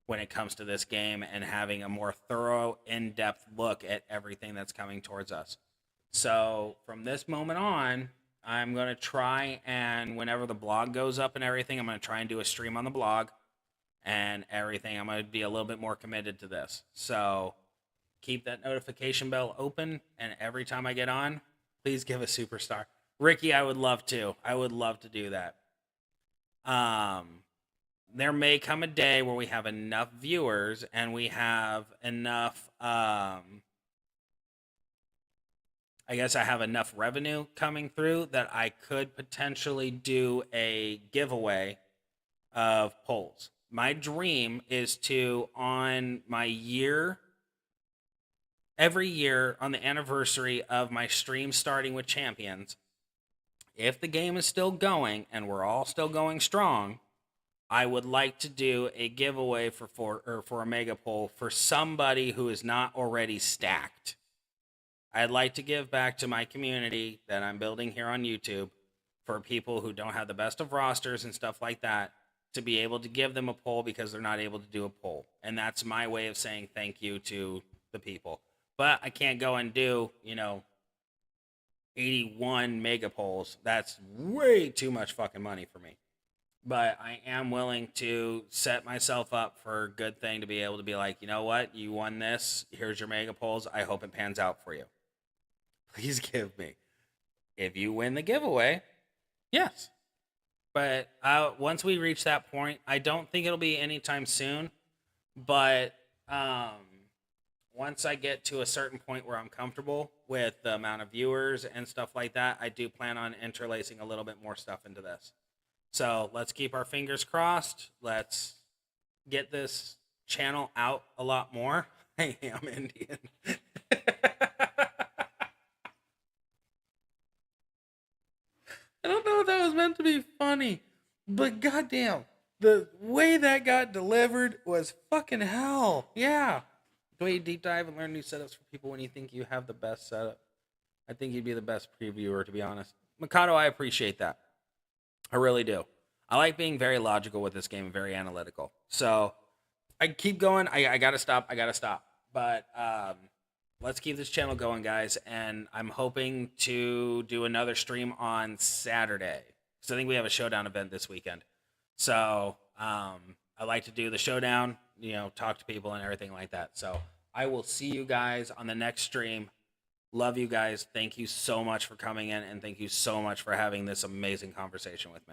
when it comes to this game and having a more thorough, in-depth look at everything that's coming towards us. So from this moment on, I'm going to try and whenever the blog goes up and everything, I'm going to try and do a stream on the blog and everything. I'm going to be a little bit more committed to this. So keep that notification bell open, and every time I get on, please give a superstar. Ricky, I would love to. I would love to do that. There may come a day where we have enough viewers and we have enough, I guess I have enough revenue coming through that I could potentially do a giveaway of polls. My dream is to, on my year, every year on the anniversary of my stream starting with Champions, if the game is still going and we're all still going strong, I would like to do a giveaway for a mega poll for somebody who is not already stacked. I'd like to give back to my community that I'm building here on YouTube for people who don't have the best of rosters and stuff like that, to be able to give them a poll because they're not able to do a poll. And that's my way of saying thank you to the people. But I can't go and do, 81 mega polls. That's way too much fucking money for me. But I am willing to set myself up for a good thing to be able to be like, you know what? You won this. Here's your mega polls. I hope it pans out for you. Please give me. If you win the giveaway, yes. But once we reach that point, I don't think it'll be anytime soon. But once I get to a certain point where I'm comfortable with the amount of viewers and stuff like that, I do plan on interlacing a little bit more stuff into this. So let's keep our fingers crossed. Let's get this channel out a lot more. I am Indian. I don't know if that was meant to be funny, but goddamn, the way that got delivered was fucking hell. Yeah. The way you deep dive and learn new setups for people when you think you have the best setup. I think you'd be the best previewer, to be honest. Mikado, I appreciate that. I really do. I like being very logical with this game, very analytical. So I keep going. I gotta stop. I gotta stop. But let's keep this channel going, guys. And I'm hoping to do another stream on Saturday. So I think we have a showdown event this weekend. So I like to do the showdown, talk to people and everything like that. So I will see you guys on the next stream. Love you guys. Thank you so much for coming in, and thank you so much for having this amazing conversation with me.